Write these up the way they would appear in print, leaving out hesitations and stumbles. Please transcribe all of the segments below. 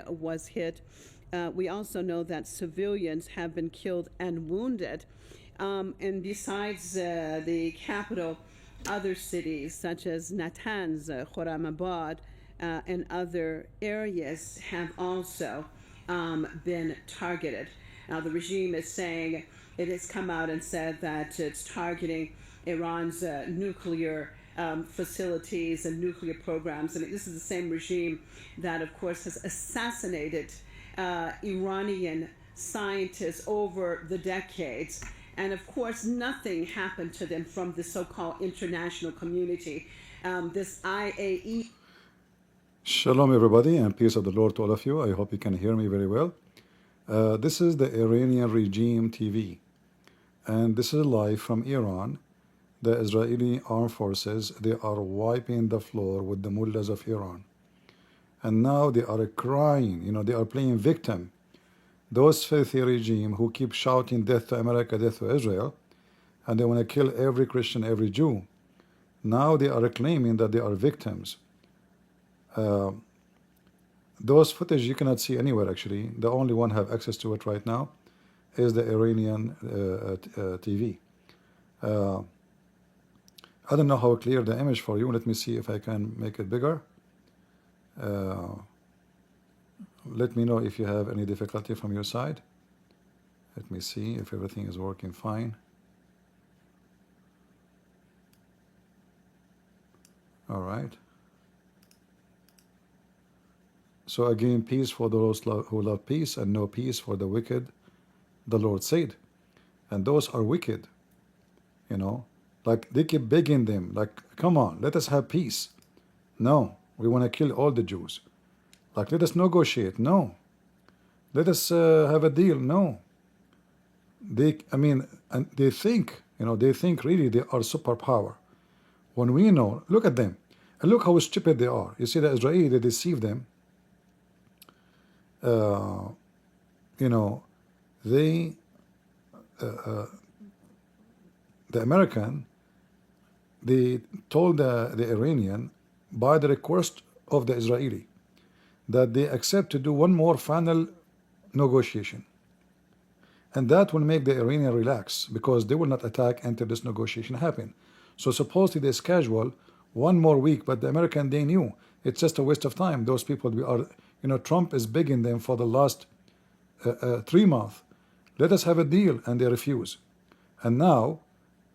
was hit. We also know that civilians have been killed and wounded. And besides the capital, other cities such as Natanz, Khurramabad, and other areas have also been targeted. Now, the regime is saying it has come out and said that it's targeting Iran's nuclear facilities and nuclear programs. And this is the same regime that, of course, has assassinated Iranian scientists over the decades. And of course, nothing happened to them from the so-called international community. This IAE. Shalom, everybody, and peace of the Lord to all of you. I hope you can hear me very well. This is the Iranian regime TV, and this is live from Iran. The Israeli armed forces, they are wiping the floor with the mullahs of Iran. And now they are crying, they are playing victim. Those filthy regime who keep shouting death to America, death to Israel, and they want to kill every Christian, every Jew. Now they are claiming that they are victims. Those footage you cannot see anywhere actually. The only one have access to it right now is the Iranian TV. I don't know how clear the image for you. Let me see if I can make it bigger. Let me know if you have any difficulty from your side. Let me see if everything is working fine. All right. So again, peace for those who love peace, and no peace for the wicked, the Lord said. And those are wicked, like they keep begging them, like, come on, let us have peace. No, we want to kill all the Jews. Like, let us negotiate. No. Let us have a deal. No. And they think, they think really they are superpower. When we know, look at them, and look how stupid they are. You see, the Israeli, they deceive them. The American, they told the Iranian, by the request of the Israeli, that they accept to do one more final negotiation. And that will make the Iranian relax, because they will not attack until this negotiation happen. So supposedly they schedule one more week, but the American, they knew it's just a waste of time. Those people, Trump is begging them for the last 3 months. Let us have a deal, and they refuse. And now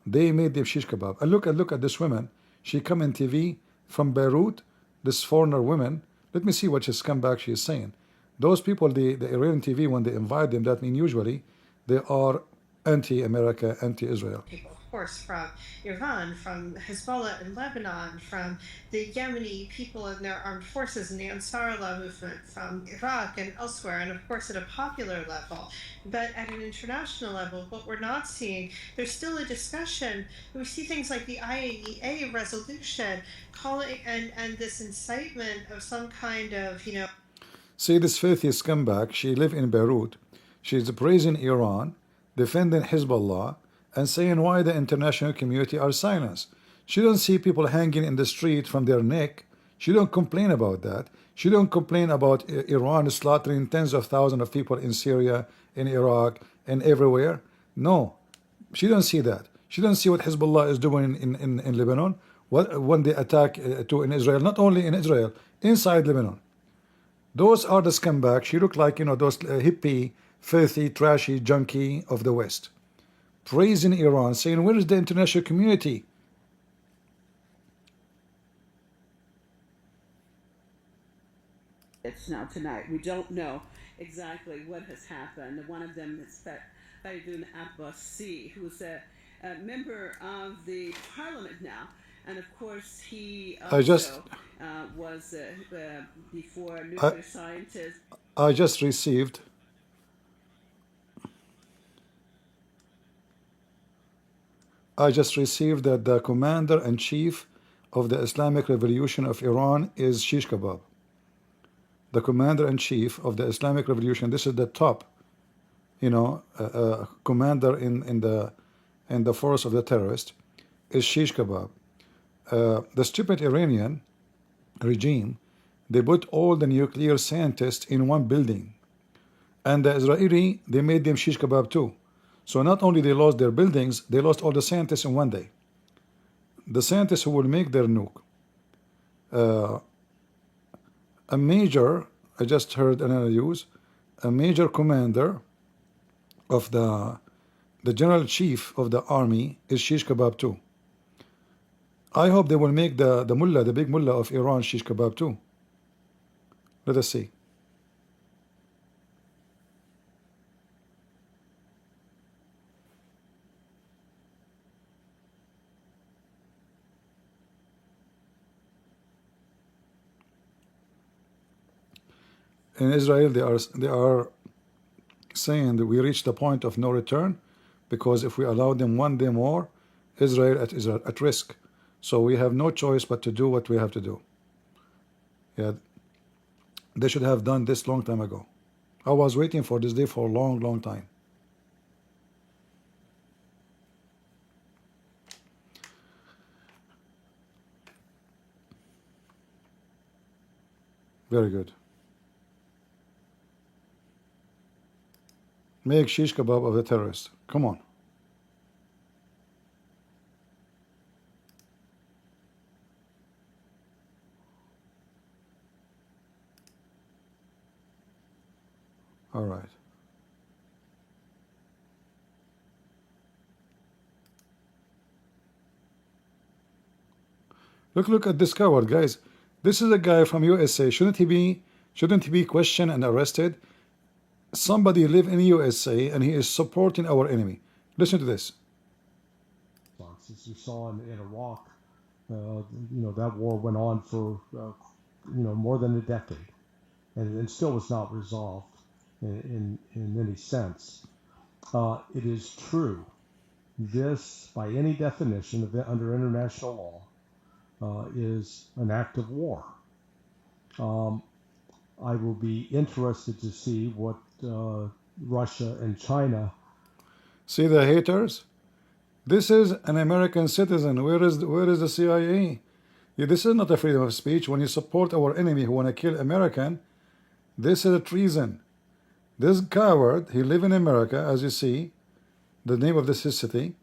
they made them shish kebab. And look at this woman. She come in TV from Beirut, this foreigner woman. Let me see what she's come back. She is saying, those people, the Iranian TV, when they invite them, that means usually they are anti-America, anti-Israel. Of course, from Iran, from Hezbollah in Lebanon, from the Yemeni people and their armed forces and the Ansarullah movement, from Iraq and elsewhere, and of course at a popular level. But at an international level, what we're not seeing, there's still a discussion. We see things like the IAEA resolution calling and this incitement of some kind of, See this filthy scumbag. She live in Beirut. She's praising Iran, defending Hezbollah, and saying why the international community are silent. She don't see people hanging in the street from their neck. She don't complain about that. She don't complain about Iran slaughtering tens of thousands of people in Syria, in Iraq, and everywhere. No, she don't see that. She don't see what Hezbollah is doing in Lebanon, when they attack in Israel, not only in Israel, inside Lebanon. Those are the scumbags. She look like, those hippie, filthy, trashy, junkie of the West, praising Iran, saying, where is the international community? It's now tonight. We don't know exactly what has happened. One of them is Faridun Abbasi, who's a member of the parliament now. And of course, he also was before nuclear scientist. I just received that the commander-in-chief of the Islamic Revolution of Iran is shish kebab. The commander-in-chief of the Islamic Revolution, this is the top, commander in the force of the terrorist, is shish kebab. The stupid Iranian regime, they put all the nuclear scientists in one building. And the Israeli, they made them shish kebab too. So not only they lost their buildings, they lost all the scientists in one day. The scientists who will make their nuke. A major, I just heard another news, a major commander of the general chief of the army is shish kebab too. I hope they will make the mullah, the big mullah of Iran, shish kebab too. Let us see. In Israel, they are saying that we reached the point of no return, because if we allow them one day more, Israel is at risk. So we have no choice but to do what we have to do. Yeah, they should have done this long time ago. I was waiting for this day for a long, long time. Very good. Make shish kebab of the terrorists. Come on. All right. Look at this coward, guys. This is a guy from USA. Shouldn't he be questioned and arrested? Somebody live in USA and he is supporting our enemy. Listen to this. As you saw in Iraq, that war went on for more than a decade, and still was not resolved in any sense. It is true. This, by any definition under international law, is an act of war. I will be interested to see what Russia and China. See the haters? This is an American citizen. Where is the CIA? Yeah, this is not a freedom of speech. When you support our enemy who want to kill American, this is a treason. This coward, he live in America, as you see. The name of this is city.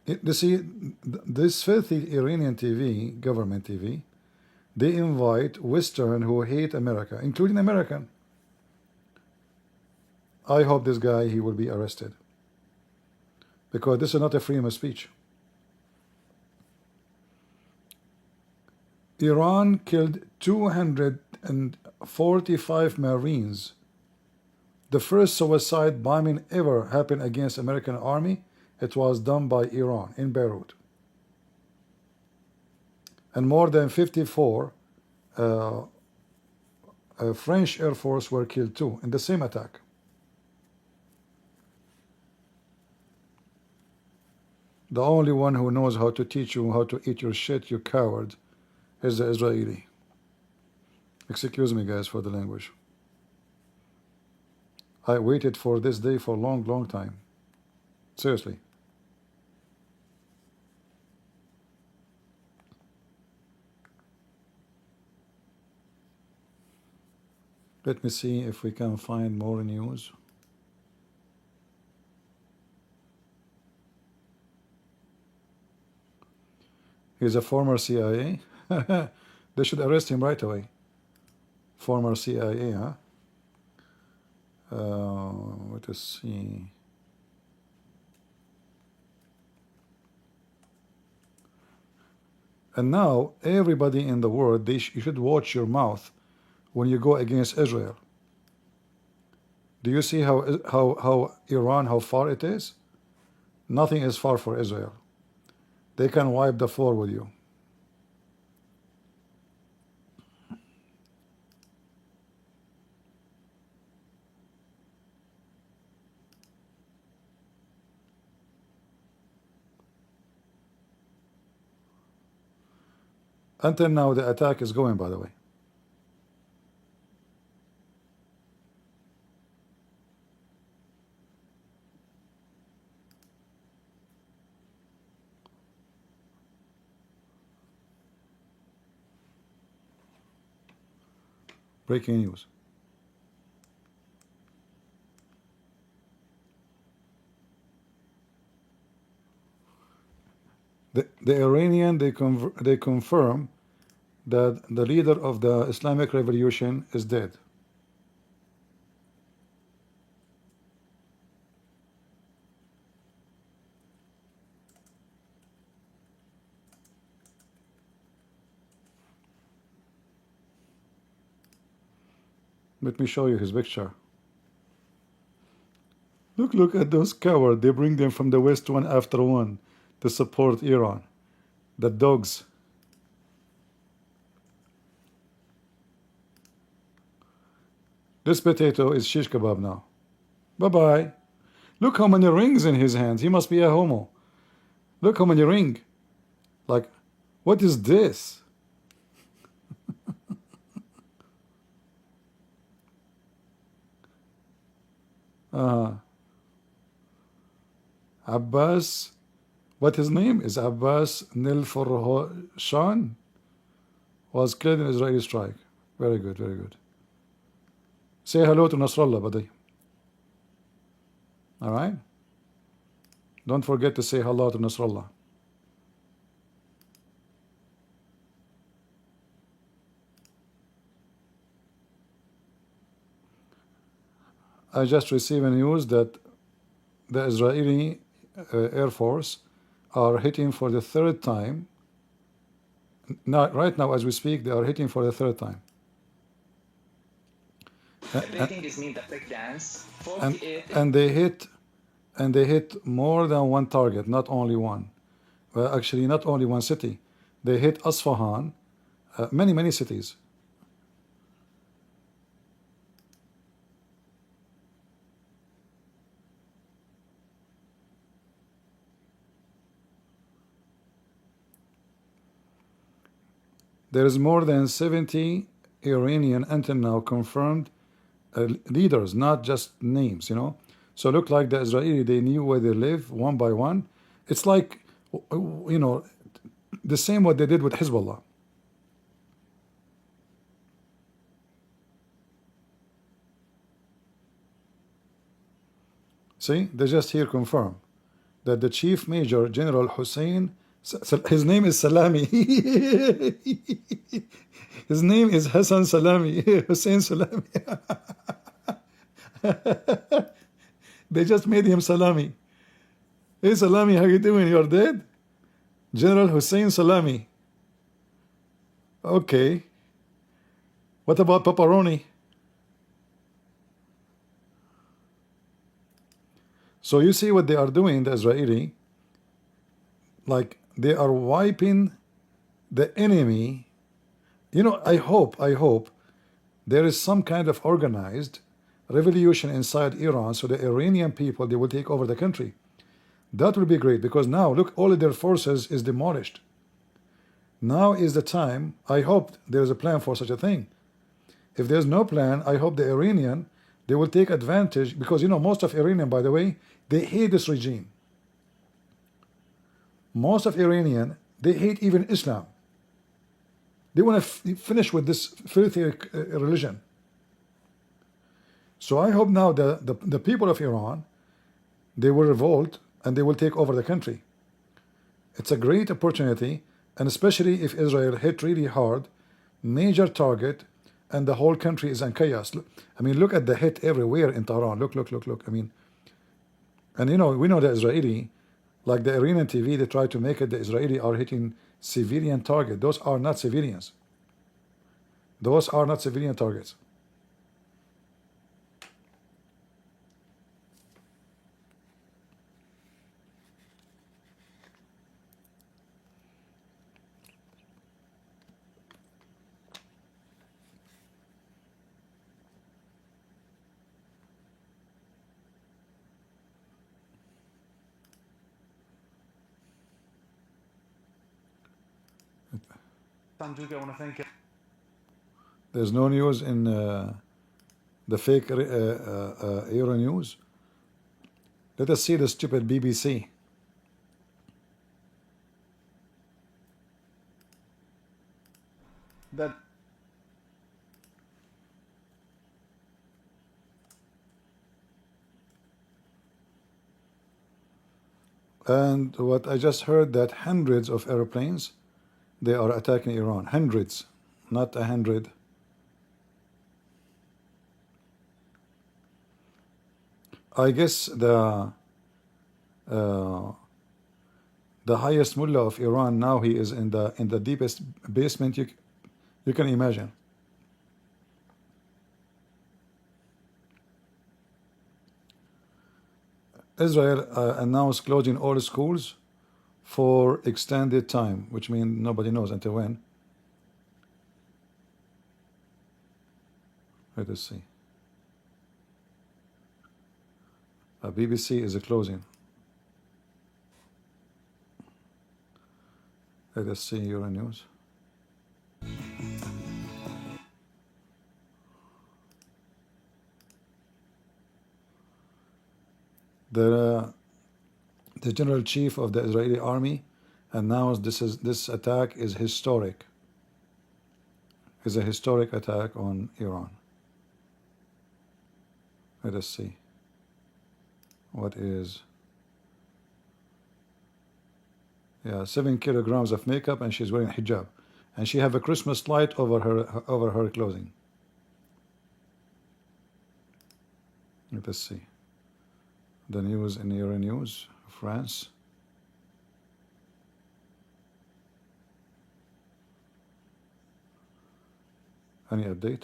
You see, this filthy Iranian TV, government TV, they invite Western who hate America, including American. I hope this guy, he will be arrested, because this is not a freedom of speech. Iran killed 245 Marines. The first suicide bombing ever happened against American army. It was done by Iran in Beirut. And more than 54 French Air Force were killed too in the same attack. The only one who knows how to teach you how to eat your shit, you coward, is the Israeli. Excuse me, guys, for the language. I waited for this day for a long, long time. Seriously. Let me see if we can find more news. He's a former CIA. They should arrest him right away. Former CIA, huh? Let us see. And now everybody in the world, you should watch your mouth when you go against Israel. Do you see how Iran, how far it is? Nothing is far for Israel. They can wipe the floor with you. Until now, the attack is going, by the way. Breaking news. The Iranian, they confirm that the leader of the Islamic Revolution is dead. Let me show you his picture. Look at those cowards. They bring them from the west one after one to support Iran. The dogs. This potato is shish kebab now. Bye-bye. Look how many rings in his hands. He must be a homo. Look how many rings. Like, what is this? Abbas, what his name is? Abbas Nilfurhoshan was killed in Israeli strike. Very good, very good. Say hello to Nasrallah, buddy. All right? Don't forget to say hello to Nasrallah. I just received a news that the Israeli Air Force are hitting for the third time. Now, right now, as we speak, they are hitting for the third time. Repeating this means the break dance. And they hit more than one target, not only one. Well, actually, not only one city. They hit Asfahan, many cities. There is more than 70 Iranian until now confirmed leaders, not just names, you know. So look like the Israeli, they knew where they live one by one. It's like, you know, the same what they did with Hezbollah. See, they just here confirm that the Chief Major General Hussein, his name is Salami. His name is Hassan Salami, Hussein Salami. They just made him Salami. Hey Salami, how you doing? You're dead? General Hussein Salami. Okay. What about pepperoni? So you see what they are doing, the Israeli, like they are wiping the enemy. You know, I hope there is some kind of organized revolution inside Iran, so the Iranian people, they will take over the country. That will be great, because now look, all of their forces is demolished. Now is the time. I hope there is a plan for such a thing. If there's no plan, I hope the Iranian, they will take advantage, because you know most of Iranian, by the way, they hate this regime. Most of Iranian, they hate even Islam. They want to finish with this filthy religion. So I hope now the people of Iran, they will revolt and they will take over the country. It's a great opportunity, and especially if Israel hit really hard, major target, and the whole country is in chaos. I mean, look at the hit everywhere in Tehran. Look. I mean, and you know, we know the Israeli, like the Iranian TV, they try to make it the Israeli are hitting civilian target. Those are not civilians. Those are not civilian targets. Sanjay, I want to thank you. There's no news in the fake Euro news. Let us see the stupid BBC. That And what I just heard that hundreds of airplanes, they are attacking Iran. Hundreds, not 100. I guess the highest mullah of Iran now, he is in the deepest basement you can imagine. Israel announced closing all schools for extended time, which means nobody knows until when. Let us see. BBC is closing. Let us see your news. The general chief of the Israeli army announced this attack is historic. Is a historic attack on Iran. Let us see. What is? Yeah, 7 kilograms of makeup, and she's wearing hijab, and she have a Christmas light over her clothing. Let us see. The news in Euronews, France. Any update?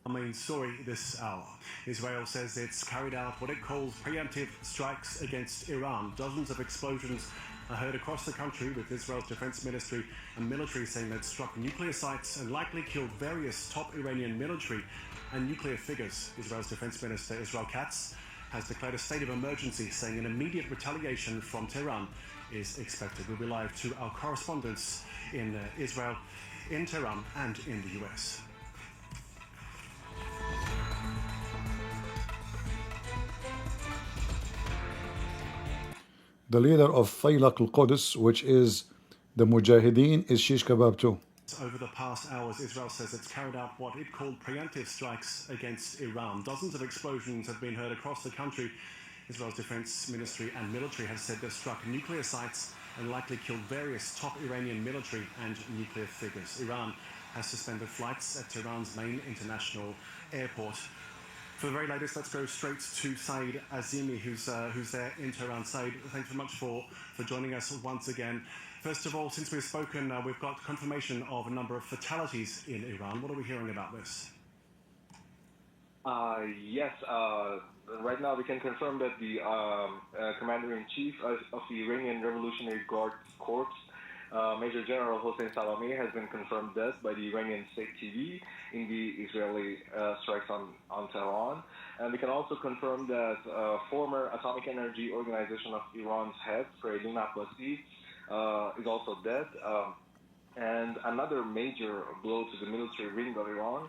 Our main story this hour. Israel says it's carried out what it calls preemptive strikes against Iran. Dozens of explosions are heard across the country, with Israel's defense ministry and military saying they'd struck nuclear sites and likely killed various top Iranian military and nuclear figures. Israel's defense minister, Israel Katz, has declared a state of emergency, saying an immediate retaliation from Tehran is expected. We'll be live to our correspondents in Israel, in Tehran and in the US. The leader of Faylaq al-Quds, which is the Mujahideen, is shish kebab too. Over the past hours, Israel says it's carried out what it called preemptive strikes against Iran. Dozens of explosions have been heard across the country. Israel's defense ministry and military have said they've struck nuclear sites and likely killed various top Iranian military and nuclear figures. Iran has suspended flights at Tehran's main international airport. For the very latest, let's go straight to Saeed Azimi, who's there in Tehran. Saeed, thanks very much for joining us once again. First of all, since we've spoken, we've got confirmation of a number of fatalities in Iran. What are we hearing about this? Yes, right now we can confirm that the Commander-in-Chief of the Iranian Revolutionary Guard Corps, Major General Hossein Salami, has been confirmed dead by the Iranian state TV in the Israeli strikes on Tehran. And we can also confirm that former Atomic Energy Organization of Iran's head, Faridun Abbasi, is also dead. And another major blow to the military wing of Iran,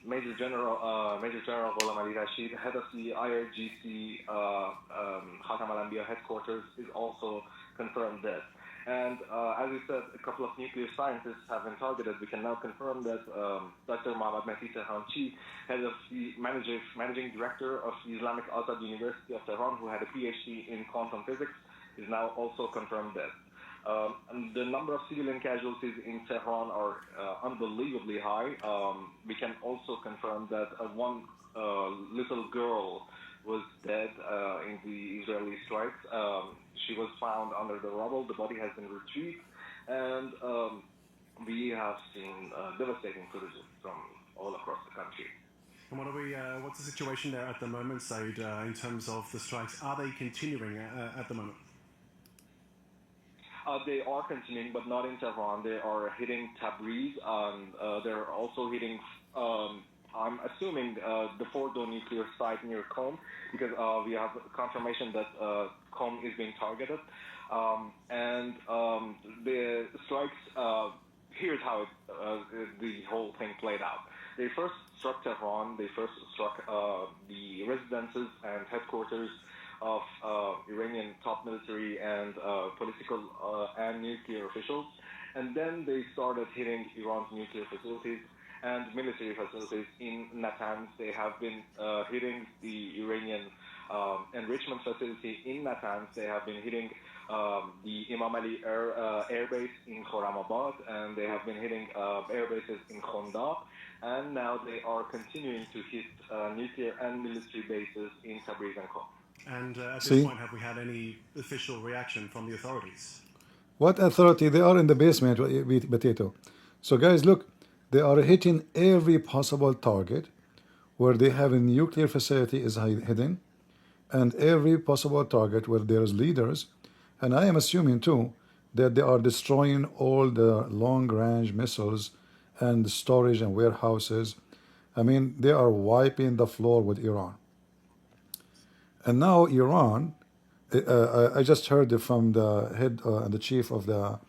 Major General Ghulam Ali Rashid, head of the IRGC Khatam al-Anbiya headquarters, is also confirmed dead. And as we said, a couple of nuclear scientists have been targeted. We can now confirm that Dr. Mohammed Tehranchi, head of the managing director of the Islamic Azhar University of Tehran, who had a PhD in quantum physics, is now also confirmed dead. And the number of civilian casualties in Tehran are unbelievably high. We can also confirm that one little girl was dead in the Israeli strikes. She was found under the rubble. The body has been retrieved, and we have seen devastating footage from all across the country. And what's the situation there at the moment, Saeed, in terms of the strikes? Are they continuing at the moment? They are continuing, but not in Tehran. They are hitting Tabriz, and they're also hitting, I'm assuming, the Fordo nuclear site near Qom, because we have confirmation that Qom is being targeted. And the strikes, here's how the whole thing played out. They first struck Tehran. They first struck the residences and headquarters of Iranian top military and political and nuclear officials. And then they started hitting Iran's nuclear facilities and military facilities in Natanz. They have been hitting the Iranian enrichment facility in Natanz. They have been hitting the Imam Ali air base in Khorramabad, and they have been hitting air bases in Khonda, and now they are continuing to hit nuclear and military bases in Tabriz and Qom. And at See? this point, have we had any official reaction from the authorities? What authority? They are in the basement, potato. So guys, look, they are hitting every possible target where they have a nuclear facility is hidden, and every possible target where there's leaders. And I am assuming too that they are destroying all the long-range missiles and storage and warehouses. I mean, they are wiping the floor with Iran. And now Iran, I just heard from the head and the chief of the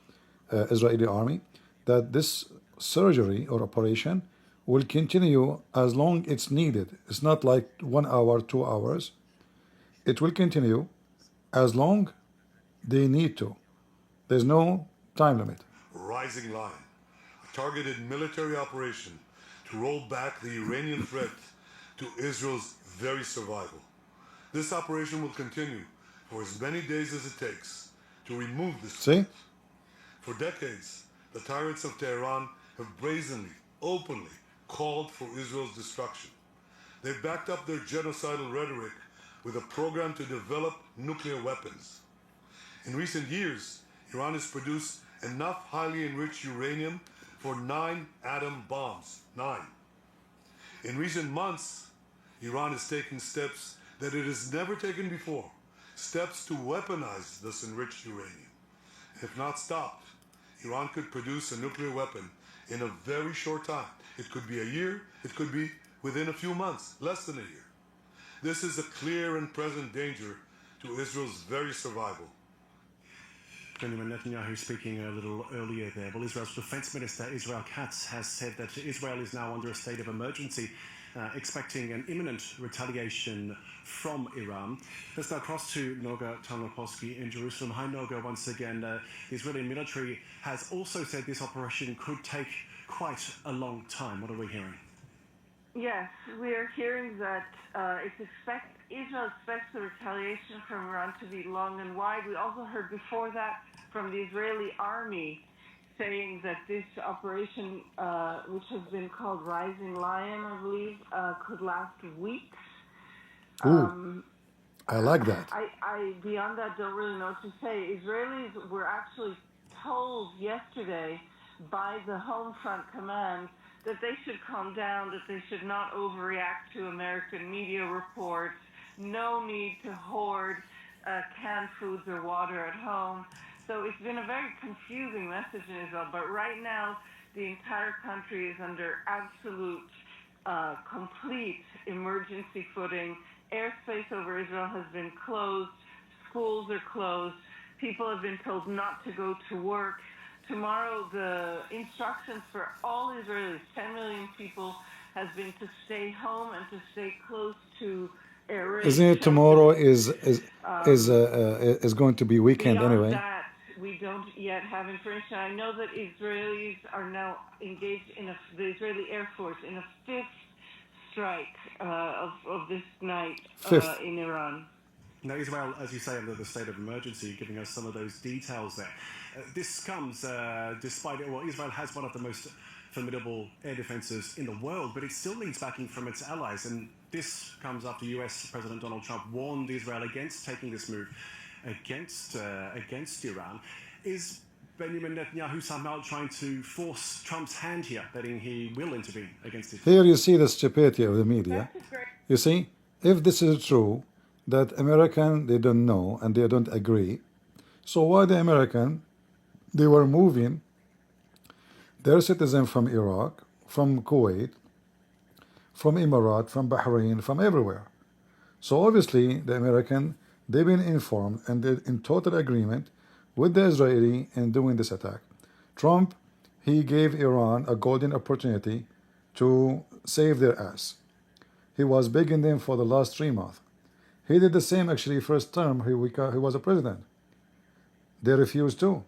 Israeli army that this surgery or operation will continue as long it's needed. It's not like 1 hour, 2 hours. It will continue as long they need to. There's no time limit. Rising Lion, a targeted military operation to roll back the Iranian threat to Israel's very survival. This operation will continue for as many days as it takes to remove this threat. See? For decades, the tyrants of Tehran have brazenly, openly called for Israel's destruction. They've backed up their genocidal rhetoric with a program to develop nuclear weapons. In recent years, Iran has produced enough highly enriched uranium for 9 atom bombs. 9. In recent months, Iran is taking steps that it has never taken before, steps to weaponize this enriched uranium. If not stopped, Iran could produce a nuclear weapon in a very short time. It could be a year, it could be within a few months, less than a year. This is a clear and present danger to Israel's very survival. Benjamin Netanyahu speaking a little earlier there. Well, Israel's Defense Minister Israel Katz has said that Israel is now under a state of emergency, expecting an imminent retaliation from Iran. Let's now cross to Noga Tarnopolsky in Jerusalem. Hi, Noga, once again. The Israeli military has also said this operation could take quite a long time. What are we hearing? Yes, we are hearing that Israel expects the retaliation from Iran to be long and wide. We also heard before that from the Israeli army saying that this operation, which has been called Rising Lion, I believe, could last weeks. Ooh, I like that. I beyond that don't really know what to say. Israelis were actually told yesterday by the Home Front Command that they should calm down, that they should not overreact to American media reports, no need to hoard canned foods or water at home. So it's been a very confusing message in Israel, but right now the entire country is under absolute, complete emergency footing. Airspace over Israel has been closed, schools are closed, people have been told not to go to work. Tomorrow, the instructions for all Israelis, 10 million people, has been to stay home and to stay close to areas. Isn't it tomorrow is going to be weekend anyway? That, we don't yet have information. I know that Israelis are now engaged in the Israeli Air Force in a 5th strike of this night in Iran. Now, Israel, as you say, under the state of emergency, giving us some of those details there. This comes despite it. Well, Israel has one of the most formidable air defenses in the world, but it still needs backing from its allies. And this comes after US President Donald Trump warned Israel against taking this move against Iran. Is Benjamin Netanyahu somehow trying to force Trump's hand here, betting he will intervene against it? Here you see the stupidity of the media. You see, if this is true, that American, they don't know and they don't agree. So why the American, they were moving their citizens from Iraq, from Kuwait, from Emirat, from Bahrain, from everywhere. So obviously the American, they've been informed and they're in total agreement with the Israeli in doing this attack. Trump, he gave Iran a golden opportunity to save their ass. He was begging them for the last 3 months. He did the same actually first term he was a president. They refused too.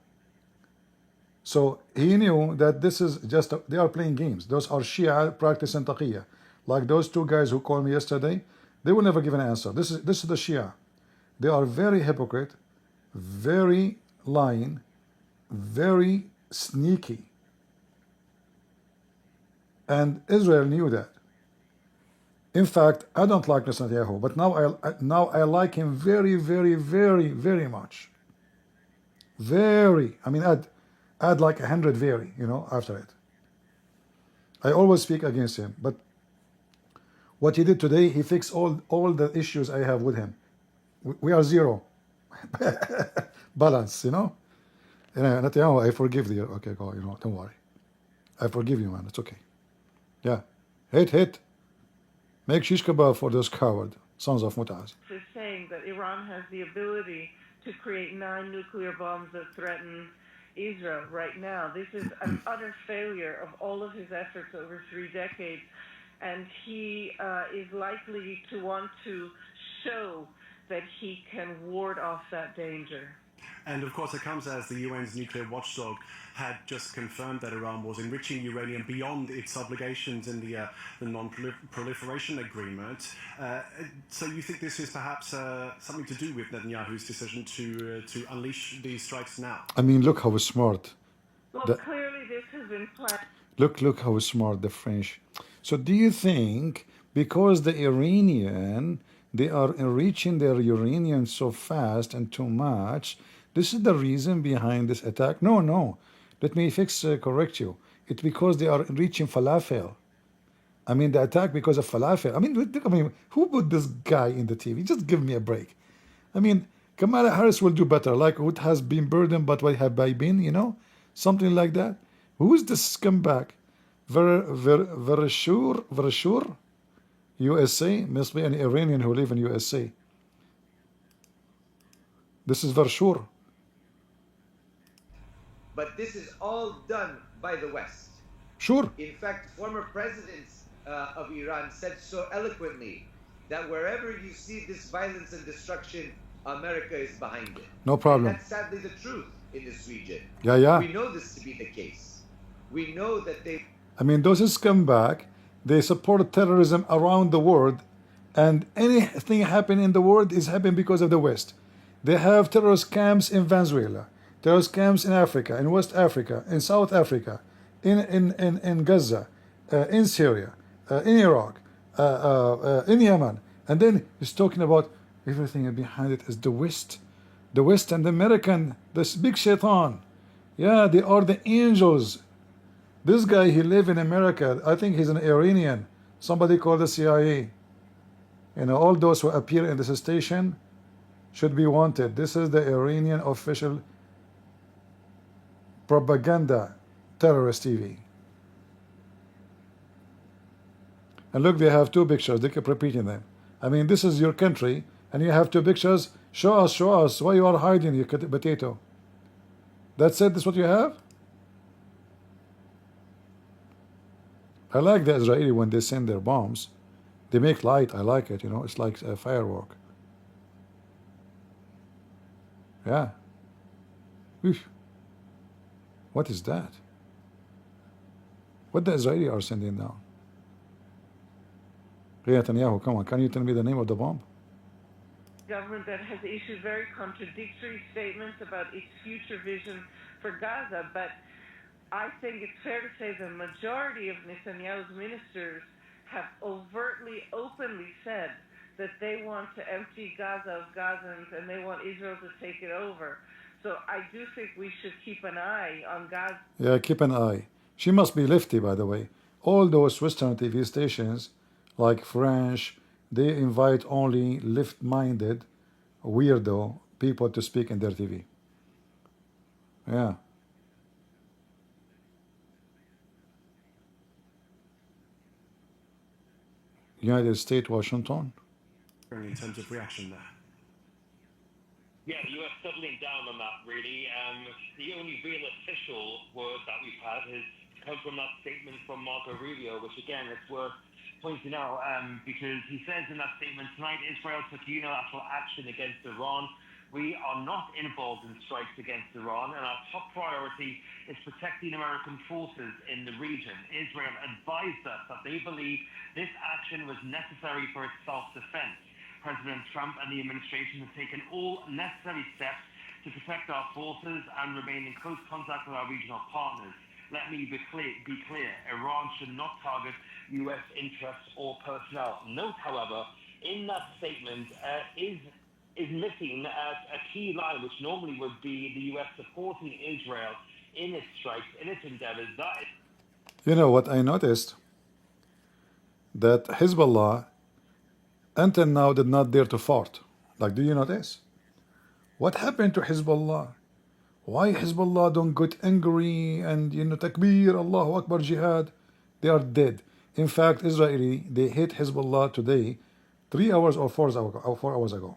So he knew that this is just, they are playing games. Those are Shia practicing taqiyya. Like those 2 guys who called me yesterday, They will never give an answer. This is the Shia. They are very hypocrite, very lying, very sneaky. And Israel knew that. In fact, I don't like Netanyahu, but now I like him very, very, very, very much. Very. I mean, add like 100 very, after it. I always speak against him, but what he did today, he fixed all the issues I have with him. We are zero balance, Netanyahu, I forgive you. Okay, go, don't worry. I forgive you, man. It's okay. Yeah. Hit. Make shish kebab for those coward sons of Mutaz. Is saying that Iran has the ability to create 9 nuclear bombs that threaten Israel right now. This is an utter failure of all of his efforts over 3 decades, and he is likely to want to show that he can ward off that danger. And of course, it comes as the UN's nuclear watchdog had just confirmed that Iran was enriching uranium beyond its obligations in the non-proliferation agreement. So you think this is perhaps something to do with Netanyahu's decision to unleash these strikes now? I mean, look how smart. Well, clearly this has been planned. Look how smart the French. So do you think because the Iranian, they are enriching their uranium so fast and too much, this is the reason behind this attack? No. Let me correct you. It's because they are enriching falafel. I mean, the attack because of falafel. I mean, who put this guy in the TV? Just give me a break. I mean, Kamala Harris will do better, like what has been burdened, but what have I been, something like that. Who is this scumbag? Vershur, USA, must be an Iranian who live in USA. This is Vershur. But this is all done by the West. Sure. In fact, former presidents of Iran said so eloquently that wherever you see this violence and destruction, America is behind it. No problem. And that's sadly the truth in this region. Yeah. We know this to be the case. We know that those scumbag, they support terrorism around the world, and anything happening in the world is happening because of the West. They have terrorist camps in Venezuela, terrorist camps in Africa, in West Africa, in South Africa, in Gaza, in Syria, in Iraq, in Yemen. And then he's talking about everything behind it is the West. The West and the American, this big shaitan. Yeah, they are the angels. This guy, he live in America. I think he's an Iranian. Somebody called the CIA. All those who appear in this station should be wanted. This is the Iranian official propaganda terrorist TV. And look, they have 2 pictures. They keep repeating them. I mean, this is your country, and you have 2 pictures. Show us. Why you are hiding, you potato? That's it? That's what you have? I like the Israeli when they send their bombs. They make light. I like it, It's like a firework. Yeah. Oof. What is that? What the Israeli are sending now? Netanyahu, come on. Can you tell me the name of the bomb? Government that has issued very contradictory statements about its future vision for Gaza, but I think it's fair to say the majority of Netanyahu's ministers have overtly, openly said that they want to empty Gaza of Gazans and they want Israel to take it over. So I do think we should keep an eye on Gaza. Yeah, keep an eye. She must be lefty, by the way. All those Western TV stations, like French, they invite only left-minded, weirdo people to speak in their TV. Yeah. United States, Washington. In terms of reaction there. Yeah, the US doubling down on that, really. The only real official word that we've had has come from that statement from Marco Rubio, which again, it's worth pointing out because he says in that statement, tonight Israel took unilateral action against Iran We are not involved in strikes against Iran, and our top priority is protecting American forces in the region. Israel advised us that they believe this action was necessary for its self-defense. President Trump and the administration have taken all necessary steps to protect our forces and remain in close contact with our regional partners. Let me be clear, Iran should not target U.S. interests or personnel. Note, however, in that statement is missing a key line, which normally would be the U.S. supporting Israel in its strikes, in its endeavors. You know what I noticed? That Hezbollah until now did not dare to fart. Like, do you notice? What happened to Hezbollah? Why Hezbollah don't get angry and, you know, takbir, Allahu Akbar, jihad? They are dead. In fact, Israeli, they hit Hezbollah today 3 hours or 4 hours ago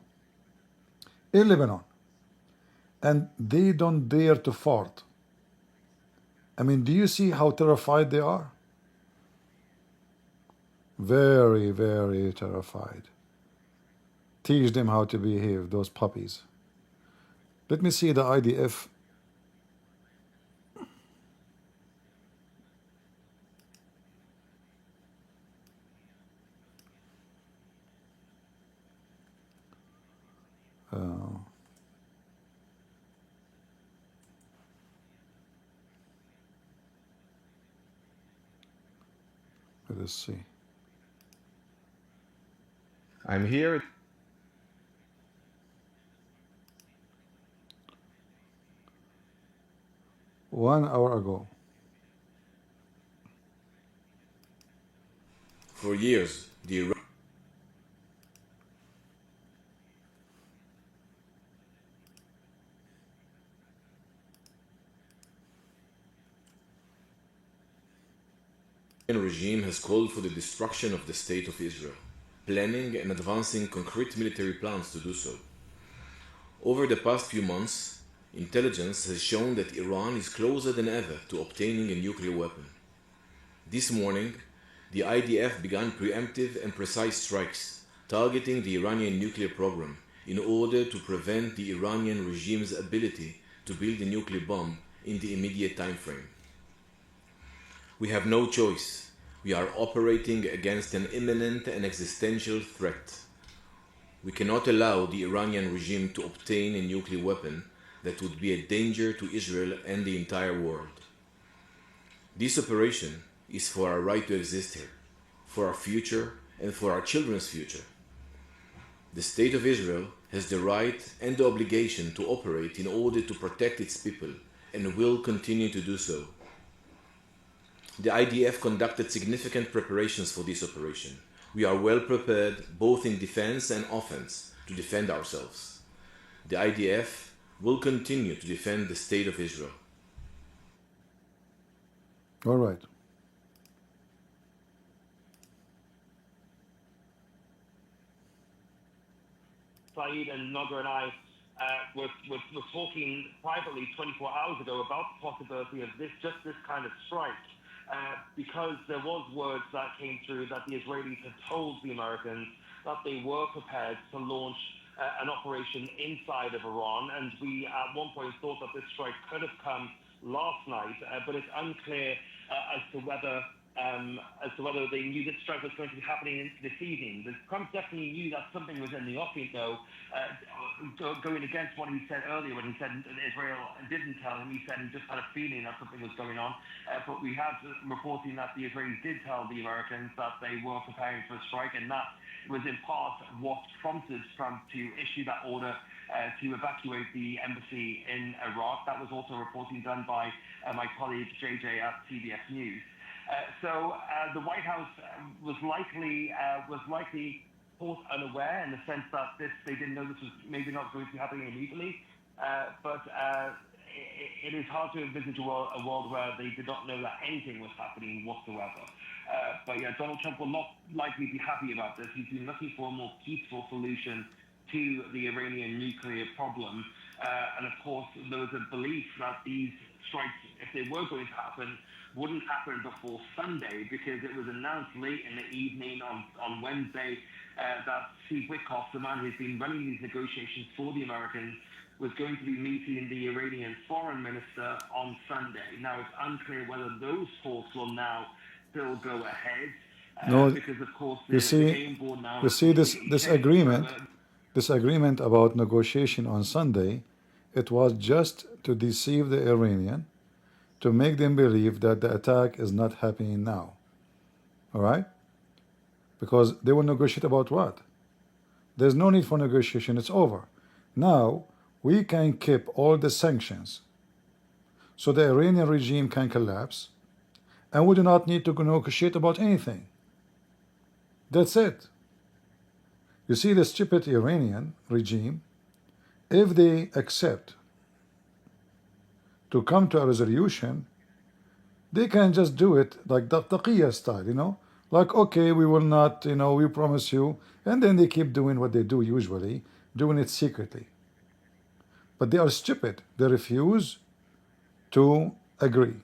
in Lebanon. And they don't dare to fart. I mean, do you see how terrified they are? Very, very terrified. Teach them how to behave, those puppies. Let me see the IDF. Let us see. I'm here. 1 hour ago. For years, the Iranian regime has called for the destruction of the State of Israel, planning and advancing concrete military plans to do so. Over the past few months, intelligence has shown that Iran is closer than ever to obtaining a nuclear weapon. This morning, the IDF began preemptive and precise strikes targeting the Iranian nuclear program in order to prevent the Iranian regime's ability to build a nuclear bomb in the immediate time frame. We have no choice. We are operating against an imminent and existential threat. We cannot allow the Iranian regime to obtain a nuclear weapon that would be a danger to Israel and the entire world. This operation is for our right to exist here, for our future and for our children's future. The State of Israel has the right and the obligation to operate in order to protect its people and will continue to do so. The IDF conducted significant preparations for this operation. We are well prepared both in defense and offense to defend ourselves. The IDF will continue to defend the State of Israel. All right. Saeed and Noga and I were talking privately 24 hours ago about the possibility of this kind of strike. Because there was words that came through that the Israelis had told the Americans that they were prepared to launch an operation inside of Iran, and we at one point thought that this strike could have come last night, but it's unclear as to whether they knew this strike was going to be happening this evening. Trump definitely knew that something was in the offing, though, going against what he said earlier when he said Israel didn't tell him. He said he just had a feeling that something was going on. But we have reporting that the Israelis did tell the Americans that they were preparing for a strike, and that was in part what prompted Trump to issue that order to evacuate the embassy in Iraq. That was also reporting done by my colleague JJ at CBS News. So the White House was likely caught unaware in the sense that they didn't know this was maybe not going to be happening immediately. But it is hard to envisage a world where they did not know that anything was happening whatsoever. But yeah, Donald Trump will not likely be happy about this. He's been looking for a more peaceful solution to the Iranian nuclear problem. And of course, there was a belief that these strikes, if they were going to happen, wouldn't happen before Sunday, because it was announced late in the evening on Wednesday that Steve Witkoff, the man who's been running these negotiations for the Americans, was going to be meeting the Iranian foreign minister on Sunday. Now, it's unclear whether those talks will now still go ahead, No, because, of course, you the see, game board now you has see completely this changed. agreement, this agreement about negotiation on Sunday, it was just to deceive the Iranian, to make them believe that the attack is not happening now. All right? Because they will negotiate about what? There's no need for negotiation. It's over. Now we can keep all the sanctions, so the Iranian regime can collapse, and we do not need to negotiate about anything. That's it. You see, the stupid Iranian regime, if they accept to come to a resolution, they can just do it like the taqiyya style, you know, like, okay, we will not, you know, we promise you, and then they keep doing what they do usually, doing it secretly. But they are stupid. They refuse to agree.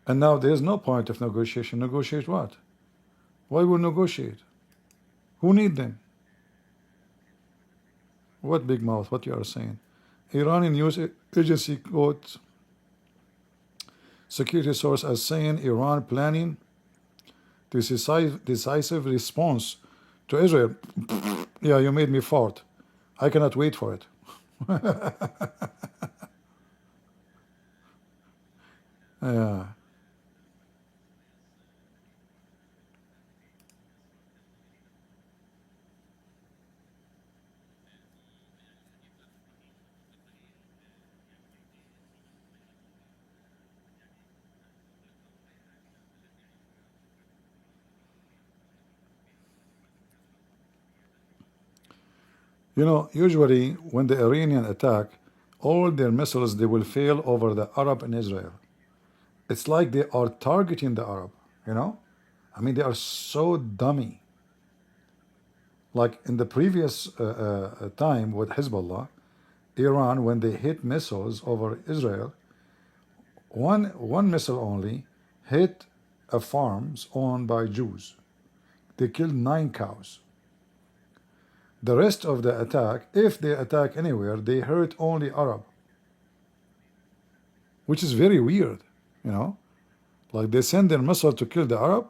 And now there's no point of negotiation. Negotiate what? Why would negotiate? Who need them? What big mouth? What you are saying? Iranian news agency quotes security source as saying Iran planning decisive response to Israel. Yeah, you made me fart. I cannot wait for it. Yeah. You know, usually when the Iranian attack, all their missiles, they will fail over the Arab in Israel. It's like they are targeting the Arab, you know? I mean, they are so dummy. Like in the previous time with Hezbollah, Iran, when they hit missiles over Israel, one missile only hit a farms owned by Jews. They killed 9 cows. The rest of the attack, if they attack anywhere, they hurt only Arab, which is very weird, you know? Like they send their missile to kill the Arab.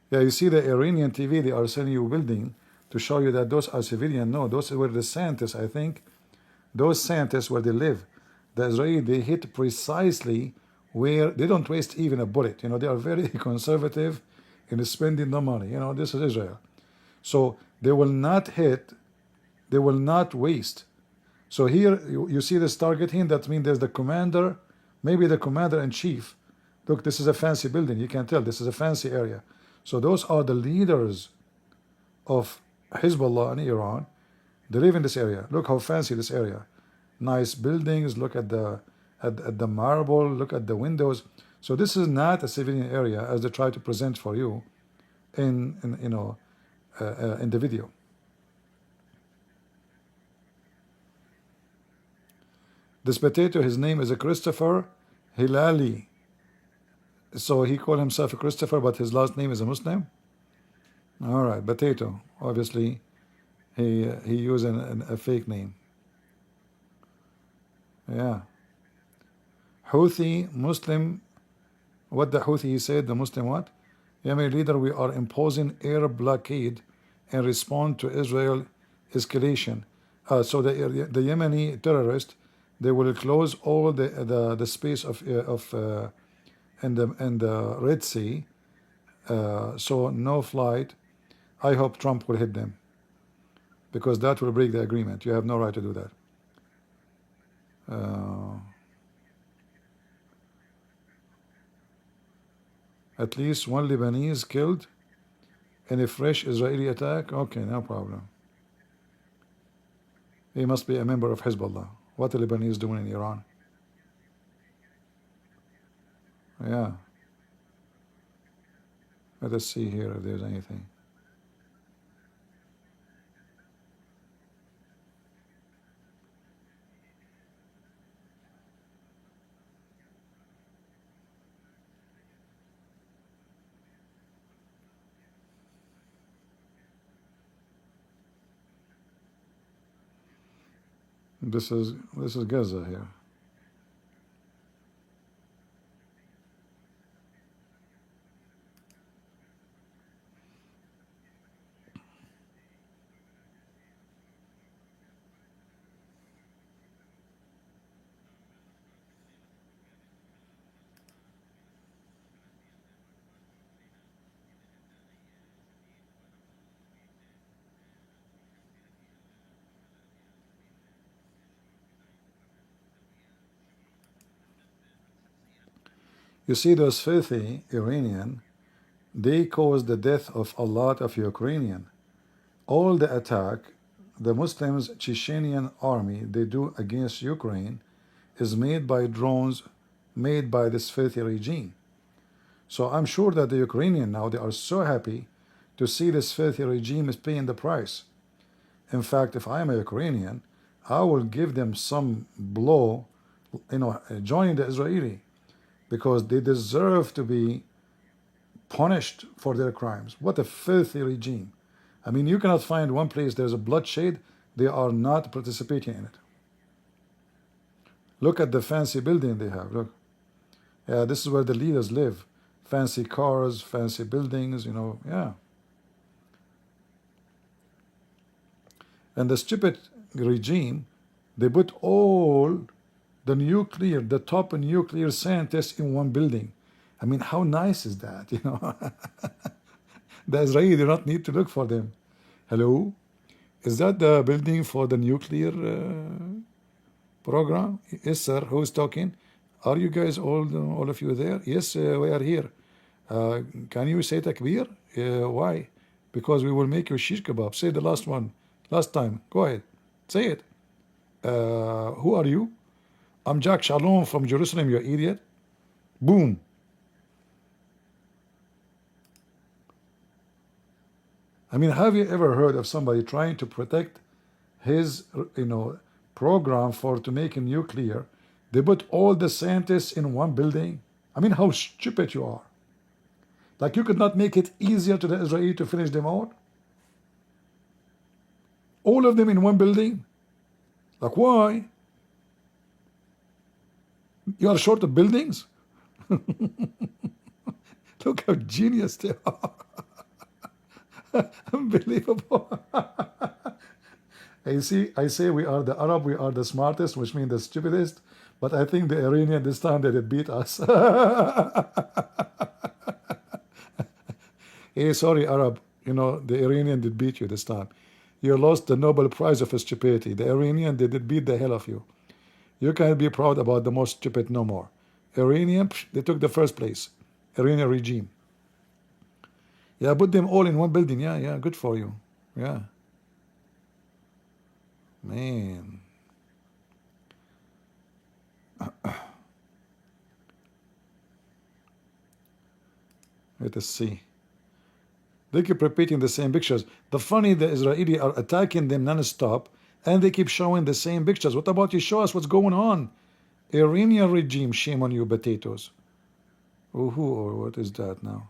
Yeah, you see the Iranian TV, they are sending you building to show you that those are civilian. No, those were the scientists, I think. Those scientists where they live. The Israeli, they hit precisely where they don't waste even a bullet. You know, they are very conservative in spending the money. You know, this is Israel. So they will not hit, they will not waste. So here you see this targeting. That means there's the commander, maybe the commander in chief. Look, this is a fancy building. You can tell this is a fancy area. So those are the leaders of Hezbollah in Iran. They live in this area. Look how fancy this area. Nice buildings. Look at the marble. Look at the windows. So this is not a civilian area as they try to present for you in the video. This potato, his name is a Christopher Hilali. So he called himself a Christopher, but his last name is a Muslim. All right, potato. Obviously, he used a fake name. Yeah. Houthi Muslim. What the Houthi he said? The Muslim what? Yemeni leader, we are imposing air blockade in response to Israel escalation. So the Yemeni terrorists, they will close all the space of in the Red Sea, so no flight. I hope Trump will hit them, because that will break the agreement. You have no right to do that. At least one Lebanese killed in a fresh Israeli attack. Okay, no problem. He must be a member of Hezbollah. What the Lebanese doing in Iran? Yeah. Let us see here if there's anything. This is Gaza here. You see, those filthy Iranian, they caused the death of a lot of Ukrainian. All the attack the Muslims Chechenian army they do against Ukraine is made by drones made by this filthy regime. So I'm sure that the Ukrainian now they are so happy to see this filthy regime is paying the price. In fact, if I am a Ukrainian, I will give them some blow, joining the Israeli, because they deserve to be punished for their crimes. What a filthy regime. I mean, you cannot find one place there's a bloodshed, they are not participating in it. Look at the fancy building they have. Look. Yeah, this is where the leaders live. Fancy cars, fancy buildings, yeah. And the stupid regime, they put all the top nuclear scientists in one building. I mean, how nice is that, The Israeli do not need to look for them. Hello? Is that the building for the nuclear program? Yes, sir. Who's talking? Are you guys all of you there? Yes, we are here. Can you say takbir? Why? Because we will make you shish kebab. Say the last one. Last time. Go ahead. Say it. Who are you? I'm Jack Shalom from Jerusalem, you idiot. Boom. I mean, have you ever heard of somebody trying to protect his, program to make a nuclear? They put all the scientists in one building. I mean, how stupid you are. Like, you could not make it easier to the Israeli to finish them out? All of them in one building? Like, why? You are short of buildings? Look how genius they are. Unbelievable. I say we are the Arab, we are the smartest, which means the stupidest, but I think the Iranian this time they did beat us. Hey, sorry, Arab, the Iranian did beat you this time. You lost the Nobel Prize of stupidity. The Iranian, they did beat the hell of you. You can't be proud about the most stupid no more. Iranian, they took the first place. Iranian regime. Yeah, put them all in one building. Yeah, good for you. Yeah. Man. Let us see. They keep repeating the same pictures. The Israeli are attacking them non-stop, and they keep showing the same pictures. What about you show us what's going on? Iranian regime, shame on you, potatoes. Or what is that now?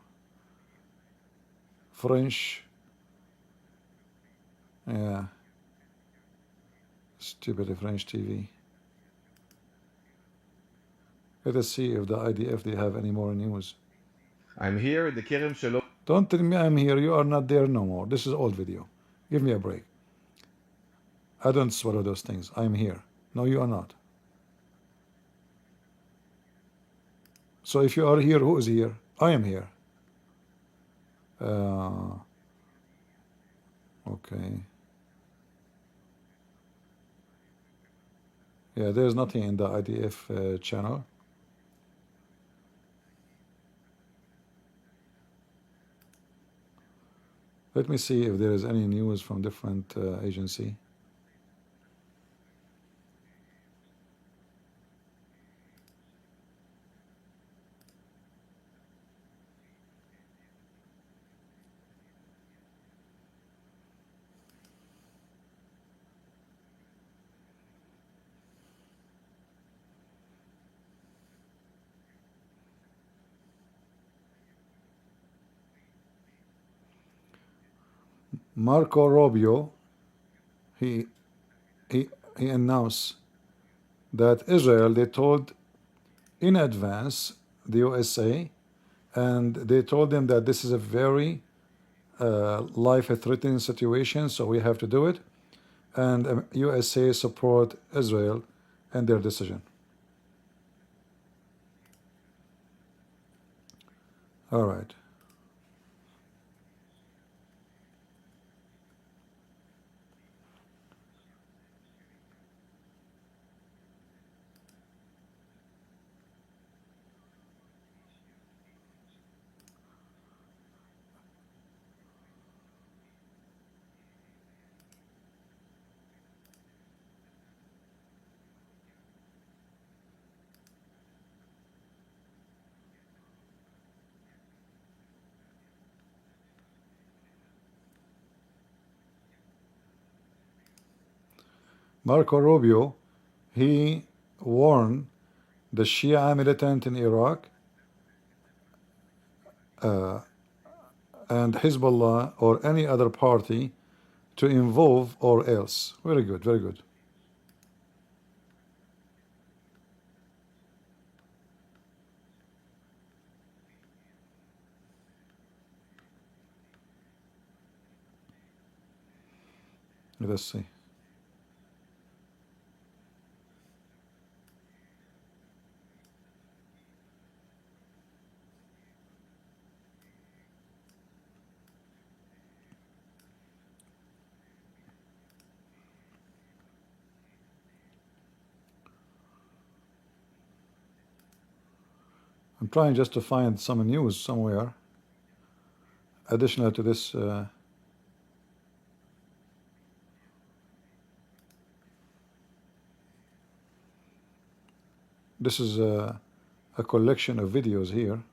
French. Yeah. Stupid French TV. Let us see if the IDF, they have any more news. I'm here in the Kerem Shalom. Don't tell me I'm here. You are not there no more. This is old video. Give me a break. I don't swallow those things. I'm here. No, you are not. So if you are here, who is here? I am here. Okay. Yeah, there's nothing in the IDF channel. Let me see if there is any news from different agency. Marco Rubio, he he announced that Israel, they told in advance the USA, and they told them that this is a very life-threatening situation, so we have to do it. And USA support Israel and their decision. All right. Marco Rubio, he warned the Shia militant in Iraq and Hezbollah or any other party to involve or else. Very good, very good. Let's see. I'm trying just to find some news somewhere additional to this. This is a collection of videos here.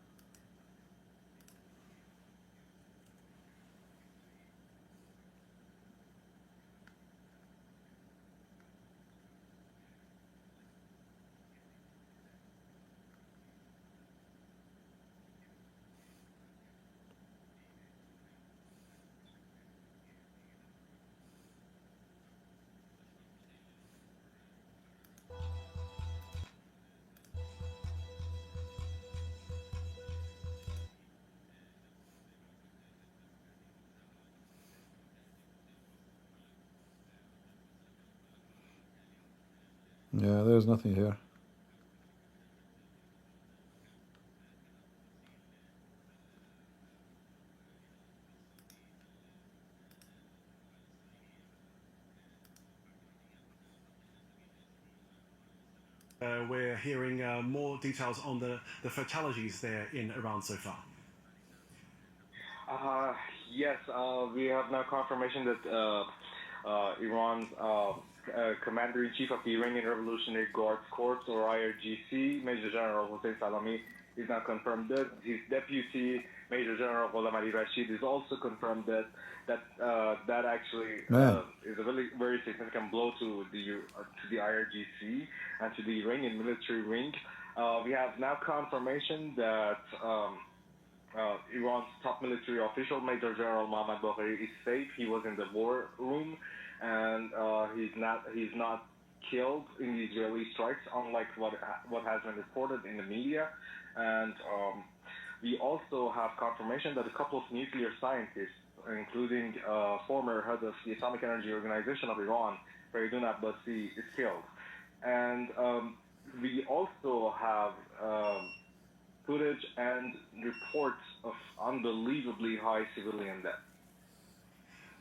Yeah, there's nothing here. We're hearing more details on the fatalities there in Iran so far. Yes, we have now confirmation that Iran's Commander-in-Chief of the Iranian Revolutionary Guards Corps, or IRGC, Major General Hossein Salami, is now confirmed dead. His deputy, Major General Ghulam Ali Rashid, is also confirmed dead. That actually is a very, very significant blow to the IRGC and to the Iranian military wing. We have now confirmation that Iran's top military official, Major General Mohammed is safe. He was in the war room, and he's not killed in the Israeli strikes, unlike what has been reported in the media. And we also have confirmation that a couple of nuclear scientists, including former head of the Atomic Energy Organization of Iran, Faridun Abbasi, is killed. And we also have footage and reports of unbelievably high civilian deaths.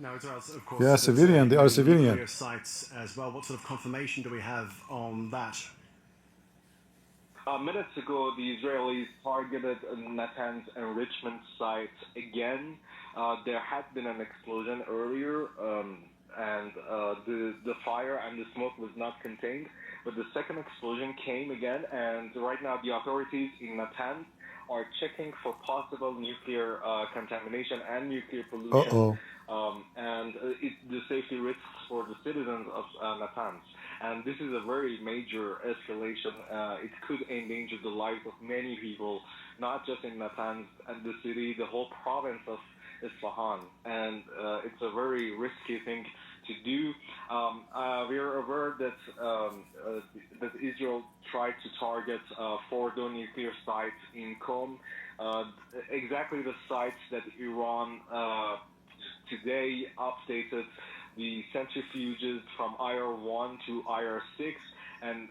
Now, of course, yeah, civilian. They are civilian. Nuclear sites as well. What sort of confirmation do we have on that? Minutes ago, the Israelis targeted Natanz enrichment site again. There had been an explosion earlier, and the fire and the smoke was not contained. But the second explosion came again, and right now the authorities in Natanz are checking for possible nuclear contamination and nuclear pollution, and the safety risks for the citizens of Natanz. And this is a very major escalation. It could endanger the lives of many people, not just in Natanz and the city, the whole province of Isfahan. And it's a very risky thing to do. We are aware that Israel tried to target 4 nuclear sites in Qom, exactly the sites that Iran today updated the centrifuges from IR1 to IR6, and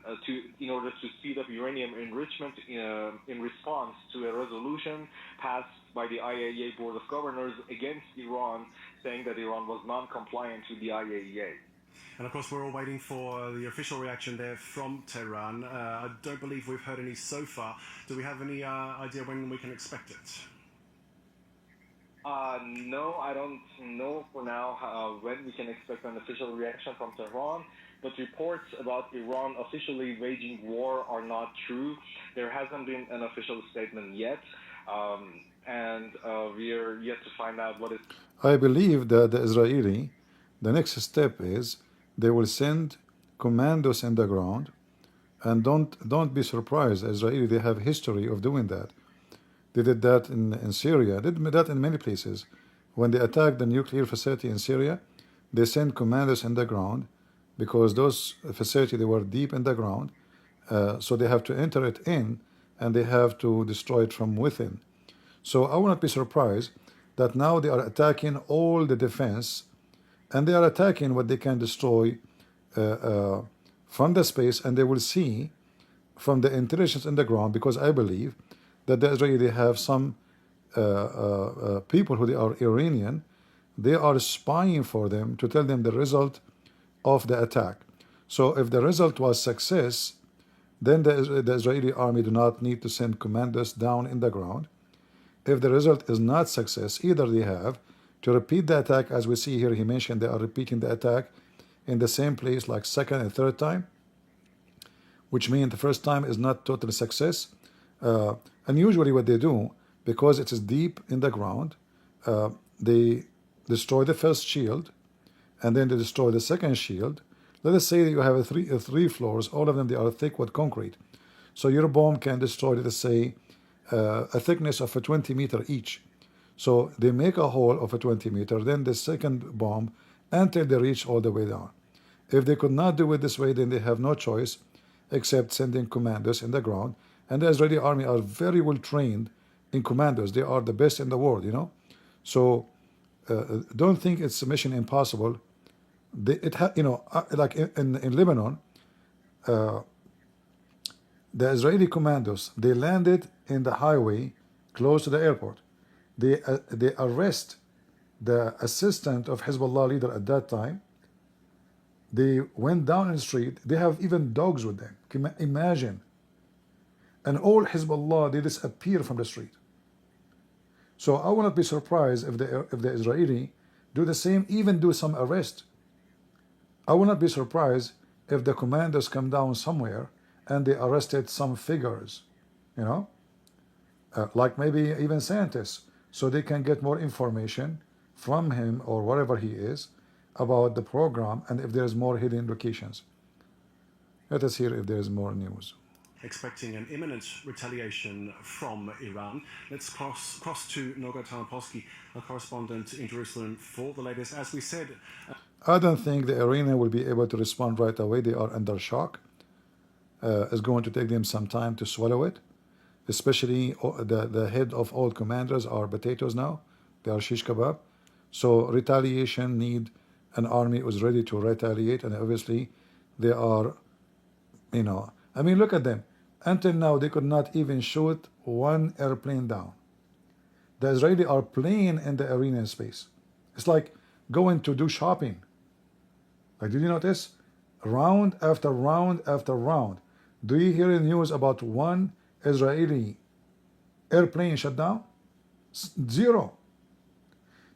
in order to speed up uranium enrichment in response to a resolution passed by the IAEA Board of Governors against Iran, saying that Iran was non-compliant with the IAEA. And of course, we're all waiting for the official reaction there from Tehran. I don't believe we've heard any so far. Do we have any idea when we can expect it? No, I don't know for now when we can expect an official reaction from Tehran, but reports about Iran officially waging war are not true. There hasn't been an official statement yet, and we are yet to find out what is... I believe that the next step is they will send commandos in the ground, and don't be surprised, Israeli, they have history of doing that. They did that in Syria. They did that in many places. When they attacked the nuclear facility in Syria, they sent commandos in the ground because those facilities, they were deep in the ground. So they have to enter it in and they have to destroy it from within. So I will not be surprised that now they are attacking all the defense and they are attacking what they can destroy from the space, and they will see from the intelligence in the ground, because I believe that the Israeli have some people who they are Iranian, they are spying for them to tell them the result of the attack. So if the result was success, then the Israeli army do not need to send commandos down in the ground. If the result is not success, either they have to repeat the attack, as we see here, he mentioned they are repeating the attack in the same place like second and third time, which means the first time is not total success. And usually what they do, because it is deep in the ground, they destroy the first shield, and then they destroy the second shield. Let us say that you have three floors, all of them, they are thick with concrete. So your bomb can destroy, let us say, a thickness of a 20 meter each. So they make a hole of a 20 meter, then the second bomb, until they reach all the way down. If they could not do it this way, then they have no choice except sending commandos in the ground. And the Israeli army are very well trained in commandos. They are the best in the world, you know. So don't think it's a mission impossible. Like in Lebanon, the Israeli commandos, they landed in the highway close to the airport. They arrest the assistant of Hezbollah leader at that time. They went down in the street. They have even dogs with them. Can you imagine? And all Hezbollah, they disappear from the street. So I will not be surprised if the Israeli do the same, even do some arrest. I will not be surprised if the commanders come down somewhere and they arrested some figures, you know, like maybe even scientists, so they can get more information from him or wherever he is about the program, and if there's more hidden locations. Let us hear if there's more news. Expecting an imminent retaliation from Iran. Let's cross to Noga Tarnopolsky, a correspondent in Jerusalem, for the latest. As we said, I don't think the Iranian will be able to respond right away. They are under shock. It's going to take them some time to swallow it. Especially the head of all commanders are potatoes now. They are shish kebab. So retaliation need an army who's ready to retaliate, and obviously they are, you know, I mean, look at them. Until now, they could not even shoot one airplane down. The Israeli are playing in the Iranian space. It's like going to do shopping. Like, did you notice? Round after round after round. Do you hear the news about one Israeli airplane shut down? Zero.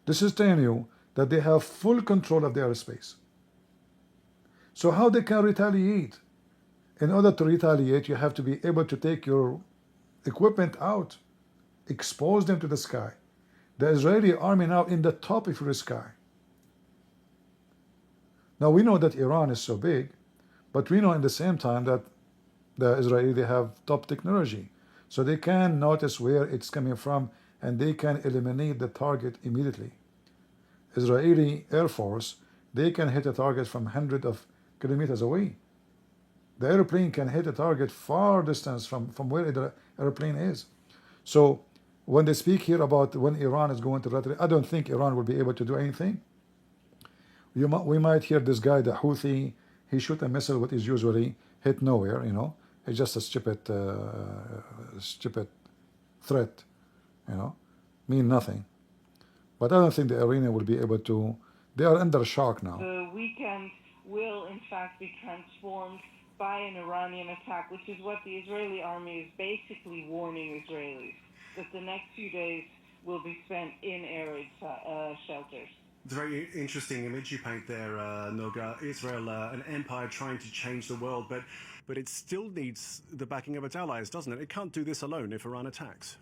This is telling you that they have full control of the airspace. So how they can retaliate? In order to retaliate, you have to be able to take your equipment out, expose them to the sky. The Israeli army now in the top of your sky. Now we know that Iran is so big, but we know in the same time that the Israeli, they have top technology. So they can notice where it's coming from and they can eliminate the target immediately. Israeli Air Force, they can hit a target from hundreds of kilometers away. The airplane can hit a target far distance from where the airplane is. So when they speak here about when Iran is going to retaliate, I don't think Iran will be able to do anything. We might hear this guy, the Houthi, he shoot a missile which is usually hit nowhere, you know. It's just a stupid threat, you know, mean nothing. But I don't think the Iranian will be able to. They are under shock now. The weekend will, in fact, be transformed by an Iranian attack, which is what the Israeli army is basically warning Israelis, that the next few days will be spent in air raid shelters. It's a very interesting image you paint there, Noga. Israel, an empire trying to change the world, but it still needs the backing of its allies, doesn't it? It can't do this alone if Iran attacks.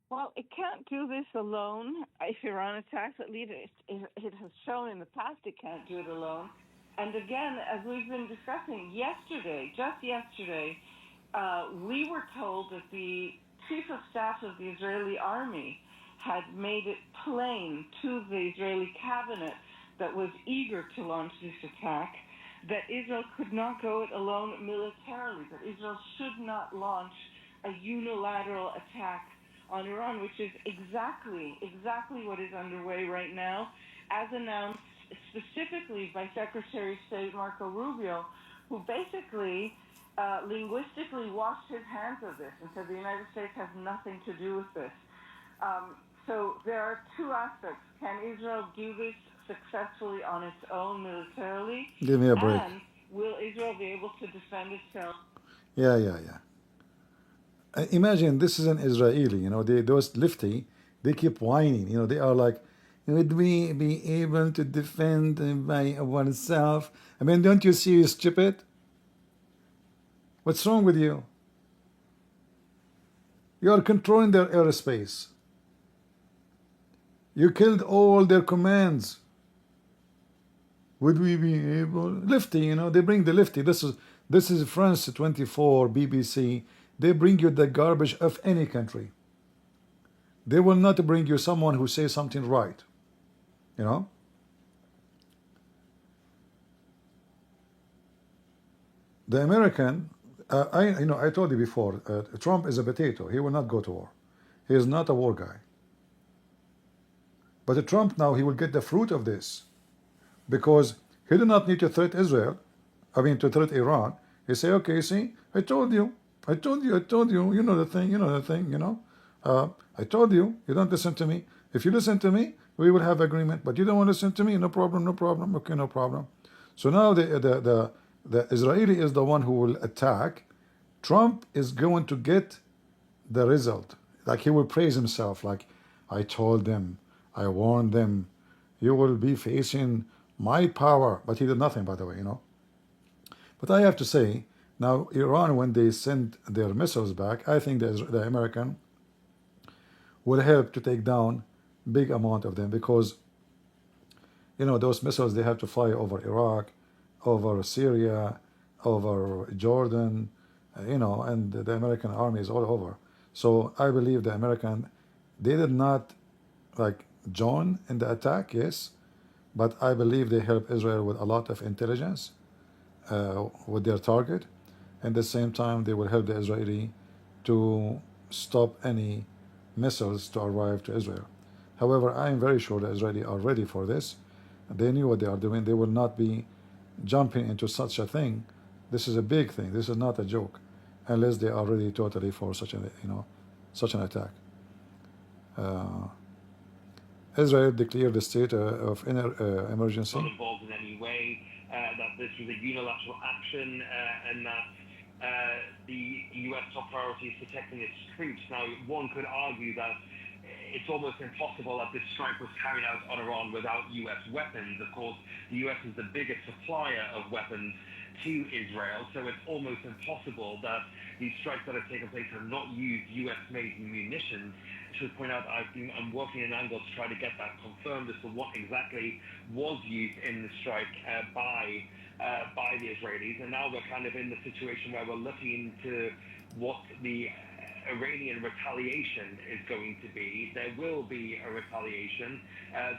Well, it can't do this alone if Iran attacks. At least it has shown in the past it can't do it alone. And again, as we've been discussing just yesterday, we were told that the chief of staff of the Israeli army had made it plain to the Israeli cabinet that was eager to launch this attack that Israel could not go it alone militarily, that Israel should not launch a unilateral attack on Iran, which is exactly what is underway right now, as announced specifically by Secretary of State Marco Rubio, who basically linguistically washed his hands of this and said the United States has nothing to do with this. So there are two aspects. Can Israel do this successfully on its own militarily? Give me a break. And will Israel be able to defend itself? Yeah. Imagine this is an Israeli, you know, those lefty, they keep whining, you know, they are like, would we be able to defend by oneself? I mean, don't you see you're stupid? What's wrong with you? You are controlling their airspace. You killed all their commands. Would we be able? Lefty, you know, they bring the lefty. This is France 24, BBC. They bring you the garbage of any country. They will not bring you someone who says something right. You know? The American, I told you before, Trump is a potato. He will not go to war. He is not a war guy. But Trump now, he will get the fruit of this. Because he do not need to threat Israel. I mean, to threat Iran. He say, okay, see, I told you, you know the thing, you know. I told you, you don't listen to me. If you listen to me, we will have agreement. But you don't want to listen to me, no problem. Okay, no problem. So now the Israeli is the one who will attack. Trump is going to get the result. Like he will praise himself, like, I told them, I warned them, you will be facing my power. But he did nothing, by the way, you know. But I have to say, now Iran, when they send their missiles back, I think the American will help to take down big amount of them, because, you know, those missiles, they have to fly over Iraq, over Syria, over Jordan, you know, and the American army is all over. So I believe the American, they did not like join in the attack, yes, but I believe they help Israel with a lot of intelligence with their target. At the same time, they will help the Israeli to stop any missiles to arrive to Israel. However, I am very sure the Israelis are ready for this. They knew what they are doing. They will not be jumping into such a thing. This is a big thing. This is not a joke, unless they are ready totally for such an attack. Israel declared the state of emergency. Not involved in any way. That this was a unilateral action, and that the U.S. top priority is protecting its troops. Now, one could argue that it's almost impossible that this strike was carried out on Iran without U.S. weapons. Of course, the U.S. is the biggest supplier of weapons to Israel, so it's almost impossible that these strikes that have taken place have not used U.S.-made munitions. I should point out I'm working an angle to try to get that confirmed as to what exactly was used in the strike by the Israelis, and now we're kind of in the situation where we're looking into what the Iranian retaliation is going to be. There will be a retaliation.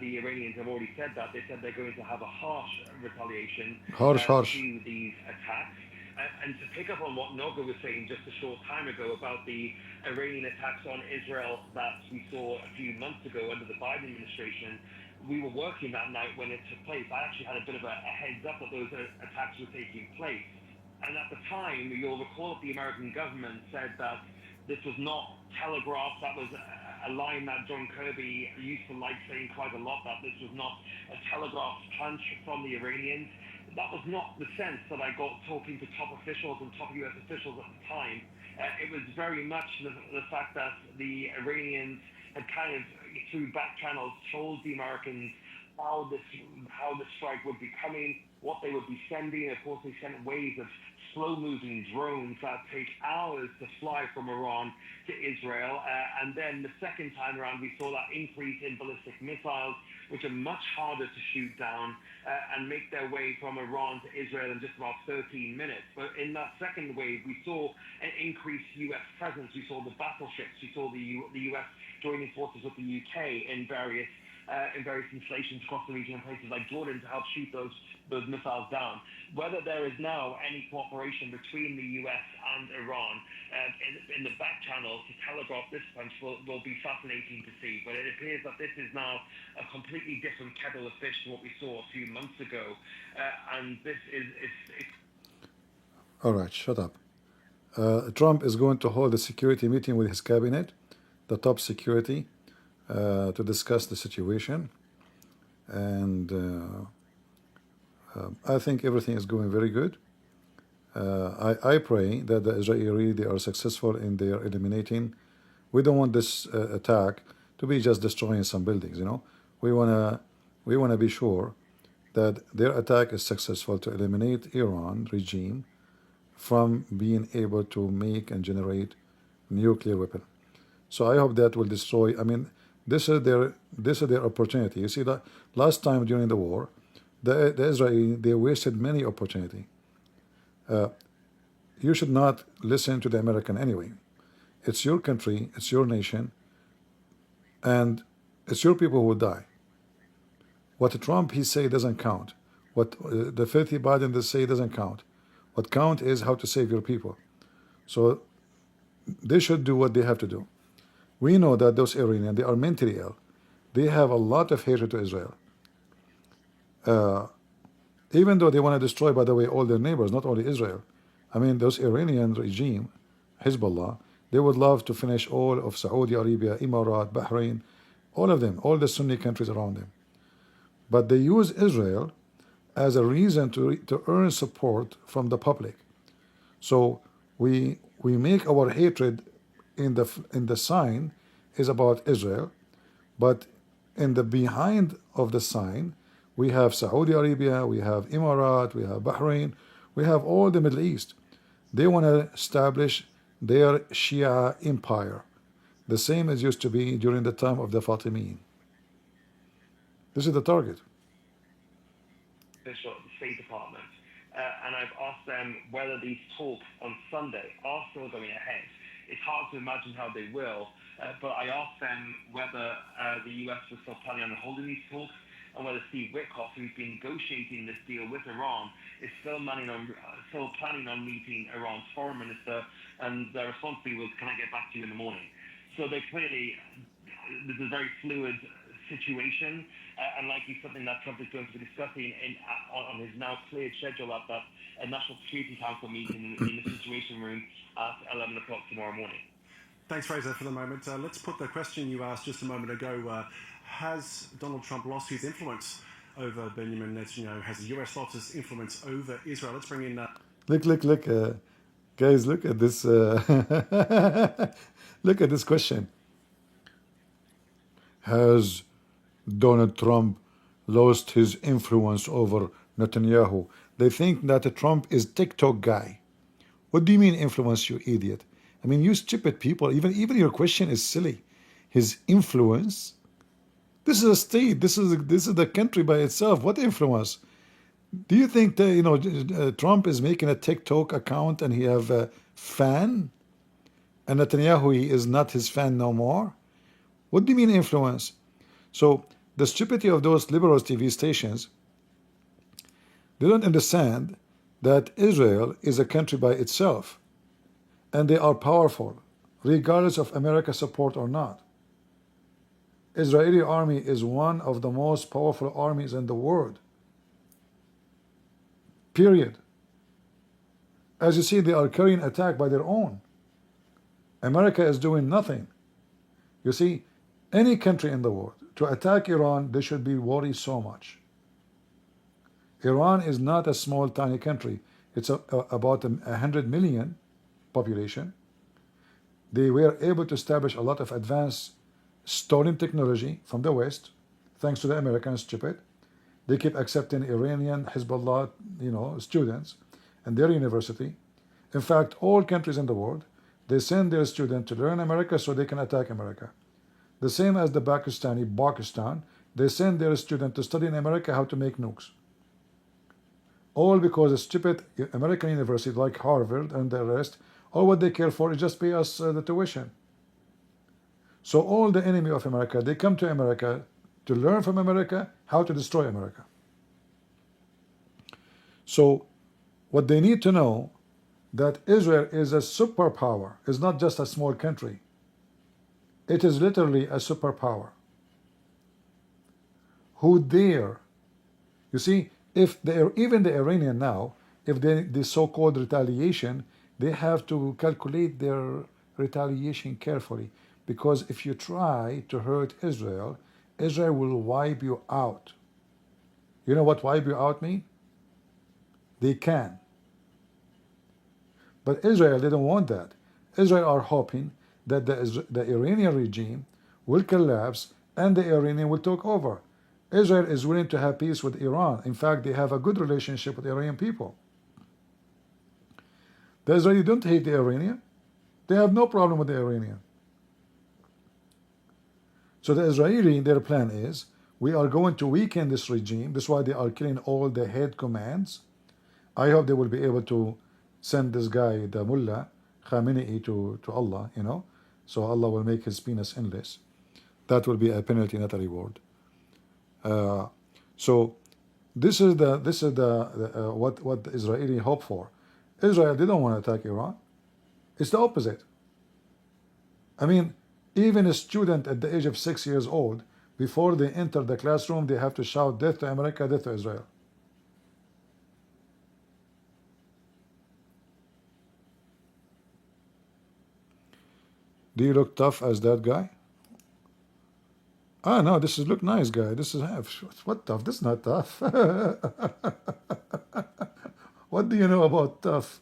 The Iranians have already said that. They said they're going to have a harsh retaliation Harsh. to these attacks. And to pick up on what Noga was saying just a short time ago about the Iranian attacks on Israel that we saw a few months ago under the Biden administration, we were working that night when it took place. I actually had a bit of a heads up that those attacks were taking place. And at the time, you'll recall that the American government said that this was not telegraphed. That was a line that John Kirby used to like saying quite a lot, that this was not a telegraphed punch from the Iranians. That was not the sense that I got talking to top officials and top US officials at the time. It was very much the fact that the Iranians had kind of, through back channels, told the Americans how the strike would be coming, what they would be sending. Of course, they sent waves of slow-moving drones that take hours to fly from Iran to Israel. And then the second time around, we saw that increase in ballistic missiles, which are much harder to shoot down and make their way from Iran to Israel in just about 13 minutes. But in that second wave, we saw an increased U.S. presence. We saw the battleships. We saw the U.S. joining forces with the U.K. in various installations across the region in places like Jordan to help shoot those missiles down. Whether there is now any cooperation between the U.S. and Iran in the back channels to telegraph this punch will be fascinating to see. But it appears that this is now a completely different kettle of fish to what we saw a few months ago. And this is... All right, shut up. Trump is going to hold a security meeting with his cabinet, the top security, to discuss the situation. And I think everything is going very good. I pray that the Israeli, they are successful in their eliminating. We don't want this attack to be just destroying some buildings, you know. We wanna be sure that their attack is successful to eliminate Iran regime from being able to make and generate nuclear weapon. So I hope that will destroy. I mean, this is their opportunity. You see that last time during the war, the Israeli, they wasted many opportunity. You should not listen to the American anyway. It's your country, it's your nation, and it's your people who will die. What Trump he say doesn't count. What the filthy Biden they say doesn't count. What count is how to save your people. So they should do what they have to do. We know that those Iranians, they are mentally ill. They have a lot of hatred to Israel. Even though they want to destroy, by the way, all their neighbors, not only Israel. I mean, those Iranian regime, Hezbollah, they would love to finish all of Saudi Arabia, Emirat, Bahrain, all of them, all the Sunni countries around them. But they use Israel as a reason to earn support from the public. So we make our hatred in the sign is about Israel, but in the behind of the sign we have Saudi Arabia, we have Emirat, we have Bahrain, we have all the Middle East. They want to establish their Shia empire, the same as used to be during the time of the Fatimiyyin. This is the target. Official at the State Department, and I've asked them whether these talks on Sunday are still going ahead. It's hard to imagine how they will, but I asked them whether the US was still planning on holding these talks, and whether Steve Witkoff, who's been negotiating this deal with Iran, is still planning on meeting Iran's foreign minister. And their response to me was, "Can I get back to you in the morning?" So they clearly, this is a very fluid situation, and likely something that Trump is going to be discussing on his now cleared schedule at that National Security Council meeting in the Situation Room at 11 o'clock tomorrow morning. Thanks, Fraser, for the moment. Let's put the question you asked just a moment ago. Has Donald Trump lost his influence over Benjamin Netanyahu? Has the US lost its influence over Israel? Let's bring in... Look, guys, look at this. Look at this question. Has Donald Trump lost his influence over Netanyahu? They think that Trump is TikTok guy. What do you mean influence, you idiot? I mean, you stupid people. Even your question is silly. His influence. This is a state. This is the country by itself. What influence? Do you think that Trump is making a TikTok account and he have a fan? and Netanyahu is not his fan no more? What do you mean influence? So the stupidity of those liberal TV stations, they don't understand that Israel is a country by itself, and they are powerful, regardless of America's support or not. Israeli army is one of the most powerful armies in the world. Period. As you see, they are carrying attack by their own. America is doing nothing. You see, any country in the world to attack Iran, they should be worried so much. Iran is not a small, tiny country. It's about 100 million population. They were able to establish a lot of advanced stolen technology from the West, thanks to the Americans, stupid. They keep accepting Iranian Hezbollah, students in their university. In fact, all countries in the world, they send their students to learn America so they can attack America. The same as the Pakistan, they send their students to study in America how to make nukes. All because a stupid American university like Harvard and the rest, all what they care for is just pay us the tuition. So all the enemy of America, they come to America to learn from America how to destroy America. So what they need to know, that Israel is a superpower. It's not just a small country. It is literally a superpower. Who dare? You see, if even the Iranian now, if the so-called retaliation, they have to calculate their retaliation carefully, because if you try to hurt Israel, Israel will wipe you out. You know what wipe you out mean? They can. But Israel, they don't want that. Israel are hoping that the Iranian regime will collapse and the Iranian will take over. Israel is willing to have peace with Iran. In fact, they have a good relationship with the Iranian people. The Israelis don't hate the Iranian. They have no problem with the Iranian. So the Israeli, their plan is, we are going to weaken this regime. That's why they are killing all the head commands. I hope they will be able to send this guy, the mullah, Khamenei, to Allah, so Allah will make his penis endless. That will be a penalty, not a reward. So this is what the Israeli hope for. Israel, they don't want to attack Iran. It's the opposite. I mean, even a student at the age of 6 years old, before they enter the classroom, they have to shout death to America, death to Israel. Do you look tough as that guy? Ah, no, this is look nice, guy. This is what tough? This is not tough. What do you know about tough?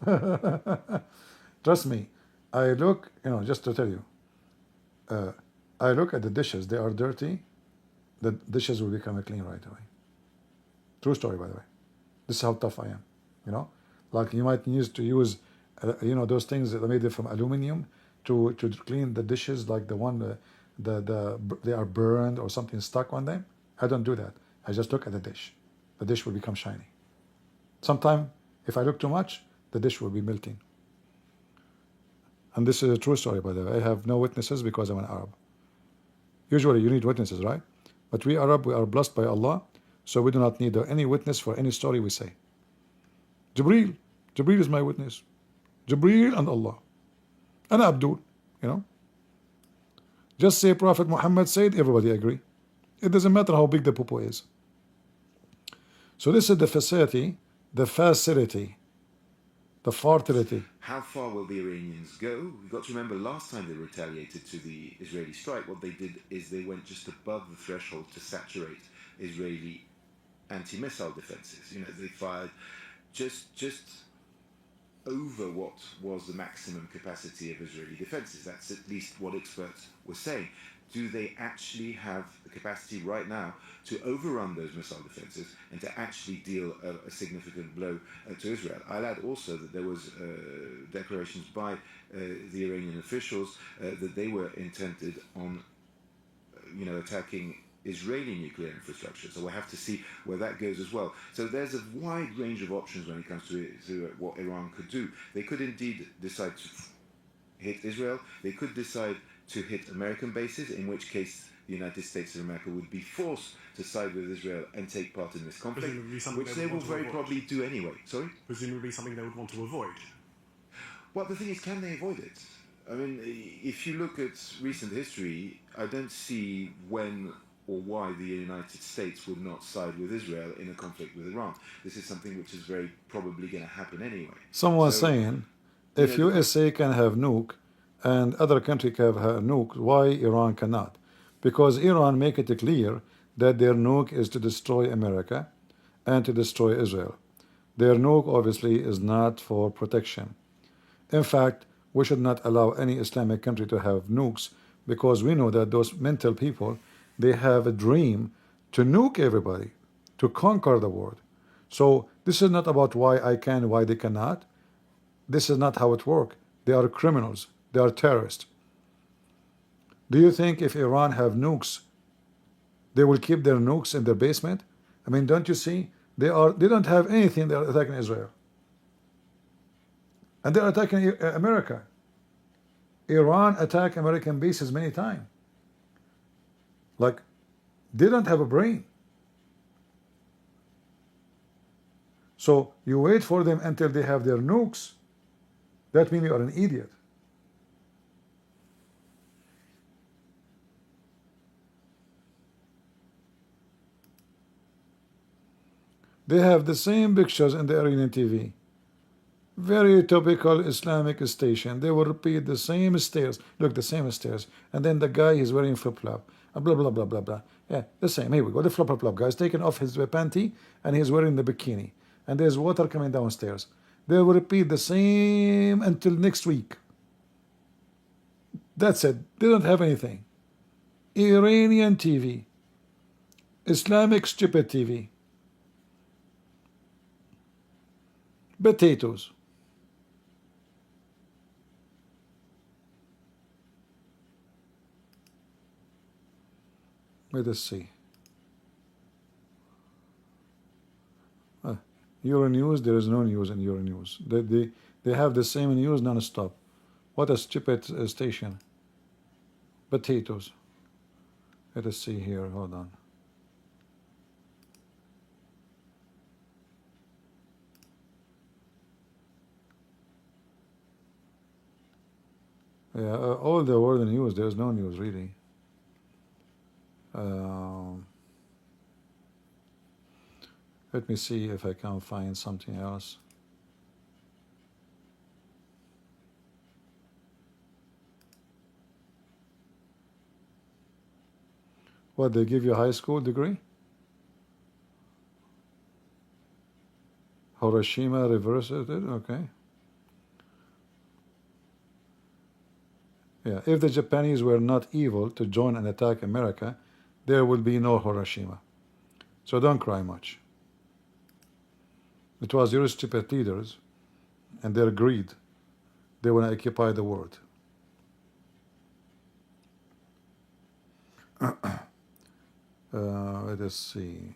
Trust me, I look, just to tell you, I look at the dishes. They are dirty. The dishes will become clean right away. True story, by the way. This is how tough I am. Like you might use those things that are made from aluminum to clean the dishes, like the one they are burned or something stuck on them. I don't do that. I just look at the dish. The dish will become shiny. Sometime, if I look too much, the dish will be melting. And this is a true story, by the way. I have no witnesses because I'm an Arab. Usually you need witnesses, right? But we Arab, we are blessed by Allah, so we do not need any witness for any story we say. Jibreel is my witness. Jibreel and Allah. And Abdul, Just say Prophet Mohammed said, everybody agree. It doesn't matter how big the popo is. So this is the facility, the fertility. How far will the Iranians go? We've got to remember last time they retaliated to the Israeli strike, what they did is they went just above the threshold to saturate Israeli anti-missile defenses. They fired just over what was the maximum capacity of Israeli defenses. That's at least what experts were saying. Do they actually have the capacity right now to overrun those missile defenses and to actually deal a significant blow to Israel? I'll add also that there was declarations by the Iranian officials that they were intended on, attacking Israeli nuclear infrastructure. So we'll have to see where that goes as well. So there's a wide range of options when it comes to what Iran could do. They could indeed decide to hit Israel. They could decide to hit American bases, in which case the United States of America would be forced to side with Israel and take part in this conflict, which they will very probably do anyway. Sorry? Presumably something they would want to avoid. Well, the thing is, can they avoid it? I mean, if you look at recent history, I don't see when or why the United States would not side with Israel in a conflict with Iran. This is something which is very probably going to happen anyway. Someone's saying, if USA can have nuke and other country can have nuke, why Iran cannot? Because Iran make it clear that their nuke is to destroy America and to destroy Israel. Their nuke obviously is not for protection. In fact, we should not allow any Islamic country to have nukes, because we know that those mental people, they have a dream to nuke everybody, to conquer the world. So this is not about why I can, why they cannot. This is not how it works. They are criminals. They are terrorists. Do you think if Iran have nukes, they will keep their nukes in their basement? I mean, don't you see? They don't have anything. They are attacking Israel. And they're attacking America. Iran attacked American bases many times. Like, they don't have a brain. So you wait for them until they have their nukes. That means you are an idiot. They have the same pictures in the Iranian TV. Very typical Islamic station. They will repeat the same stairs. Look, the same stairs. And then the guy is wearing flip-flop. Blah, blah, blah, blah, blah. Yeah, the same. Here we go. The flip-flop guy is taking off his panty and he's wearing the bikini. And there's water coming downstairs. They will repeat the same until next week. That's it. They don't have anything. Iranian TV. Islamic stupid TV. Potatoes. Let us see. Euronews, there is no news in Euronews. They have the same news non-stop. What a stupid station. Potatoes. Let us see here. Hold on. Yeah, all the world news. There is no news really. Let me see if I can find something else. What, they give you a high school degree? Hiroshima reversed it? Okay. Yeah, if the Japanese were not evil to join and attack America, there would be no Hiroshima. So don't cry much. It was your stupid leaders and their greed. They want to occupy the world. Let us see.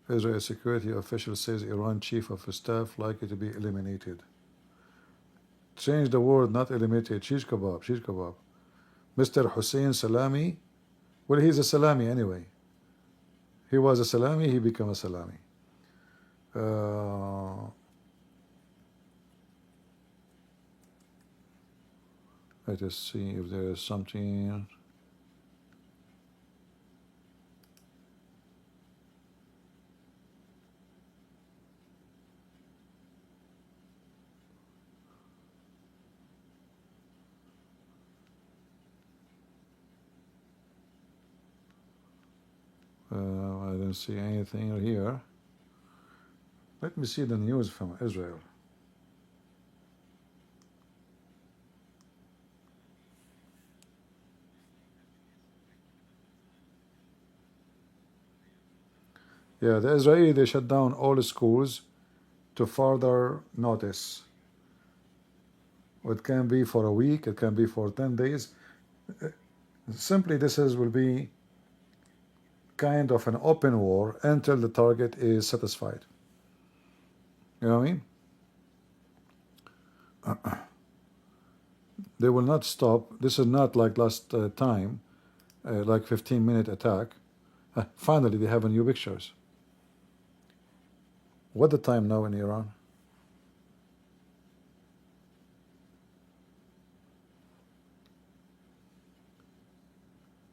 Israel security official says Iran chief of staff likely to be eliminated. Change the word, not eliminated. Shish kebab, shish kebab. Mr. Hussein Salami, well, he's a Salami anyway. He was a Salami, he became a Salami. Let us see if there is something. I don't see anything here. Let me see the news from Israel. Yeah, the Israeli, they shut down all the schools to further notice. It can be for a week, it can be for 10 days. Simply, will be kind of an open war until the target is satisfied. You know what I mean? They will not stop. This is not like last time, like 15-minute attack. Finally, they have a new pictures. What the time now in Iran?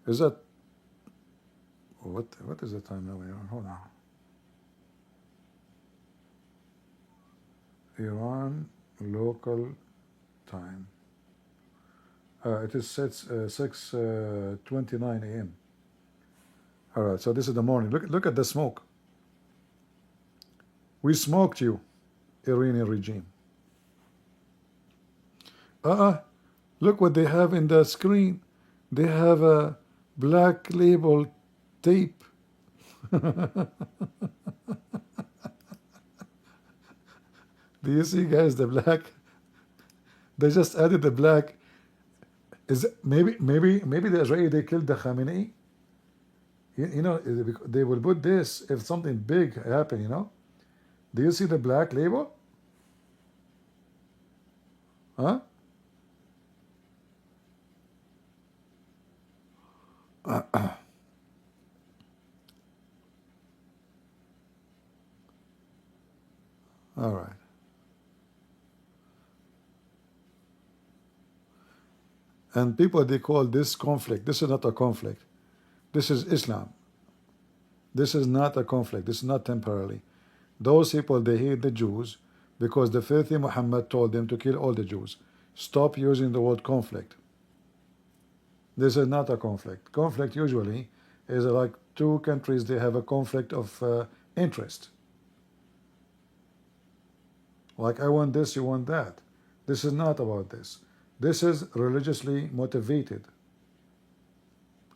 Is that what is the time now in Iran? Hold on. Iran local time. It is 6:29 a.m. All right, so this is the morning. Look at the smoke. We smoked you, Iranian regime. Look what they have in the screen. They have a black label tape. Do you see, guys, the black? They just added the black. Is maybe the Israeli, they killed the Khamenei? You know, they will put this if something big happen, you know? Do you see the black label? Huh? All right. And people, they call this conflict. This is not a conflict. This is Islam. This is not a conflict. This is not temporarily. Those people, they hate the Jews because the filthy Muhammad told them to kill all the Jews. Stop using the word conflict. This is not a conflict. Conflict usually is like two countries, they have a conflict of interest. Like, I want this, you want that. This is not about this. This is religiously motivated.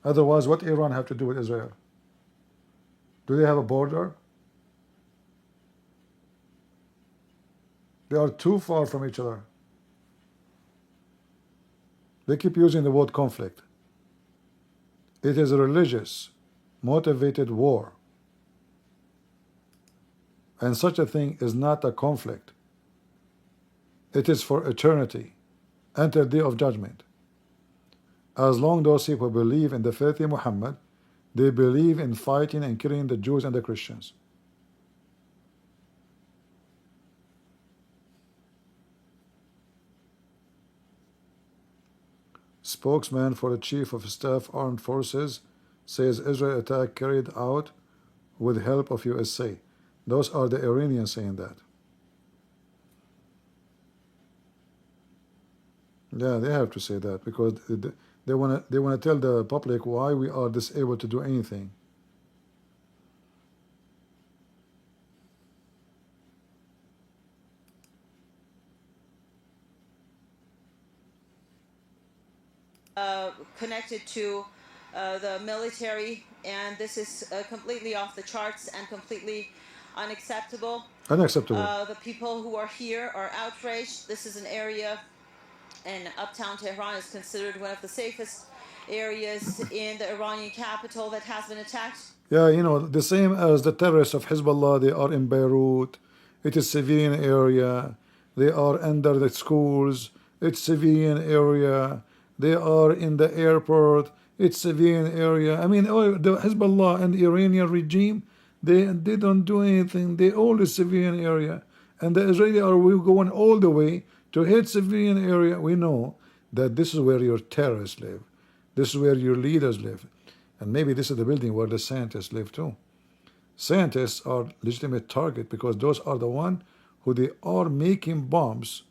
Otherwise, what Iran have to do with Israel? Do they have a border? They are too far from each other. They keep using the word conflict. It is a religious, motivated war. And such a thing is not a conflict. It is for eternity, until the day of judgment. As long those people believe in the filthy Muhammad, they believe in fighting and killing the Jews and the Christians. Spokesman for the Chief of Staff Armed Forces says Israel attack carried out with help of USA. Those are the Iranians saying that. Yeah, they have to say that because they want to tell the public why we are disabled to do anything. Connected to the military, and this is completely off the charts and completely unacceptable. Unacceptable. The people who are here are outraged. This is an area, and uptown Tehran is considered one of the safest areas in the Iranian capital that has been attacked. Yeah, you know, the same as the terrorists of Hezbollah, they are in Beirut. It is civilian area. They are under the schools. It's civilian area. They are in the airport. It's civilian area. I mean, the Hezbollah and the Iranian regime, they don't do anything. They all is civilian area. And the Israeli are going all the way to hit civilian area. We know that this is where your terrorists live. This is where your leaders live. And maybe this is the building where the scientists live too. Scientists are legitimate target because those are the one who they are making bombs.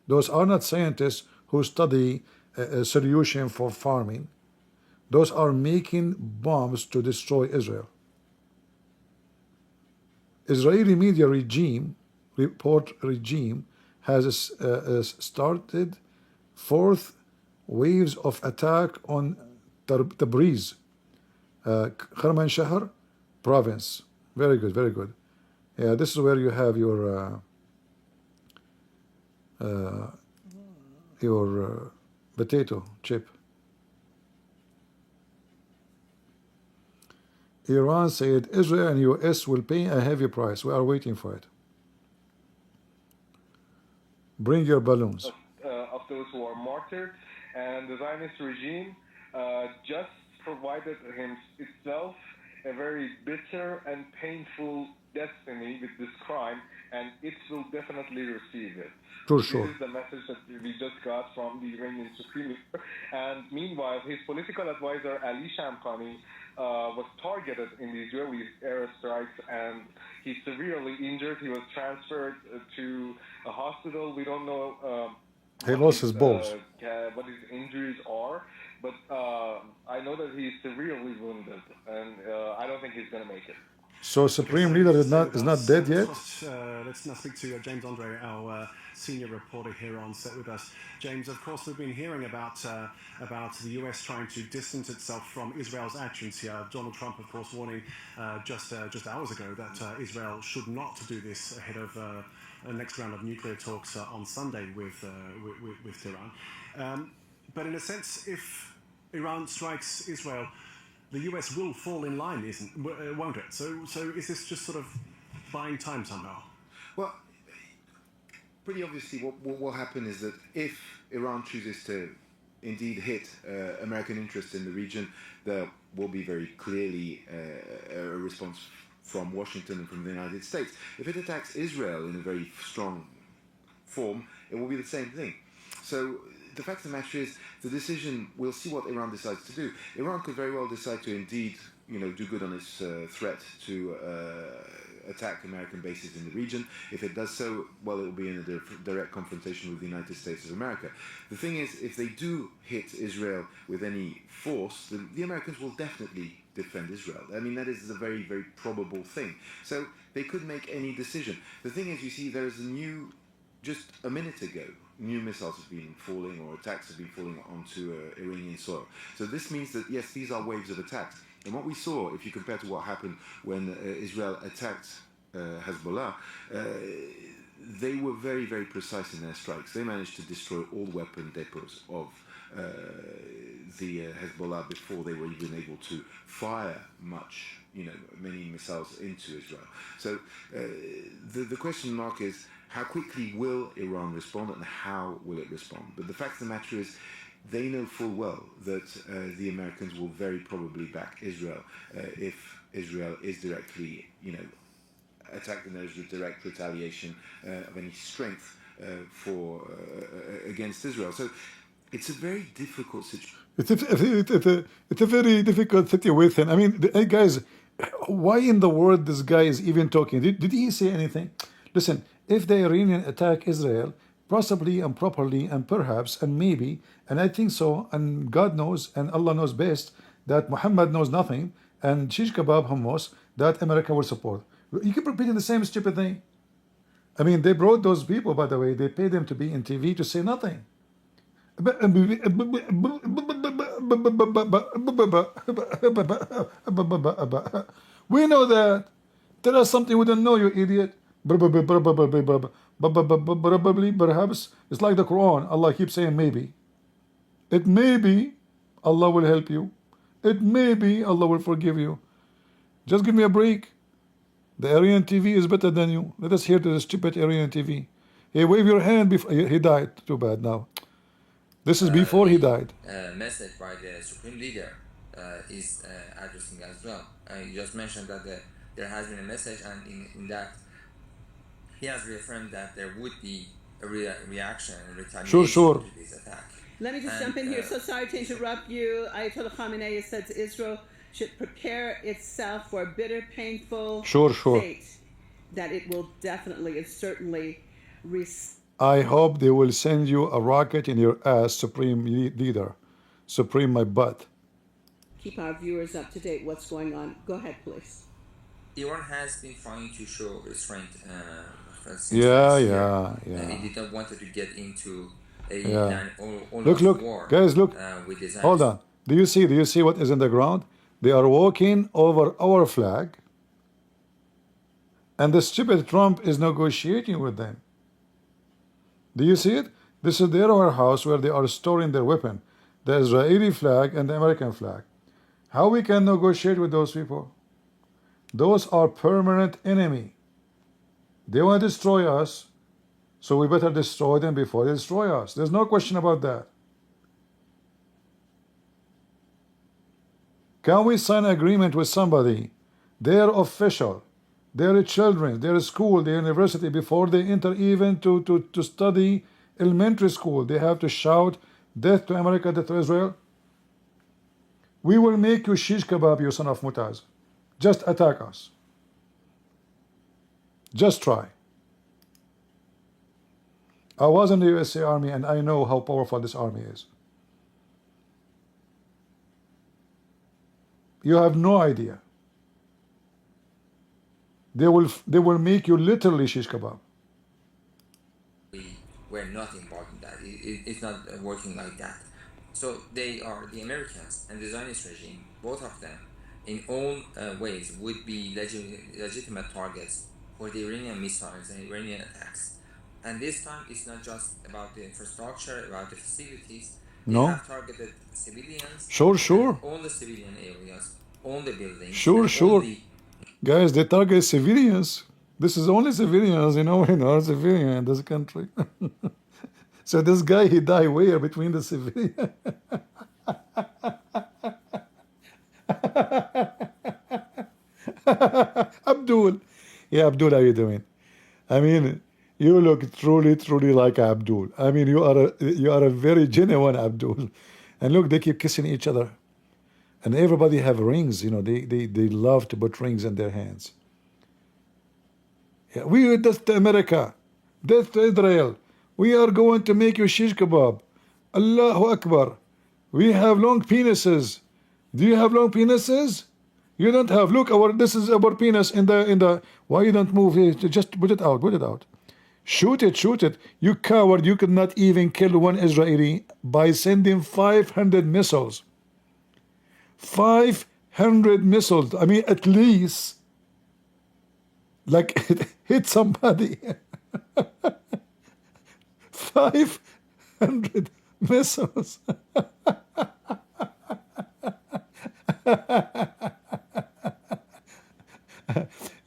Those are not scientists who study a solution for farming. Those are making bombs to destroy Israel. Israeli media regime has started fourth waves of attack on Tabriz, Kermanshah province. Very good, very good. Yeah, this is where you have your potato chip. Iran said Israel and US will pay a heavy price. We are waiting for it. Bring your balloons. Of those who are martyred, and the Zionist regime just provided itself a very bitter and painful destiny with this crime, and it will definitely receive it. Sure, This is the message that we just got from the Iranian Supreme Leader. And meanwhile, his political advisor, Ali Shamkhani, was targeted in the Israeli airstrikes, and he's severely injured. He was transferred to a hospital. We don't know he lost his balls. what his injuries are, but I know that he's severely wounded, and I don't think he's going to make it. So Supreme Leader is not dead yet? Let's now speak to James Andre, our senior reporter here on set with us. James, of course, we've been hearing about the US trying to distance itself from Israel's actions here. Donald Trump, of course, warning just hours ago that Israel should not do this ahead of a next round of nuclear talks on Sunday with Tehran. But in a sense, if Iran strikes Israel, the US will fall in line, won't it? So is this just sort of buying time somehow? Well, pretty obviously what will happen is that if Iran chooses to indeed hit American interests in the region, there will be very clearly a response from Washington and from the United States. If it attacks Israel in a very strong form, it will be the same thing. So the fact of the matter is, the decision, we'll see what Iran decides to do. Iran could very well decide to indeed, do good on its threat to attack American bases in the region. If it does so, well, it will be in a direct confrontation with the United States of America. The thing is, if they do hit Israel with any force, the Americans will definitely defend Israel. I mean, that is a very, very probable thing. So they could make any decision. The thing is, you see, there is just a minute ago, new missiles have been falling, or attacks have been falling onto Iranian soil. So this means that, yes, these are waves of attacks. And what we saw, if you compare to what happened when Israel attacked Hezbollah, they were very, very precise in their strikes. They managed to destroy all weapon depots of the Hezbollah before they were even able to fire many missiles into Israel. So the question mark is, how quickly will Iran respond, and how will it respond? But the fact of the matter is, they know full well that the Americans will very probably back Israel if Israel is directly, attacked, and there's a direct retaliation of any strength against Israel. So it's a very difficult situation. It's a very difficult situation. I mean, guys, why in the world this guy is even talking? Did he say anything? Listen, if the Iranian attack Israel, possibly and properly and perhaps and maybe, and I think so, and God knows and Allah knows best, that Mohammed knows nothing, and shish kebab hummus, that America will support. You keep repeating the same stupid thing. I mean, they brought those people, by the way, they paid them to be in TV to say nothing. We know that. Tell us something we don't know, you idiot. Probably, perhaps. It's like the Quran. Allah keeps saying maybe. It may be Allah will help you. It may be Allah will forgive you. Just give me a break. The Aryan TV is better than you. Let us hear to the stupid Aryan TV. Hey, wave your hand before he died. Too bad now. This is before he died. Message by the Supreme Leader is addressing as well. You just mentioned that there has been a message, and in that he has reaffirmed that there would be a reaction and retaliation to this attack. Let me just jump in here. So sorry to interrupt you. Ayatollah Khamenei says Israel should prepare itself for a bitter, painful fate that it will definitely and certainly I hope they will send you a rocket in your ass, Supreme Leader. Supreme my butt. Keep our viewers up to date. What's going on? Go ahead, please. Iran has been trying to show restraint. Yeah. He didn't want to get into a look, war. Guys, look. With Hold on. Do you see what is in the ground? They are walking over our flag, and the stupid Trump is negotiating with them. Do you see it? This is their warehouse where they are storing their weapon, the Israeli flag and the American flag. How we can negotiate with those people? Those are permanent enemy. They want to destroy us. So we better destroy them before they destroy us. There's no question about that. Can we sign an agreement with somebody, their official, their children, their school, their university, before they enter even to study elementary school, they have to shout, death to America, death to Israel? We will make you shish kebab, you son of Mutaz. Just attack us. Just try. I was in the USA Army and I know how powerful this army is. You have no idea. They will make you literally shish kebab. We're not involved in that. It's not working like that. So they are, the Americans and the Zionist regime, both of them, in all ways, would be legitimate targets for the Iranian missiles and Iranian attacks. And this time, it's not just about the infrastructure, about the facilities. They No. have targeted civilians. Sure. On the civilian areas, on the buildings. Sure. Guys, they target civilians. This is only civilians, civilian in this country. So this guy, he died where? Between the civilian. Abdul. Yeah, Abdul, how you doing? I mean, you look truly like Abdul. I mean, you are a very genuine Abdul. And look, they keep kissing each other. And everybody have rings, they love to put rings in their hands. Yeah, we are death to America, death to Israel. We are going to make you shish kebab. Allahu Akbar. We have long penises. Do you have long penises? You don't have. Look, this is our penis in the. Why you don't move it? Just put it out. Shoot it. You coward! You could not even kill one Israeli by sending 500 missiles. 500 missiles. I mean, at least, like, hit somebody. 500 missiles.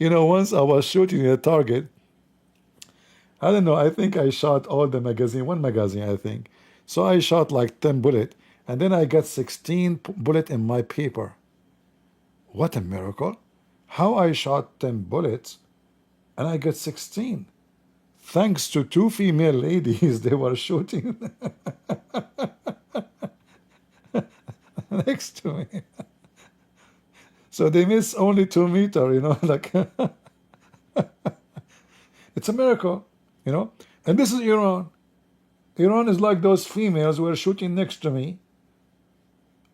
Once I was shooting a target. I don't know. I think I shot all the magazine. One magazine, I think. So I shot like 10 bullets. And then I got 16 bullets in my paper. What a miracle. How I shot 10 bullets and I got 16. Thanks to 2 female ladies, they were shooting next to me. So they miss only 2 meters, like it's a miracle, And this is Iran. Iran is like those females who were shooting next to me.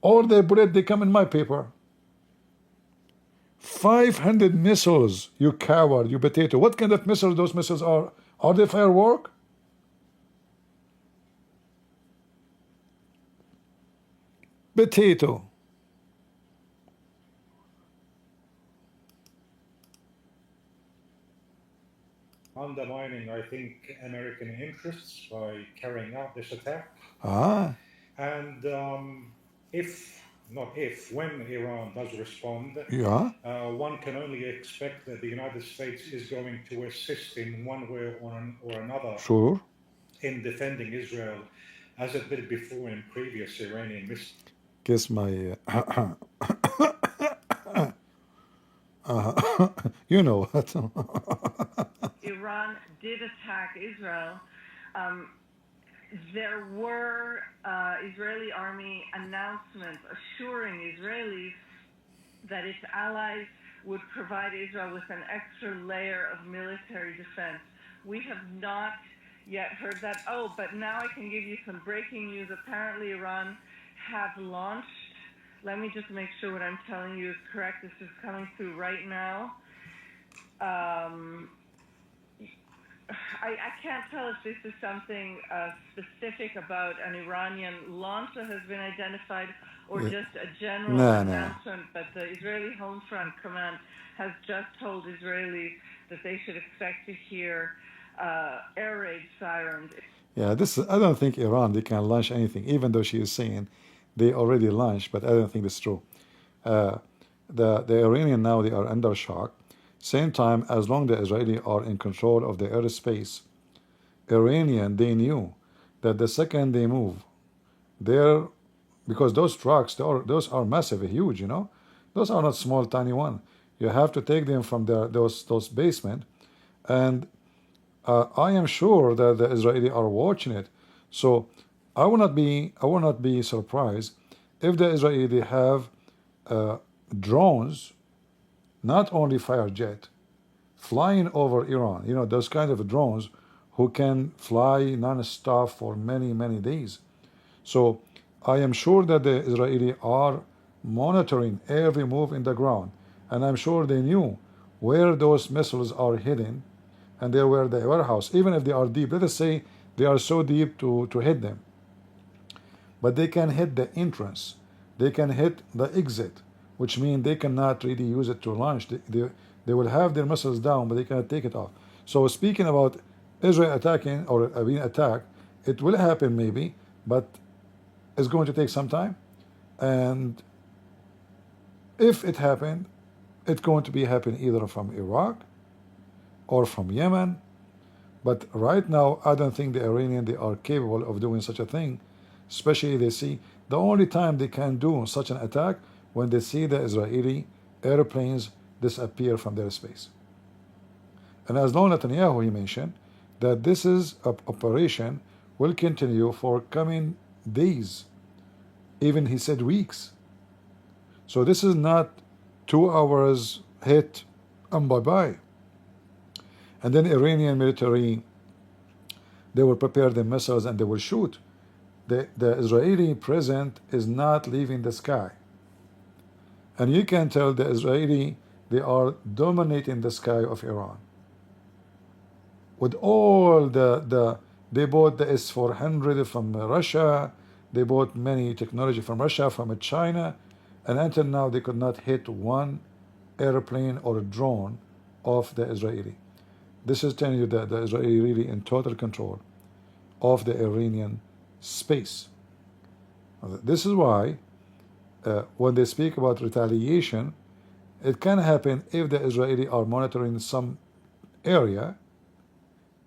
All their bullets, they come in my paper. 500 missiles, you coward, you potato. What kind of missiles those missiles are? Are they firework? Potato. Undermining, I think, American interests by carrying out this attack. And when Iran does respond, one can only expect that the United States is going to assist in one way or another in defending Israel, as it did before in previous Iranian missions. Kiss my... you know what? Iran did attack Israel. There were Israeli army announcements assuring Israelis that its allies would provide Israel with an extra layer of military defense. We have not yet heard that. Oh, but now I can give you some breaking news. Apparently Iran have launched, let me just make sure what I'm telling you is correct. This is coming through right now. I can't tell if this is something specific about an Iranian launch that has been identified or just a general announcement, but the Israeli Home Front Command has just told Israelis that they should expect to hear air raid sirens. Yeah, I don't think Iran, they can launch anything, even though she is saying they already launched, but I don't think it's true. The Iranian now, they are under shock. Same time, as long as the Israeli are in control of the airspace, Iranian, they knew that the second they move, they're, because those trucks, those are massive, huge, you know. Those are not small, tiny one. You have to take them from those basement, and I am sure that the Israeli are watching it. So I will not be surprised if the Israeli have drones, not only fire jet, flying over Iran. You know, those kind of drones who can fly non-stop for many, many days. So I am sure that the Israeli are monitoring every move in the ground, and I'm sure they knew where those missiles are hidden, and they were the warehouse, even if they are deep. Let us say they are so deep to hit them, but they can hit the entrance, they can hit the exit, which means they cannot really use it to launch. They will have their missiles down, but they cannot take it off. So speaking about Israel attacking or being attacked, it will happen maybe, but it's going to take some time. And if it happened, it's going to be happen either from Iraq or from Yemen. But right now, I don't think the Iranian, they are capable of doing such a thing, especially they see the only time they can do such an attack when they see the Israeli airplanes disappear from their space. And as long as Netanyahu, he mentioned that this is an operation will continue for coming days, even he said weeks. So this is not 2 hours hit and bye-bye. And then Iranian military, they will prepare the missiles and they will shoot. The Israeli present is not leaving the sky. And you can tell the Israeli, they are dominating the sky of Iran. With all they bought the S-400 from Russia, they bought many technology from Russia, from China, and until now they could not hit one airplane or drone of the Israeli. This is telling you that the Israeli really in total control of the Iranian space. This is why when they speak about retaliation, it can happen if the Israeli are monitoring some area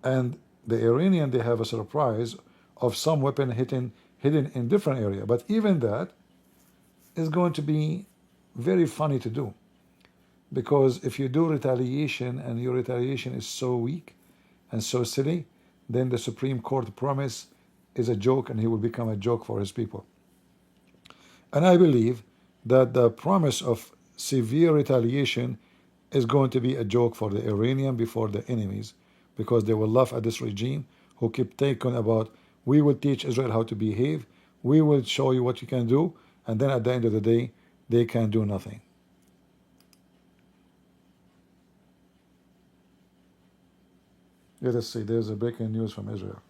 and the Iranian, they have a surprise of some weapon hidden in different area. But even that is going to be very funny to do, because if you do retaliation and your retaliation is so weak and so silly, then the Supreme Court promise is a joke and he will become a joke for his people. And I believe that the promise of severe retaliation is going to be a joke for the Iranian before the enemies, because they will laugh at this regime who keep talking about, we will teach Israel how to behave, we will show you what you can do, and then at the end of the day, they can do nothing. Let us see, there's a breaking news from Israel.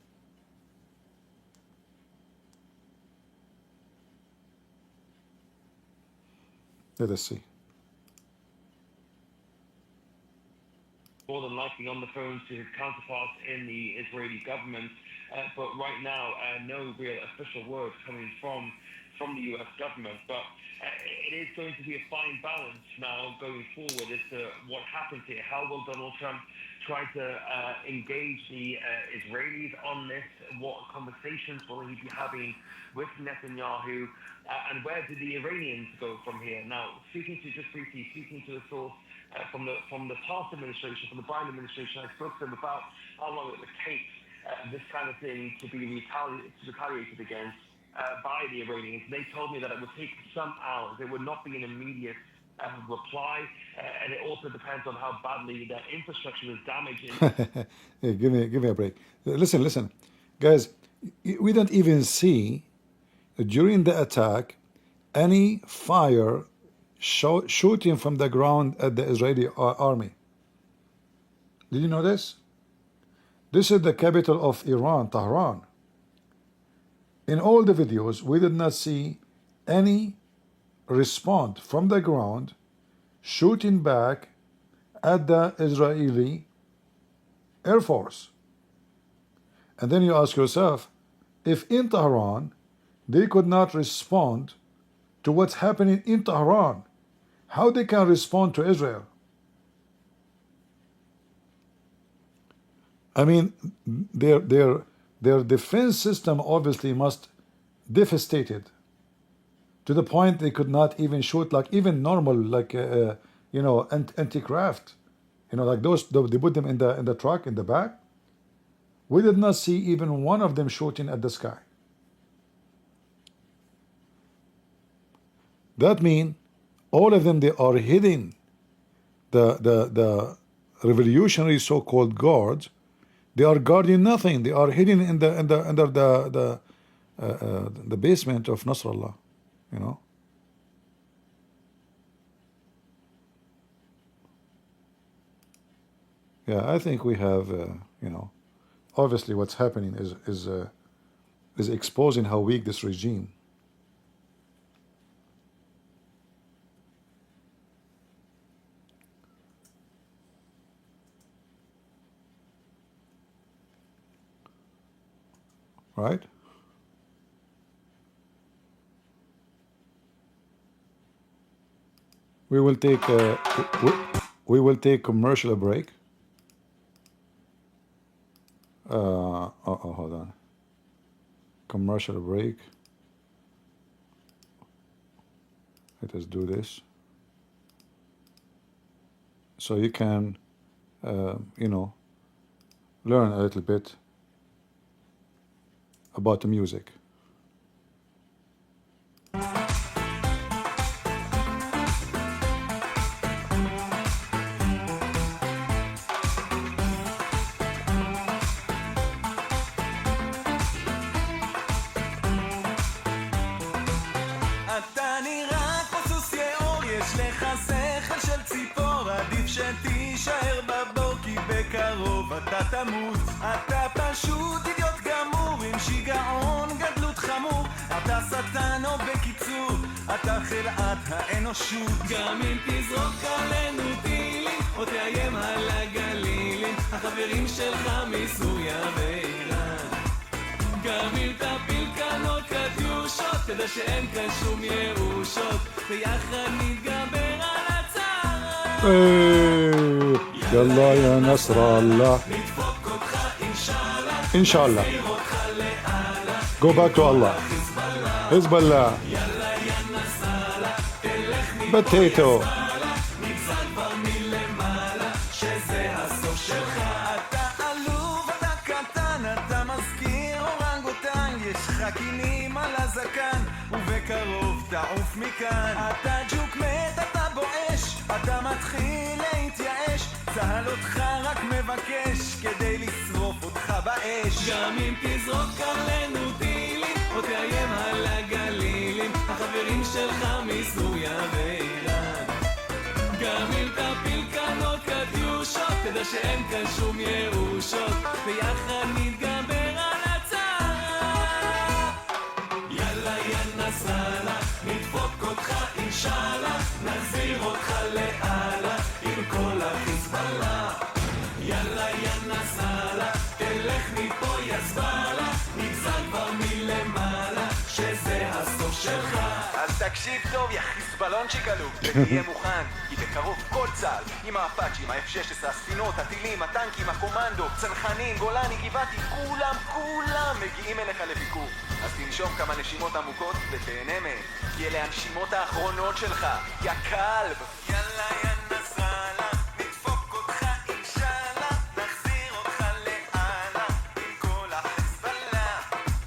Let us see. More than likely on the phone to his counterparts in the Israeli government, but right now no real official word coming from the US government. But it is going to be a fine balance now going forward as to what happens here. How will Donald Trump try to engage the Israelis on this? What conversations will he be having with Netanyahu? And where do the Iranians go from here? Now, speaking to a source from the past administration, from the Biden administration, I spoke to them about how long it would take this kind of thing to be retaliated against by the Iranians. They told me that it would take some hours. It would not be an immediate reply, and it also depends on how badly the infrastructure is damaged. Hey, give me a break. Listen, guys. We don't even see during the attack any fire shooting from the ground at the Israeli army. Did you know this? This is the capital of Iran, Tehran. In all the videos, we did not see any response from the ground shooting back at the Israeli Air Force. And then you ask yourself, if in Tehran they could not respond to what's happening in Tehran, how they can respond to Israel? I mean, their defense system obviously must devastated to the point they could not even shoot like even normal like anti-craft, like those they put them in the truck in the back. We did not see even one of them shooting at the sky. That means all of them, they are hitting the revolutionary so-called guards. They are guarding nothing. They are hidden in the under the basement of Nasrallah. Yeah, I think we have obviously what's happening is exposing how weak this regime. Right? We will take we will take commercial break. Hold on. Commercial break. Let us do this. So you can, learn a little bit about the music. תישאר בבוקי בקרוב אתה תמות אתה פשוט אידיוט גמור עם שיגעון גדלות חמור אתה שטן או בקיצור אתה חלאת האנושות גם אם תזרוק עלינו טילים או תאיים על הגלילים החברים שלך מסוריה ואיראן גם אם תפיל כאן עוד קטיושות תדע שאין כאן שום ירושות ויחד נתגבר על يلا يا نصر الله إن شاء الله go back to Allah حزب الله potato חקינים על הזקן ובקרוב תעוף מכאן אתה ג'וק מת אתה בואש אתה מתחיל להתייאש צהל אותך רק מבקש כדי לשרוף אותך באש גם אם תזרוק עלינו טילים או תאיים על הגלילים החברים שלך מסוריה ואיראן גם אם תפיל כאן עוד קטיושות תדע שאין כאן שום ירושות ויחד נתגבר על נסראללה נדפוק אותך אינשאללה נחזיר אותך לאללה עם כל החיזבאללה יאללה יא נסראללה תלך מפה יא זבאללה נגזר כבר מלמעלה שזה הסוף שלך אז תקשיב טוב יא חיזבאלונצ'יק עלוב ותהיה מוכן כי בקרוב כל צה"ל עם האפאצ'ים, ה-F-16, הספינות, הטילים, הטנקים, הקומנדו, צנחנים, גולני, גבעתי כולם מגיעים אליך לביקור אז תנשום כמה נשימות עמוקות ותהנה מהם כי אלה הנשימות האחרונות שלך יא כלב יאללה יא נסראללה נדפוק אותך אינשאללה נחזיר אותך לאללה עם כל החיזבאללה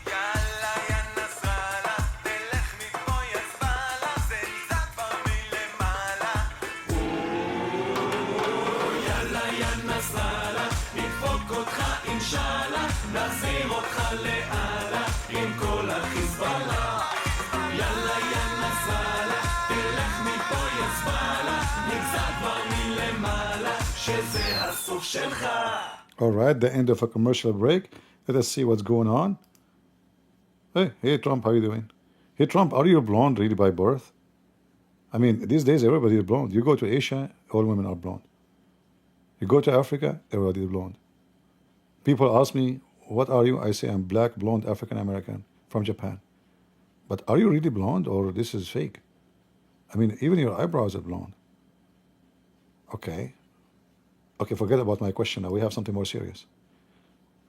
יאללה יא נסראללה תלך מפה יא זבאללה זה נמצא כבר מלמעלה יאללה יא נסראללה נדפוק אותך אינשאללה נחזיר אותך לאללה עם כל החיזבאללה יאללה יא נסראללה תלך מפה יא זבאללה נגזר כבר מלמעלה שזה הסוף שלך. Alright, the end of a commercial break. Let us see what's going on. Hey Trump, how you doing? Hey Trump, are you blonde really by birth? I mean, these days everybody is blonde. You go to Asia, all women are blonde. You go to Africa, everybody is blonde. People ask me, what are you? I say I'm black, blonde, African American from Japan. But are you really blonde or this is fake? I mean, even your eyebrows are blonde. Okay, forget about my question now. We have something more serious.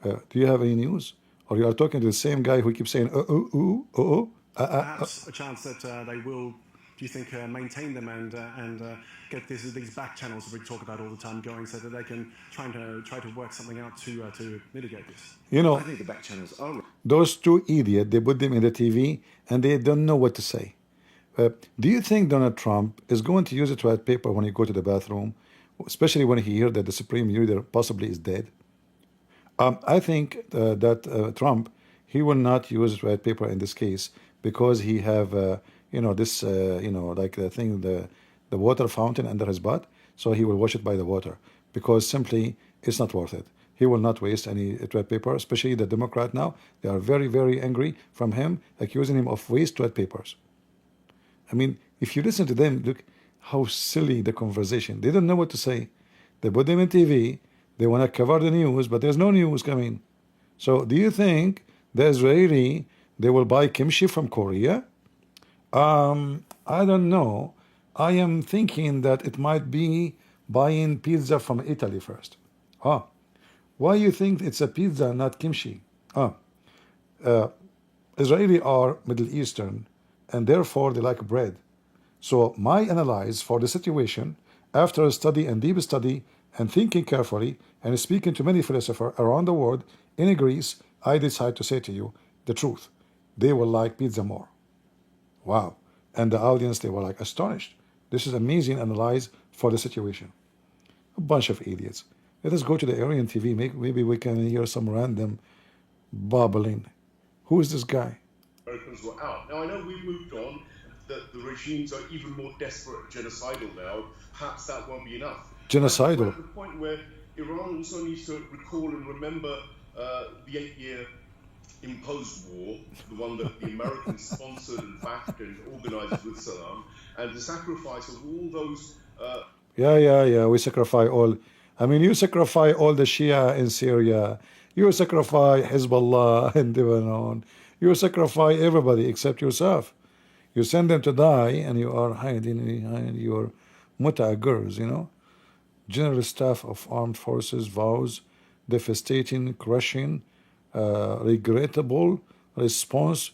Do you have any news? Or you are talking to the same guy who keeps saying, Perhaps a chance that they will, do you think, maintain them and get these back channels that we talk about all the time going, so that they can try to work something out to mitigate this? You know, I think the back channels are. those two idiots, they put them in the TV and they don't know what to say. Do you think Donald Trump is going to use a toilet paper when he go to the bathroom, especially when he hear that the Supreme Leader possibly is dead? I think that Trump, he will not use toilet paper in this case because he have, this, like the thing, the water fountain under his butt, so he will wash it by the water because simply it's not worth it. He will not waste any toilet paper, especially the Democrat now. They are very, very angry from him, accusing him of waste toilet papers. I mean, if you listen to them, look how silly the conversation. They don't know what to say. They put them in TV. They want to cover the news, but there's no news coming. So do you think the Israeli, they will buy kimchi from Korea? I don't know. I am thinking that it might be buying pizza from Italy first. Why you think it's a pizza, not kimchi? Israeli are Middle Eastern, and therefore they like bread. So my analyze for the situation, after a study and deep study and thinking carefully and speaking to many philosophers around the world in Greece, I decide to say to you the truth. They will like pizza more. Wow. And the audience, they were like astonished. This is amazing analyze for the situation. A bunch of idiots. Let us go to the Aryan TV. Maybe we can hear some random babbling. Who is this guy? Americans were out. Now, I know we've moved on, that the regimes are even more desperate and genocidal now. Perhaps that won't be enough. Genocidal. We're at the point where Iran also needs to recall and remember the 8-year imposed war, the one that the Americans sponsored and backed and organized with Saddam, and the sacrifice of all those... Yeah, we sacrifice all. I mean, you sacrifice all the Shia in Syria. You sacrifice Hezbollah in Lebanon. You sacrifice everybody except yourself. You send them to die, and you are hiding behind your muta girls, General Staff of Armed Forces vows devastating, crushing, regrettable response.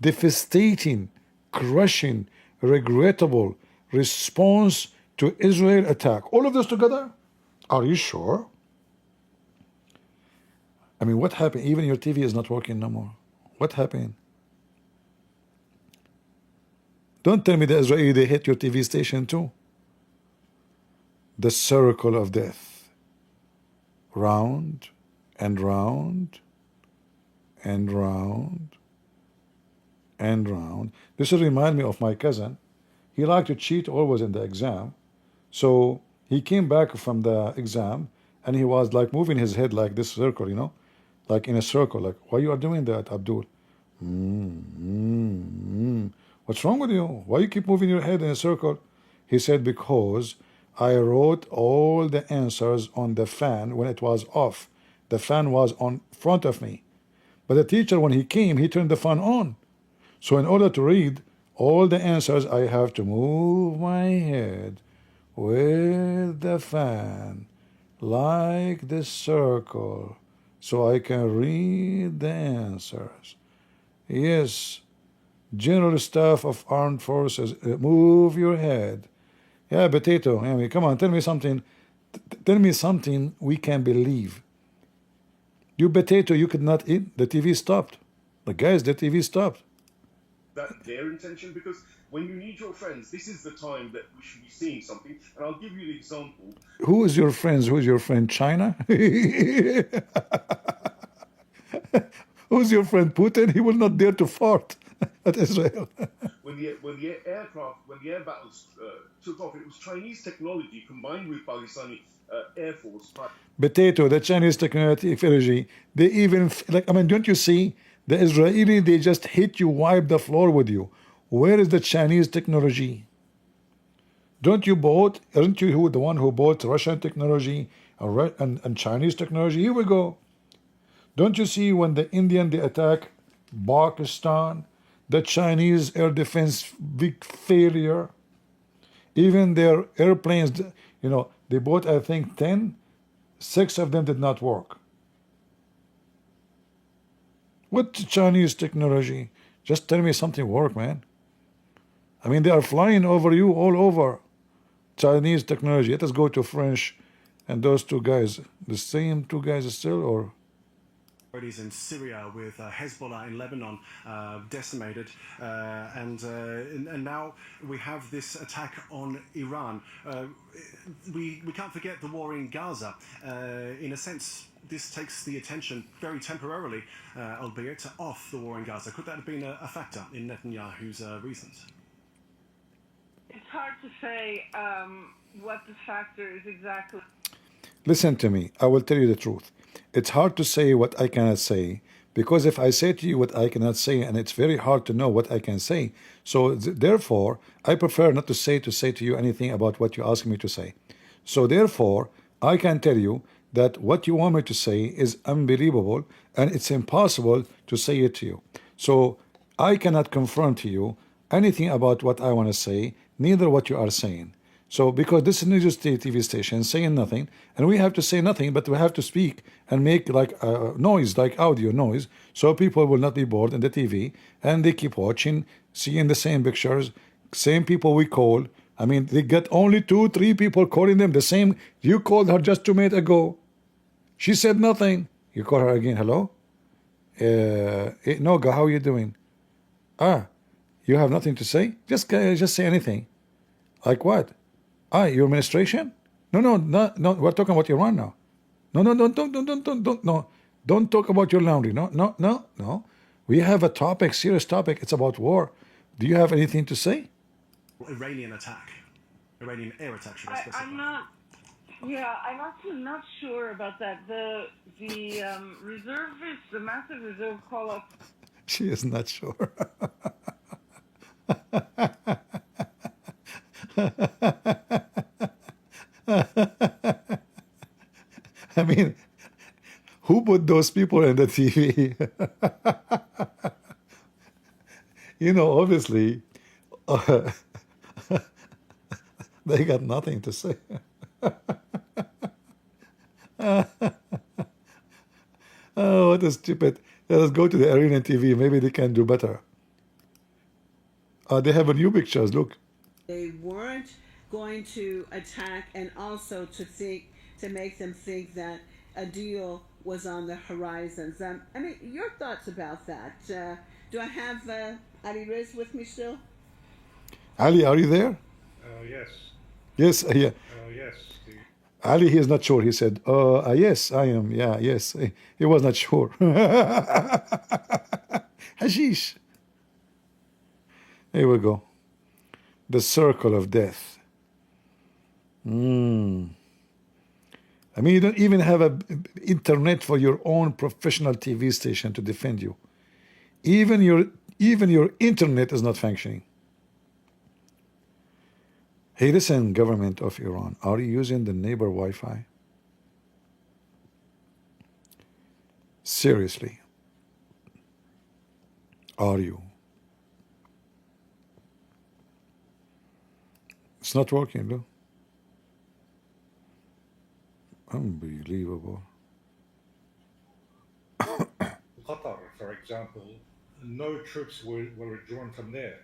Devastating, crushing, regrettable response to Israel attack. All of this together? Are you sure? I mean, what happened? Even your TV is not working no more. What happened? Don't tell me the Israeli, they hit your TV station too. The circle of death. Round and round and round and round. This will remind me of my cousin. He liked to cheat always in the exam. So he came back from the exam and he was like moving his head like this circle, like in a circle. Like, why you are doing that, Abdul? What's wrong with you? Why you keep moving your head in a circle? He said, because I wrote all the answers on the fan when it was off. The fan was on front of me. But the teacher, when he came, he turned the fan on. So in order to read all the answers, I have to move my head with the fan like this circle so I can read the answers. Yes, General Staff of Armed Forces, move your head. Yeah, potato. I mean, come on, tell me something. Tell me something we can believe. You potato, you could not eat. The TV stopped. The TV stopped. That's their intention, because when you need your friends, this is the time that we should be seeing something. And I'll give you the example. Who is your friends? Who is your friend? China? Who's your friend? Putin? He will not dare to fart at Israel. When the air battles took off, it was Chinese technology combined with Pakistani Air Force. Potato, the Chinese technology, they even, don't you see? The Israeli, they just hit you, wipe the floor with you. Where is the Chinese technology? Aren't you the one who bought Russian technology and Chinese technology? Here we go. Don't you see when the Indian, they attack Pakistan, the Chinese air defense, big failure? Even their airplanes, they bought, I think, 10, 6 of them did not work. What Chinese technology? Just tell me something work, man. I mean, they are flying over you all over. Chinese technology. Let us go to French and those two guys. The same two guys still, or? In Syria with Hezbollah in Lebanon decimated, and now we have this attack on Iran. We can't forget the war in Gaza. In a sense, this takes the attention very temporarily, albeit off the war in Gaza. Could that have been a factor in Netanyahu's reasons? It's hard to say what the factor is exactly. Listen to me. I will tell you the truth. It's hard to say what I cannot say, because if I say to you what I cannot say, and it's very hard to know what I can say, so therefore I prefer not to say to you anything about what you ask me to say. So therefore I can tell you that what you want me to say is unbelievable, and it's impossible to say it to you. So I cannot confirm to you anything about what I want to say, neither what you are saying. So because this is news TV station saying nothing, and we have to say nothing, but we have to speak and make like noise, like audio noise, so people will not be bored in the TV, and they keep watching, seeing the same pictures, same people we call. I mean, they get only 2-3 people calling them the same. You called her just 2 minutes ago. She said nothing. You call her again. Hello? Noga, how are you doing? You have nothing to say? Just say anything. Like what? Your administration? No. We're talking about Iran now. No. Don't talk about your laundry. No. We have a topic, serious topic. It's about war. Do you have anything to say? Iranian attack, Iranian air attack. Should I specify? I'm not. Yeah, I'm actually not sure about that. The reservists, the massive reserve call-up. She is not sure. I mean, who put those people in the TV? You know, obviously, they got nothing to say. Oh, what a stupid. Let us go to the Iranian TV. Maybe they can do better. They have a new pictures. Look. They weren't going to attack, and also to make them think that a deal was on the horizons. I mean, your thoughts about that? Do I have Ali Riz with me still? Ali, are you there? Yes. Yes, yeah. Yes. Ali, he is not sure. He said, yes, I am. Yeah, yes. He was not sure. Hashish. Here we go. The circle of death. I mean, you don't even have an internet for your own professional TV station to defend you. Even your internet is not functioning. Hey, listen, government of Iran, are you using the neighbor Wi-Fi? Seriously. Are you? It's not working, though. Unbelievable. Qatar, for example, no troops were withdrawn from there.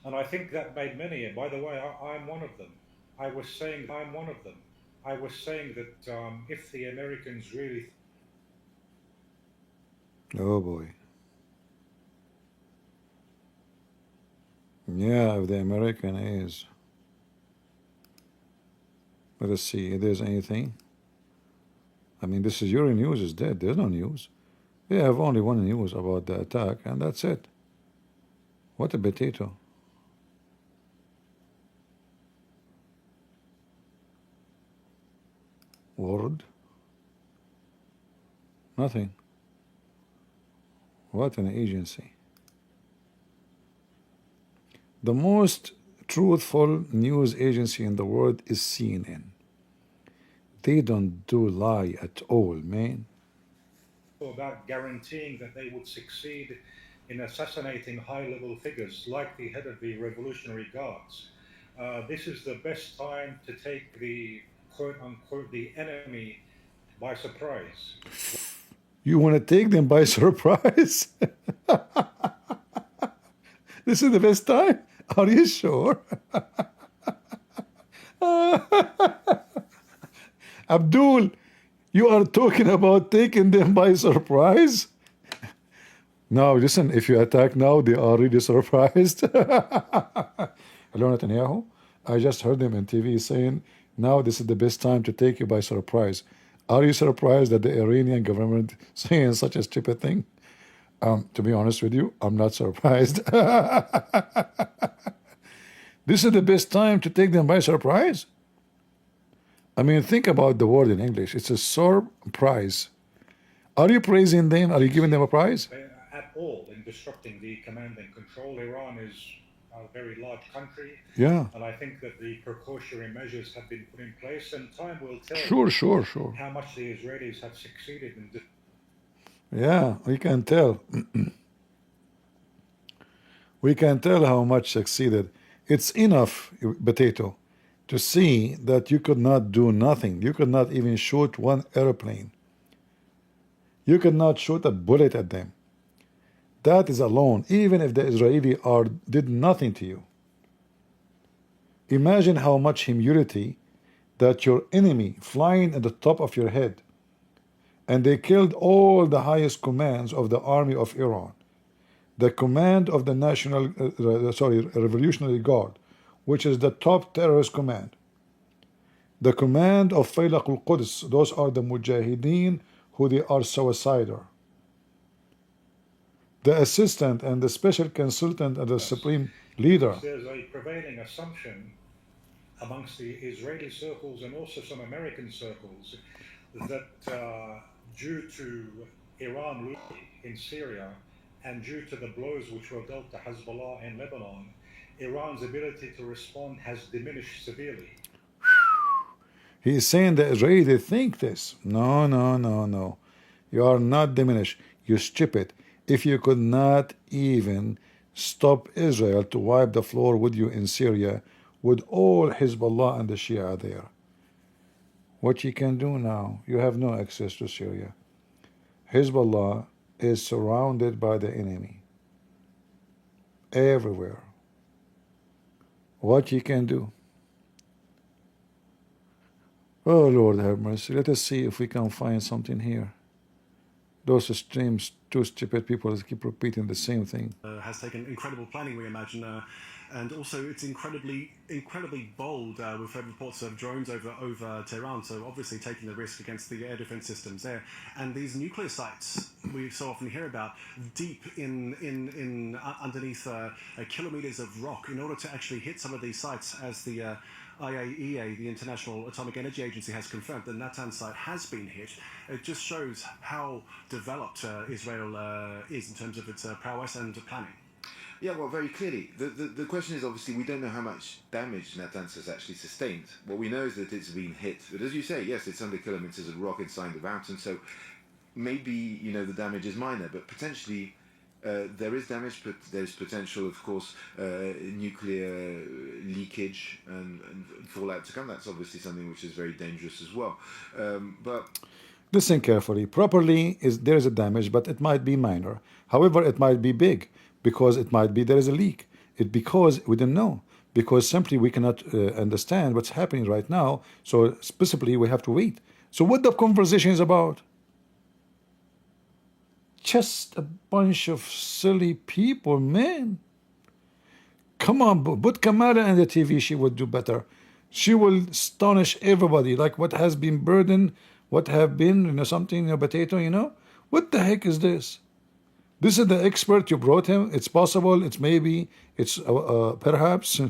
And I think that made many, and by the way, I'm one of them. I was saying that if the Americans really... Oh boy. Yeah, if the American is. Let us see if there's anything. I mean, this is your news is dead. There's no news. They have only one news about the attack, and that's it. What a potato. Word? Nothing. What an agency. The most truthful news agency in the world is CNN. They don't do lie at all, man. About guaranteeing that they would succeed in assassinating high-level figures like the head of the Revolutionary Guards. This is the best time to take the quote-unquote the enemy by surprise. You want to take them by surprise? This is the best time? Are you sure? Abdul, you are talking about taking them by surprise? Now, listen, if you attack now, they are really surprised. Hello, Netanyahu. I just heard them on TV saying, now this is the best time to take you by surprise. Are you surprised that the Iranian government saying such a stupid thing? To be honest with you, I'm not surprised. This is the best time to take them by surprise? I mean, think about the word in English. It's a surprise. Are you praising them? Are you giving them a prize? At all in disrupting the command and control. Iran is a very large country. Yeah. And I think that the precautionary measures have been put in place, and time will tell Sure. how much the Israelis have succeeded in this. Yeah, we can tell. We can tell how much succeeded. It's enough, Potato, to see that you could not do nothing. You could not even shoot one airplane. You could not shoot a bullet at them. That is alone, even if the Israeli did nothing to you. Imagine how much humility that your enemy flying at the top of your head, and they killed all the highest commands of the army of Iran, the command of the Revolutionary Guard, which is the top terrorist command, the command of Faylaq al-Quds, those are the Mujahideen who they are suicider. The assistant and the special consultant and the supreme leader. There's a prevailing assumption amongst the Israeli circles and also some American circles that due to Iran ruling in Syria and due to the blows which were dealt to Hezbollah in Lebanon, Iran's ability to respond has diminished severely. He is saying that Israelis think this. No. You are not diminished. You stupid. If you could not even stop Israel to wipe the floor with you in Syria, with all Hezbollah and the Shia there, what you can do now, you have no access to Syria. Hezbollah is surrounded by the enemy everywhere. What you can do? Oh, Lord have mercy. Let us see if we can find something here. Those streams, two stupid people keep repeating the same thing. Has taken incredible planning, we imagine, and also it's incredibly bold. We've heard reports of drones over Tehran, so obviously taking the risk against the air defense systems there. And these nuclear sites we so often hear about, deep in underneath kilometers of rock, in order to actually hit some of these sites, as the IAEA, the International Atomic Energy Agency, has confirmed the Natanz site has been hit. It just shows how developed Israel is in terms of its prowess and planning. Yeah, well, very clearly. The question is, obviously, we don't know how much damage Natanz has actually sustained. What we know is that it's been hit. But as you say, yes, it's under kilometers of rock inside the mountain, so maybe, the damage is minor, but potentially there is damage, but there's potential, of course, nuclear leakage and fallout to come. That's obviously something which is very dangerous as well. But listen carefully. Properly, there is a damage, but it might be minor. However, it might be big, because it might be there is a leak. Because we don't know. Because simply we cannot understand what's happening right now. So specifically, we have to wait. So what the conversation is about? Just a bunch of silly people, man. Come on, put Kamala on the TV. She would do better. She will astonish everybody, like what has been burdened, what have been, something, potato, What the heck is this? This is the expert you brought him. It's possible. It's maybe. It's perhaps.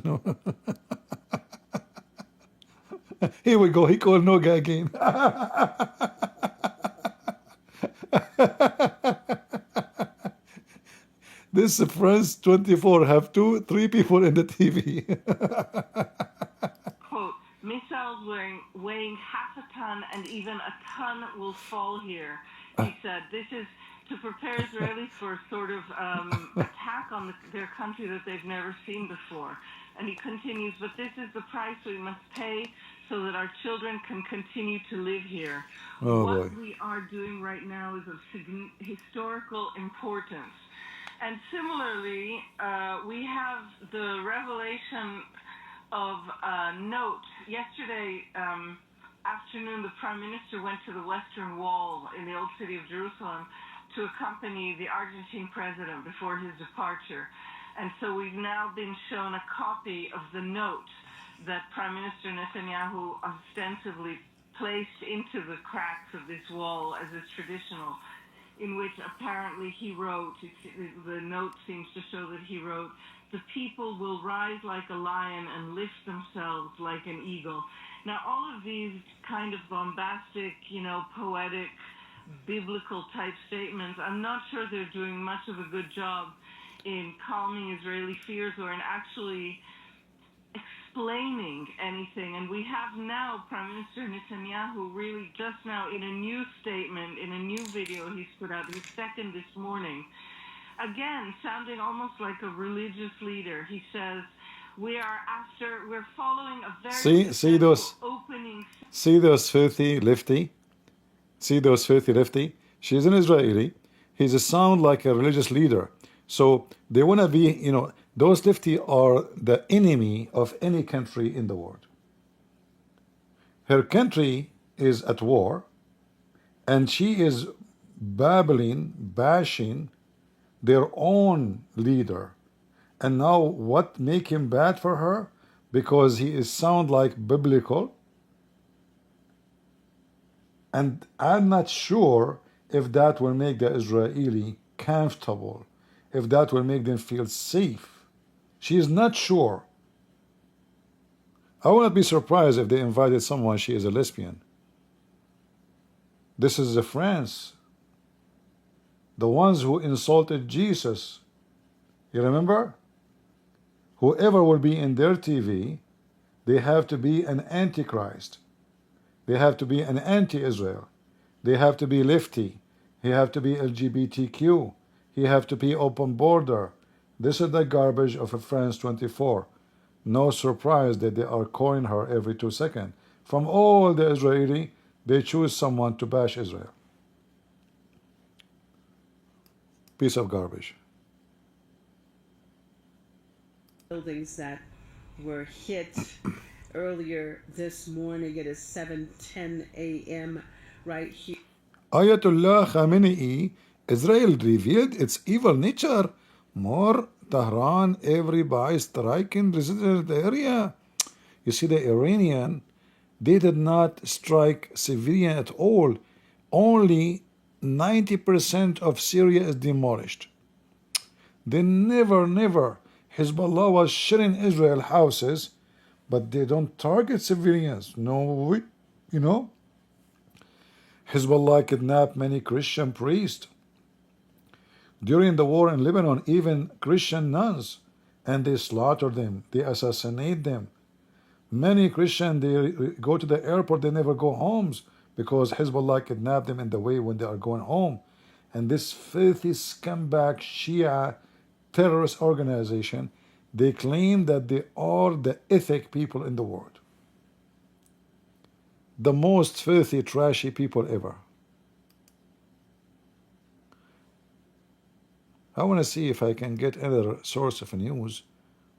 Here we go. He called Noga again. This France 24 have 3 people in the TV. Quote, missiles weighing half a ton and even a ton will fall here. He said, this is to prepare Israelis for a sort of attack on their country that they've never seen before. And he continues, but this is the price we must pay so that our children can continue to live here. Oh, What boy. we are doing right now is of historical importance. And similarly, we have the revelation of a note. Yesterday afternoon, the Prime Minister went to the Western Wall in the old city of Jerusalem to accompany the Argentine president before his departure. And so we've now been shown a copy of the note that Prime Minister Netanyahu ostensibly placed into the cracks of this wall, as is traditional, in which apparently he wrote, the note seems to show that he wrote, "The people will rise like a lion and lift themselves like an eagle." Now, all of these kind of bombastic, poetic, biblical type statements, I'm not sure they're doing much of a good job in calming Israeli fears or in actually explaining anything. And we have now Prime Minister Netanyahu really just now in a new statement, in a new video he's put out, his second this morning, again, sounding almost like a religious leader. He says, we're following a very See those opening. see those filthy lefty? See those filthy lefty? She's an Israeli. He's a sound like a religious leader. So they want to be, those lefty are the enemy of any country in the world. Her country is at war, and she is bashing their own leader. And now what make him bad for her? Because he is sound like biblical. And I'm not sure if that will make the Israeli comfortable, if that will make them feel safe. She is not sure. I wouldn't be surprised if they invited someone, she is a lesbian. This is France. The ones who insulted Jesus. You remember? Whoever will be in their TV, they have to be an antichrist. They have to be an anti-Israel. They have to be lefty. He have to be LGBTQ. He have to be open border. This is the garbage of a France 24. No surprise that they are calling her every 2 seconds. From all the Israeli, they choose someone to bash Israel. Piece of garbage. Buildings that were hit earlier this morning. It is 7:10 a.m. right here. Ayatollah Khamenei, Israel revealed its evil nature. More Tehran everybody striking residential area. You see, the Iranian, they did not strike civilian at all. Only 90% of Syria is demolished. They never, Hezbollah was shelling Israel houses, but they don't target civilians. No, Hezbollah kidnapped many Christian priests. During the war in Lebanon, even Christian nuns, and they slaughter them, they assassinate them. Many Christians, they go to the airport, they never go homes because Hezbollah kidnapped them in the way when they are going home. And this filthy scumbag Shia terrorist organization, they claim that they are the ethic people in the world. The most filthy, trashy people ever. I want to see if I can get another source of news,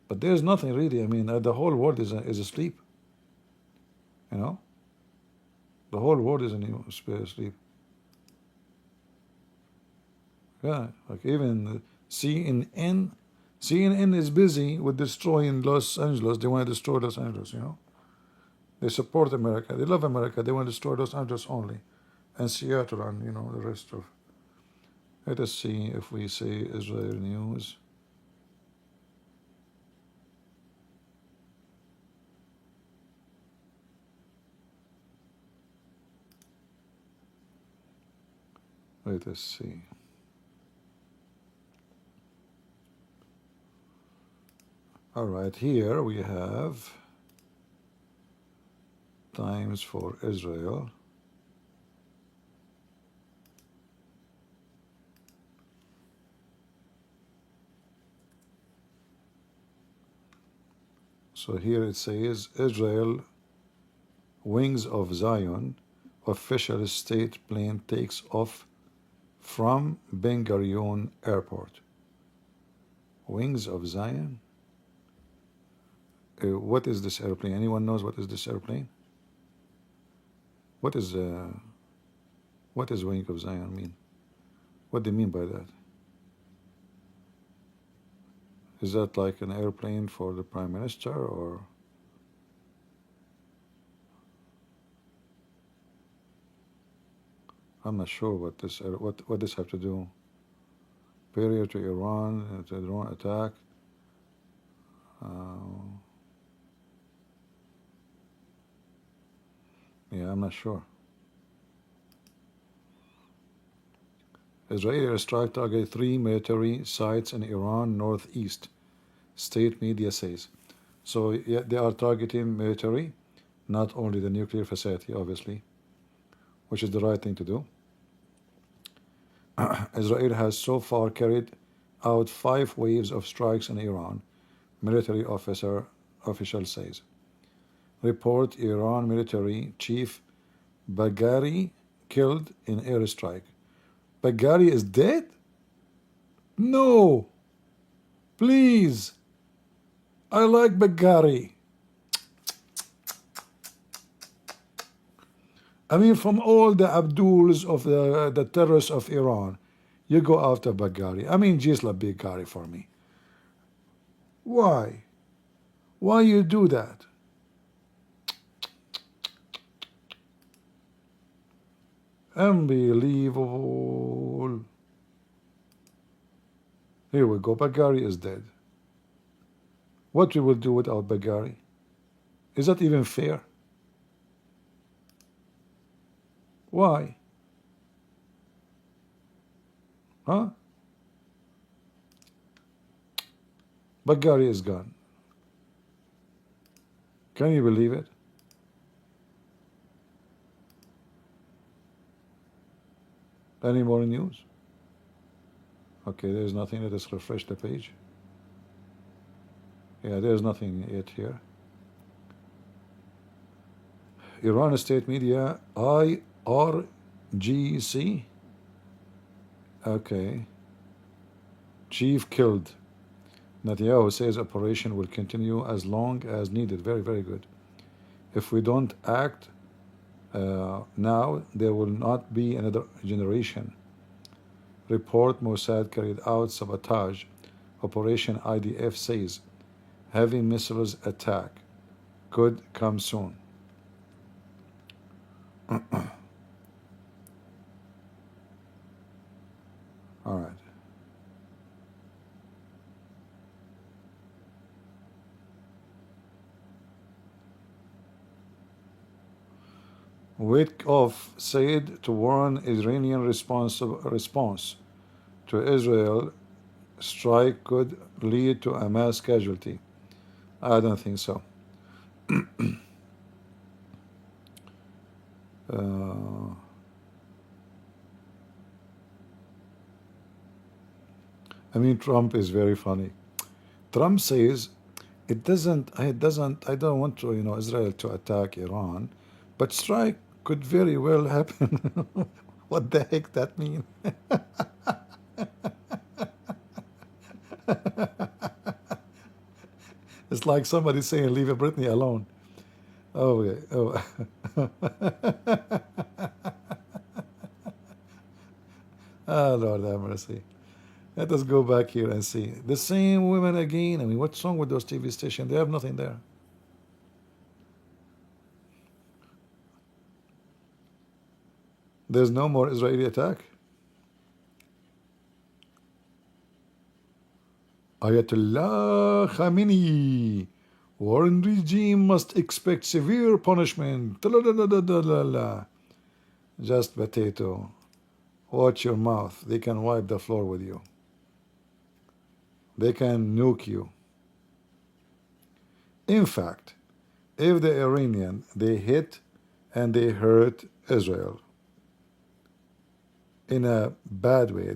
but there's nothing really. I mean, the whole world is asleep. The whole world is asleep. Yeah, like even CNN is busy with destroying Los Angeles. They want to destroy Los Angeles, They support America. They love America. They want to destroy Los Angeles only. And Seattle and, the rest of. Let us see if we say Israel news. Let us see. All right, here we have Times for Israel. So here it says Israel Wings of Zion official state plane takes off from Ben Gurion Airport. Wings of Zion? What is this airplane? Anyone knows what is this airplane? What is Wing of Zion mean? What do you mean by that? Is that like an airplane for the Prime Minister, or? I'm not sure what this have to do. Period to Iran, to drone attack. Yeah, I'm not sure. Israeli airstrike target 3 military sites in Iran northeast, state media says. So yeah, they are targeting military, not only the nuclear facility, obviously, which is the right thing to do. Israel has so far carried out 5 waves of strikes in Iran, military official says. Report Iran military chief Bagheri killed in airstrike. Bagheri is dead? No! Please! I like Bagheri. I mean, from all the Abduls of the terrorists of Iran, you go after Bagheri. I mean, just like Bagheri for me. Why? Why you do that? Unbelievable. Here we go. Bagheri is dead. What we will do without Bagheri? Is that even fair? Why? Huh? Bagheri is gone. Can you believe it? Any more news? Okay, there's nothing. Let us refresh the page. Yeah, there's nothing yet here. Iran state media, IRGC. Okay. Chief killed. Netanyahu says operation will continue as long as needed. Very, very good. If we don't act now, there will not be another generation. Report Mossad carried out sabotage. Operation IDF says heavy missiles attack could come soon. All right. Witkoff said to warn Iranian response to Israel strike could lead to a mass casualty. I don't think so. I mean, Trump is very funny. Trump says I don't want to, Israel to attack Iran, but strike could very well happen. What the heck that mean? It's like somebody saying, leave Britney alone. Oh, yeah. Oh. Ah, Lord have mercy. Let us go back here and see. The same women again. I mean, what's wrong with those TV stations? They have nothing there. There's no more Israeli attack. Ayatollah Khamenei. Warren regime must expect severe punishment. Just potato. Watch your mouth. They can wipe the floor with you. They can nuke you. In fact, if the Iranian, they hit and they hurt Israel in a bad way,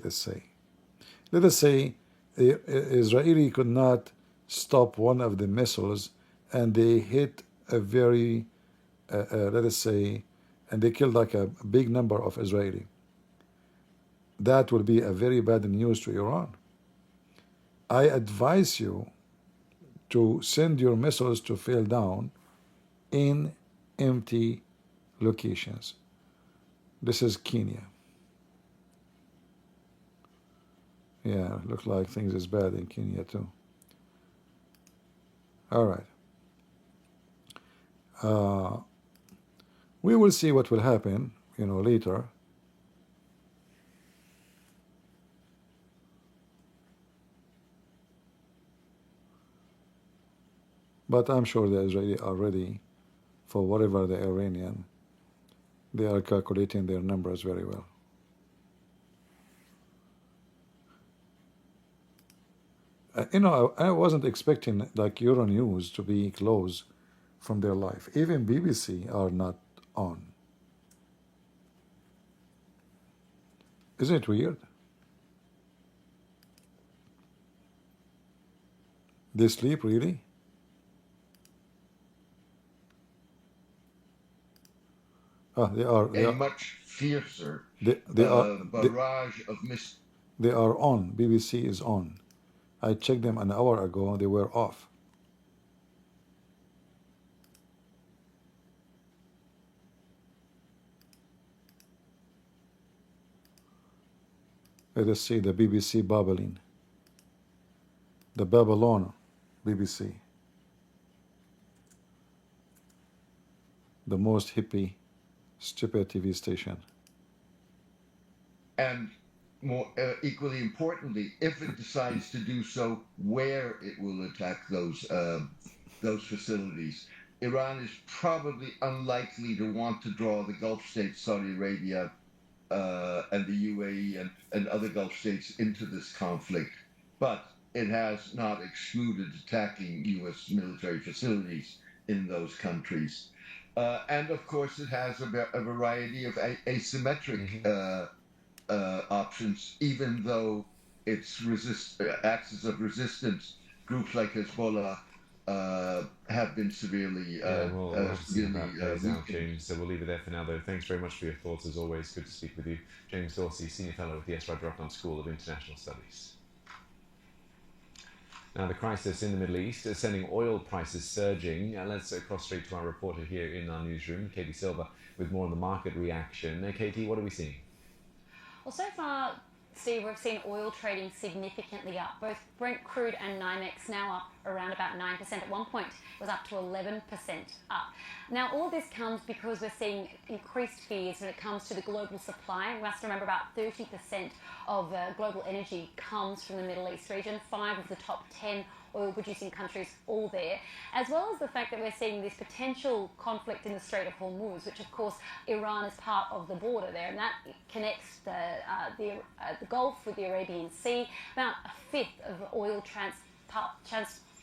let us say the Israeli could not stop one of the missiles and they hit a very let us say, and they killed like a big number of Israeli, that will be a very bad news to Iran. I advise you to send your missiles to fall down in empty locations. This is Kenya. Yeah, look like things is bad in Kenya too. All right. We will see what will happen, later. But I'm sure the Israeli are ready for whatever the Iranian. They are calculating their numbers very well. I wasn't expecting like Euronews to be closed from their life. Even BBC are not on. Isn't it weird? They sleep really? They are. A much fiercer They are. barrage of They are on. BBC is on. I checked them an hour ago. They were off. Let us see the BBC babbling. The Babylon BBC. The most hippie, stupid TV station. and more equally importantly, if it decides to do so, where it will attack those facilities. Iran is probably unlikely to want to draw the Gulf states, Saudi Arabia, and the UAE and other Gulf states into this conflict, but it has not excluded attacking U.S. military facilities in those countries. And of course, it has a variety of asymmetric options, even though its axis of resistance, groups like Hezbollah, have been severely we'll have to see how that plays out, weakened. James. So we'll leave it there for now, though. Thanks very much for your thoughts, as always. Good to speak with you. James Dorsey, Senior Fellow at the S. Rajaratnam School of International Studies. Now, the crisis in the Middle East is sending oil prices surging. Let's cross straight to our reporter here in our newsroom, Katie Silva, with more on the market reaction. Katie, what are we seeing? Well, so far, Steve, we've seen oil trading significantly up. Both Brent crude and NYMEX now up around about 9%. At one point, it was up to 11% up. Now, all of this comes because we're seeing increased fears when it comes to the global supply. We must remember about 30% of global energy comes from the Middle East region, 5 of the top 10 oil-producing countries all there, as well as the fact that we're seeing this potential conflict in the Strait of Hormuz, which of course Iran is part of the border there, and that connects the Gulf with the Arabian Sea. About a fifth of oil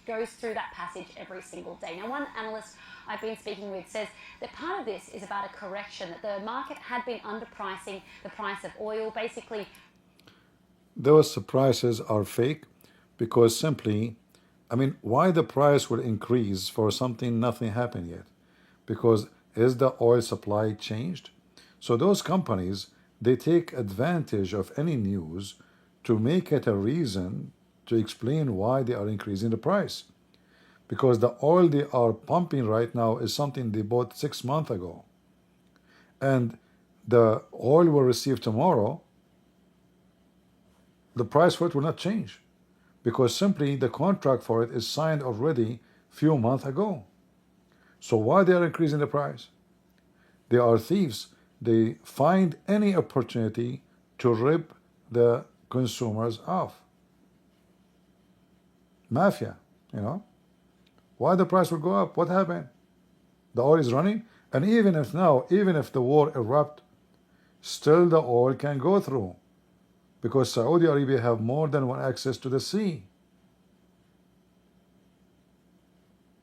goes through that passage every single day. Now, one analyst I've been speaking with says that part of this is about a correction, that the market had been underpricing the price of oil, basically. Those prices are fake because simply, why the price will increase for something nothing happened yet? Because is the oil supply changed? So those companies, they take advantage of any news to make it a reason to explain why they are increasing the price. Because the oil they are pumping right now is something they bought 6 months ago. And the oil we'll receive tomorrow, the price for it will not change. Because simply the contract for it is signed already few months ago. So why they are increasing the price? They are thieves. They find any opportunity to rip the consumers off. Mafia, Why the price will go up? What happened? The oil is running, and even if the war erupt, still the oil can go through. Because Saudi Arabia have more than one access to the sea.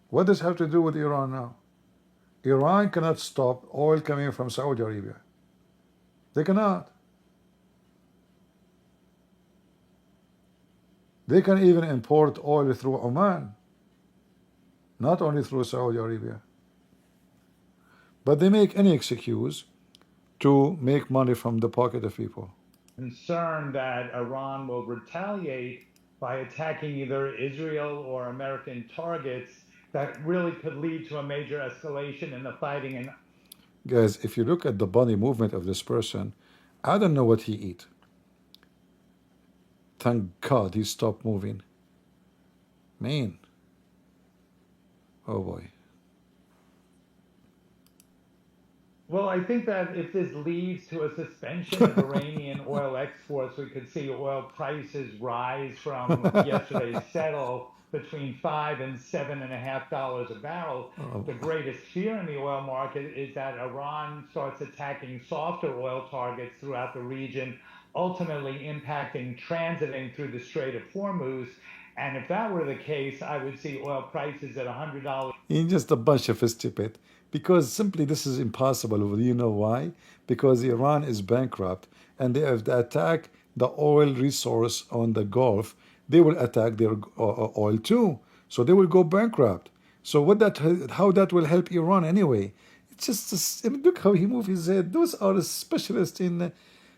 What does it have to do with Iran now? Iran cannot stop oil coming from Saudi Arabia. They cannot. They can even import oil through Oman, not only through Saudi Arabia. But they make any excuse to make money from the pocket of people. Concerned that Iran will retaliate by attacking either Israel or American targets that really could lead to a major escalation in the fighting. And guys, if you look at the body movement of this person, I don't know what he eat. Thank God he stopped moving. Man. Oh boy. Well, I think that if this leads to a suspension of Iranian oil exports, we could see oil prices rise from yesterday's settle between $5 and $7.50 a barrel. Oh. The greatest fear in the oil market is that Iran starts attacking softer oil targets throughout the region, ultimately impacting transiting through the Strait of Hormuz. And if that were the case, I would see oil prices at $100. You're just a bunch of stupid. Because simply this is impossible. Do you know why? Because Iran is bankrupt and they have to attack the oil resource on the Gulf. They will attack their oil too. So they will go bankrupt. So how that will help Iran anyway? It's just, I mean, look how he moved his head. Those are specialists in,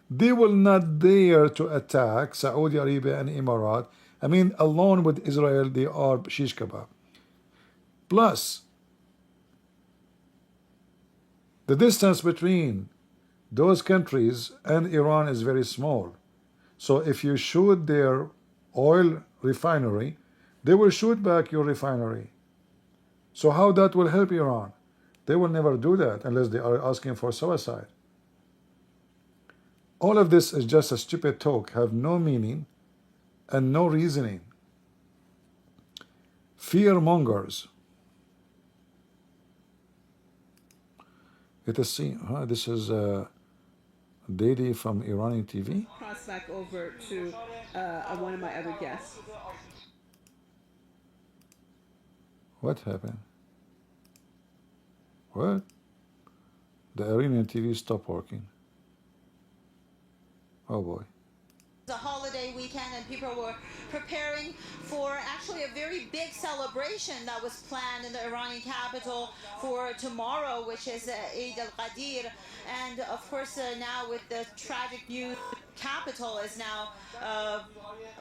they will not dare to attack Saudi Arabia and Emirat. I mean, alone with Israel, they are shish kebab. Plus, the distance between those countries and Iran is very small. So if you shoot their oil refinery, they will shoot back your refinery. So how that will help Iran? They will never do that unless they are asking for suicide. All of this is just a stupid talk, have no meaning and no reasoning. Fear mongers. Let us see. This is Didi from Iranian TV. Cross back over to one of my other guests. What happened? What? The Iranian TV stopped working. Oh boy. It's a holiday weekend and people were preparing for actually a very big celebration that was planned in the Iranian capital for tomorrow, which is Eid al-Qadir. And of course now with the tragic news, the capital is now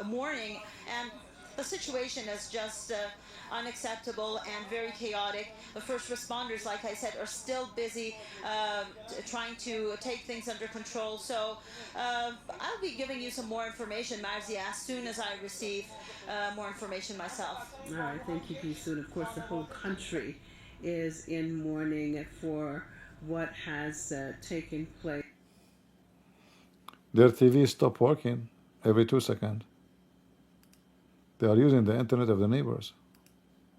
mourning, and the situation is just unacceptable and very chaotic. The first responders, like I said, are still busy trying to take things under control. So I'll be giving you some more information, Marzi, as soon as I receive more information myself. All right, thank you, Gisun. Of course, the whole country is in mourning for what has taken place. Their TV stopped working every 2 seconds. They are using the internet of the neighbors.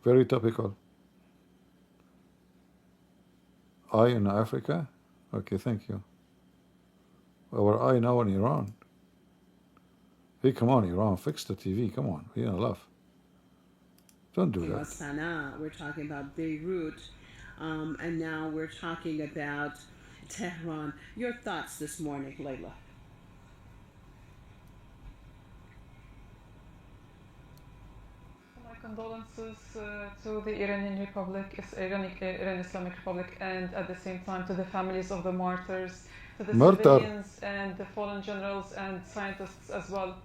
Very topical. Eye in Africa? Okay, thank you. Our eye now in Iran. Hey, come on, Iran, fix the TV. Come on, we don't love. Don't do that. Sana'a, we're talking about Beirut, and now we're talking about Tehran. Your thoughts this morning, Layla? Condolences to the Iranian Republic, Iran Islamic Republic, and at the same time to the families of the martyrs, to the civilians and the fallen generals and scientists as well.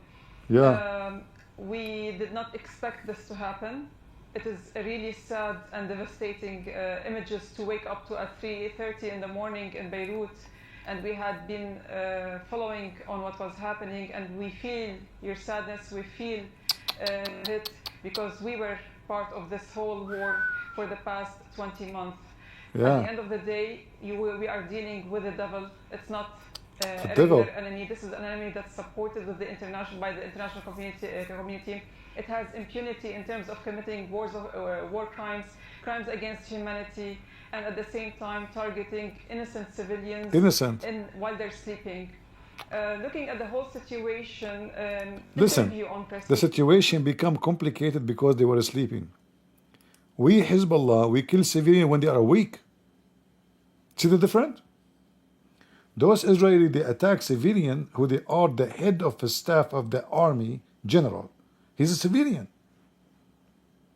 Yeah. We did not expect this to happen. It is a really sad and devastating images to wake up to at 3:30 in the morning in Beirut, and we had been following on what was happening, and we feel your sadness, we feel it, because we were part of this whole war for the past 20 months. Yeah. At the end of the day, we are dealing with the devil. It's not a devil. regular enemy. This is an enemy that's supported with the by the international community. It has impunity in terms of committing war crimes, crimes against humanity, and at the same time targeting innocent civilians while they're sleeping. Looking at the whole situation, listen, the situation become complicated because they were sleeping. We, Hezbollah, we kill civilians when they are awake. See the difference? Those Israeli, they attack civilian who they are the head of the staff of the army general. He's a civilian.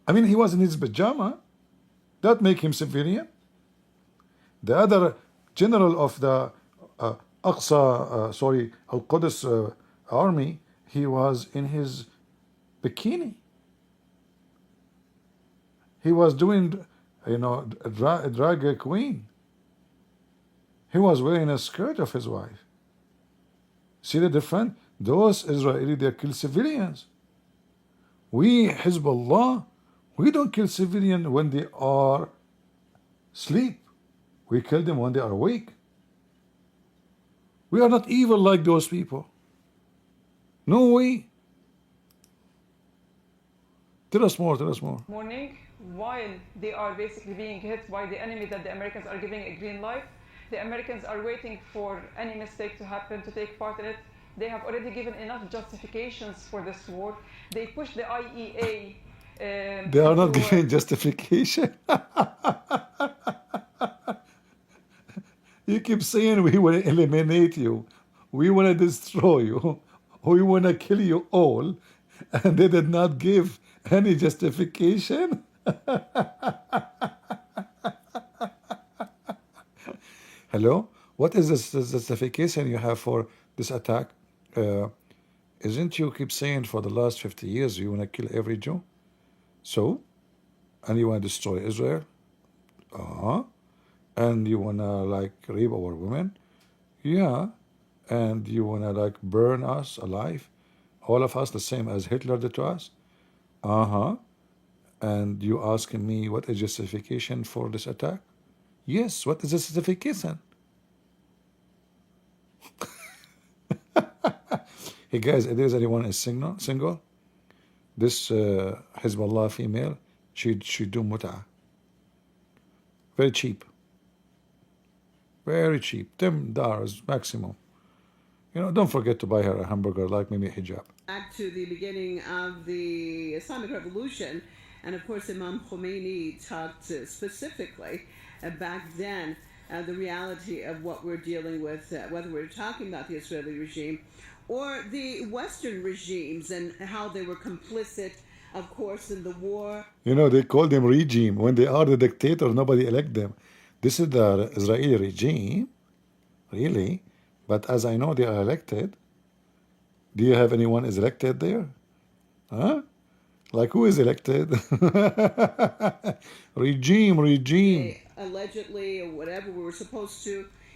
I mean, he was in his pajama. That make him civilian. The other general of the Al-Quds army, he was in his bikini. He was doing, drag a queen. He was wearing a skirt of his wife. See the difference? Those Israeli, they kill civilians. We, Hezbollah, we don't kill civilians when they are asleep. We kill them when they are awake. We are not evil like those people. No way. Tell us more, tell us more. Morning, while they are basically being hit by the enemy that the Americans are giving a green light, the Americans are waiting for any mistake to happen to take part in it. They have already given enough justifications for this war. They push the IEA. They are not giving justification. You keep saying we want to eliminate you, we want to destroy you, we want to kill you all, and they did not give any justification. Hello? What is the justification you have for this attack? Isn't you keep saying for the last 50 years you want to kill every Jew? So? And you want to destroy Israel? And you want to rape our women? Yeah. And you want to burn us alive? All of us the same as Hitler did to us? And you asking me what is justification for this attack? Yes, what is the justification? Hey guys, if there's anyone is single, this Hezbollah female, she do mut'ah. Very cheap. Very cheap. $10 maximum. Don't forget to buy her a hamburger like maybe Hijab. Back to the beginning of the Islamic Revolution, and of course Imam Khomeini talked specifically back then the reality of what we're dealing with, whether we're talking about the Israeli regime or the Western regimes and how they were complicit, of course, in the war. They call them regime. When they are the dictator, nobody elect them. This is the Israeli regime, really. But as I know, they are elected. Do you have anyone is elected there? Huh? Like who is elected? Regime. Allegedly, or whatever,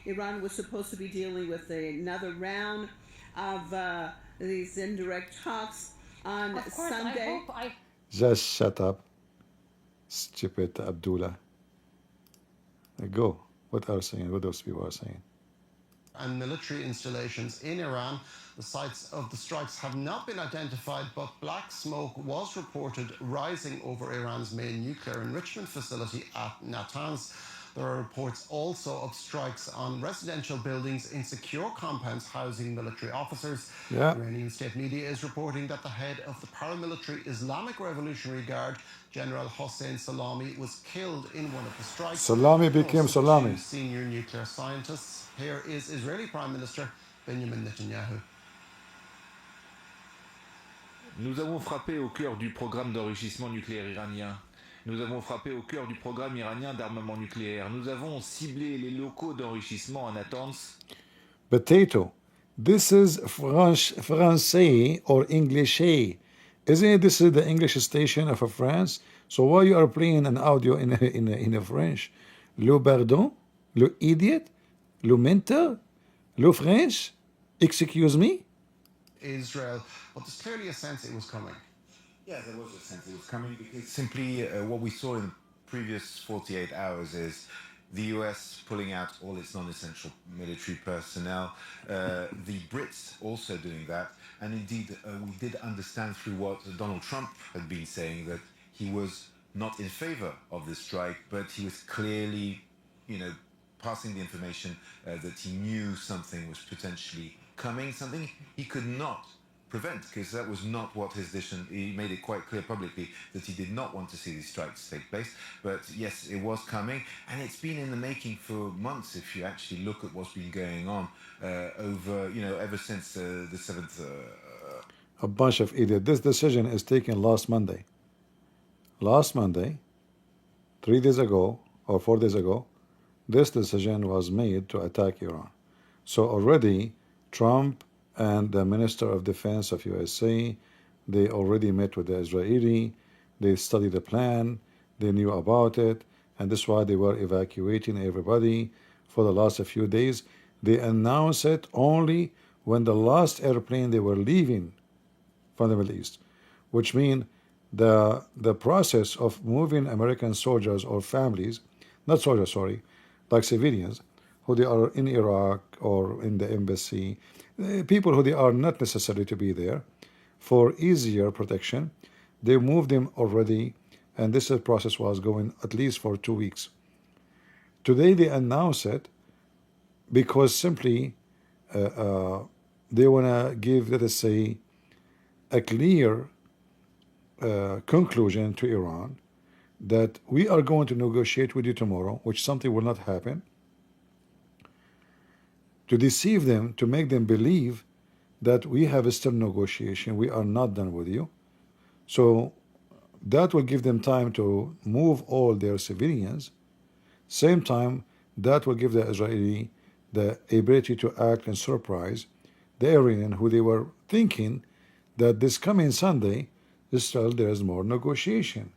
Iran was supposed to be dealing with another round of these indirect talks on Sunday. Just shut up, stupid Abdullah. Go. What are saying? What those people are saying? And military installations in Iran. The sites of the strikes have not been identified, but black smoke was reported rising over Iran's main nuclear enrichment facility at Natanz. There are reports also of strikes on residential buildings in secure compounds housing military officers. Yeah. Iranian state media is reporting that the head of the paramilitary Islamic Revolutionary Guard, General Hossein Salami, was killed in one of the strikes. Salami became Also, Salami. two senior nuclear scientists. Here is Israeli Prime Minister Benjamin Netanyahu. Nous avons frappé au cœur du programme d'enrichissement nucléaire iranien. Nous avons frappé au cœur du programme iranien d'armement nucléaire. Nous avons ciblé les locaux d'enrichissement à Natanz. Potato. This is Francais or English. Isn't it? This is the English station of France. So why you are playing an audio in a French? Le pardon? Le idiot? Le mentor? Le French? Excuse me? Israel, but there's clearly a sense it was coming. Yeah, there was a sense it was coming because simply what we saw in the previous 48 hours is the US pulling out all its non-essential military personnel, the Brits also doing that, and indeed we did understand through what Donald Trump had been saying that he was not in favor of this strike, but he was clearly, passing the information that he knew something was potentially coming, something he could not prevent, because that was not what his decision. He made it quite clear publicly that he did not want to see these strikes take place. But yes, it was coming, and it's been in the making for months. If you actually look at what's been going on ever since the 7th. A bunch of idiots. This decision is taken last Monday. Last Monday, 3 days ago or 4 days ago, this decision was made to attack Iran. So already Trump and the Minister of Defense of USA, they already met with the Israeli, they studied the plan, they knew about it, and this is why they were evacuating everybody for the last few days. They announced it only when the last airplane they were leaving from the Middle East, which means the process of moving American soldiers or families, not soldiers, sorry, like civilians, who they are in Iraq or in the embassy, people who they are not necessary to be there, for easier protection, they moved them already, and this process was going at least for 2 weeks. Today they announce it because simply they want to give, let us say, a clear conclusion to Iran that we are going to negotiate with you tomorrow, which something will not happen, to deceive them, to make them believe that we have still negotiation, we are not done with you. So that will give them time to move all their civilians. Same time, that will give the Israeli the ability to act and surprise the Iranian, who they were thinking that this coming Sunday, still there is more negotiation.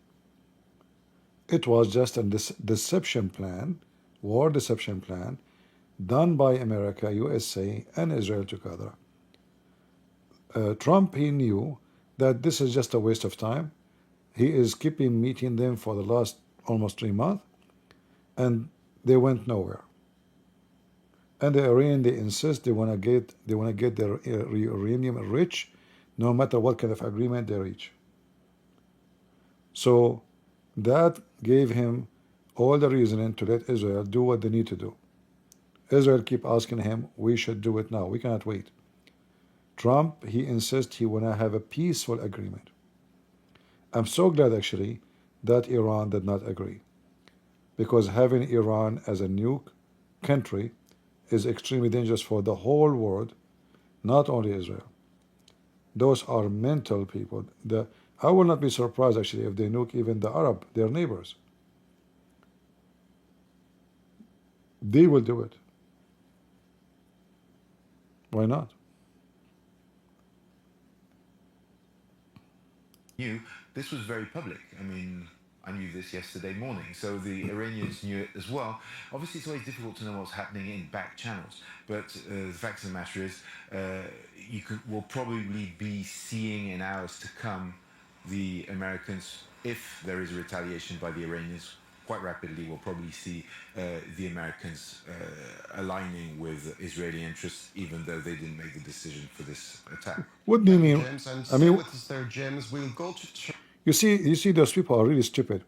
It was just a deception plan, war deception plan, done by America, USA, and Israel together. Trump, he knew that this is just a waste of time. He is keeping meeting them for the last almost 3 months, and they went nowhere. And the Iranian, they insist they want to get their uranium rich, no matter what kind of agreement they reach. So that gave him all the reasoning to let Israel do what they need to do. Israel keep asking him, we should do it now. We cannot wait. Trump, he insists he want to have a peaceful agreement. I'm so glad actually that Iran did not agree, because having Iran as a nuke country is extremely dangerous for the whole world, not only Israel. Those are mental people. I will not be surprised actually if they nuke even the Arab, their neighbors. They will do it. Why not? This was very public. I mean, I knew this yesterday morning, so the Iranians knew it as well. Obviously, it's always difficult to know what's happening in back channels, but the fact of the matter is, we'll probably be seeing in hours to come the Americans, if there is a retaliation by the Iranians, quite rapidly we'll probably see the Americans aligning with Israeli interests, even though they didn't make the decision for this attack. What do you mean? James, and I mean, with us there, James. We'll go to. you see, those people are really stupid.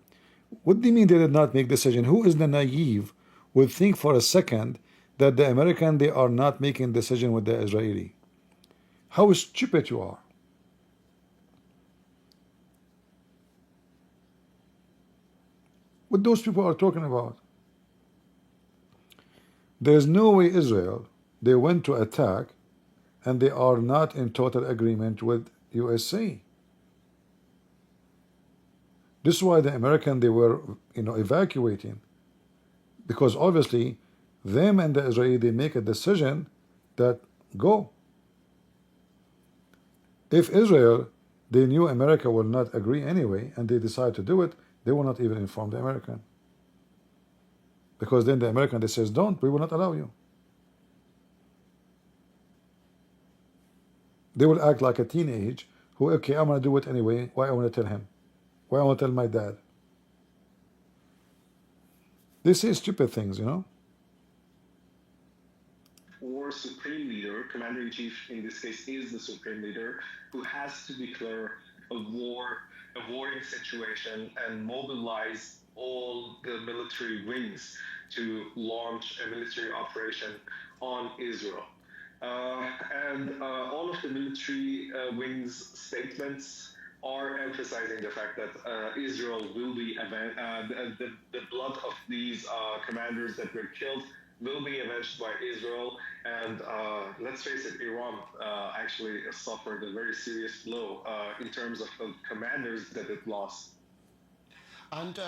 What do you mean they did not make decision? Who is the naive would think for a second that the American, they are not making decision with the Israeli? How stupid you are. What those people are talking about? There's no way Israel, they went to attack and they are not in total agreement with USA. This is why the American, they were, evacuating, because obviously them and the Israeli, they make a decision that go. If Israel, they knew America will not agree anyway, and they decide to do it, they will not even inform the American, because then the American, they says, don't, we will not allow you. They will act like a teenage who, okay, I'm going to do it anyway. Why I want to tell him? Why I want to tell my dad? They say stupid things, Or supreme leader, commander-in-chief in this case is the supreme leader, who has to declare a warring situation and mobilize all the military wings to launch a military operation on Israel. And all of the military wings statements are emphasizing the fact that Israel will be the blood of these commanders that were killed will be avenged by Israel. And let's face it, Iran actually suffered a very serious blow in terms of the commanders that it lost. And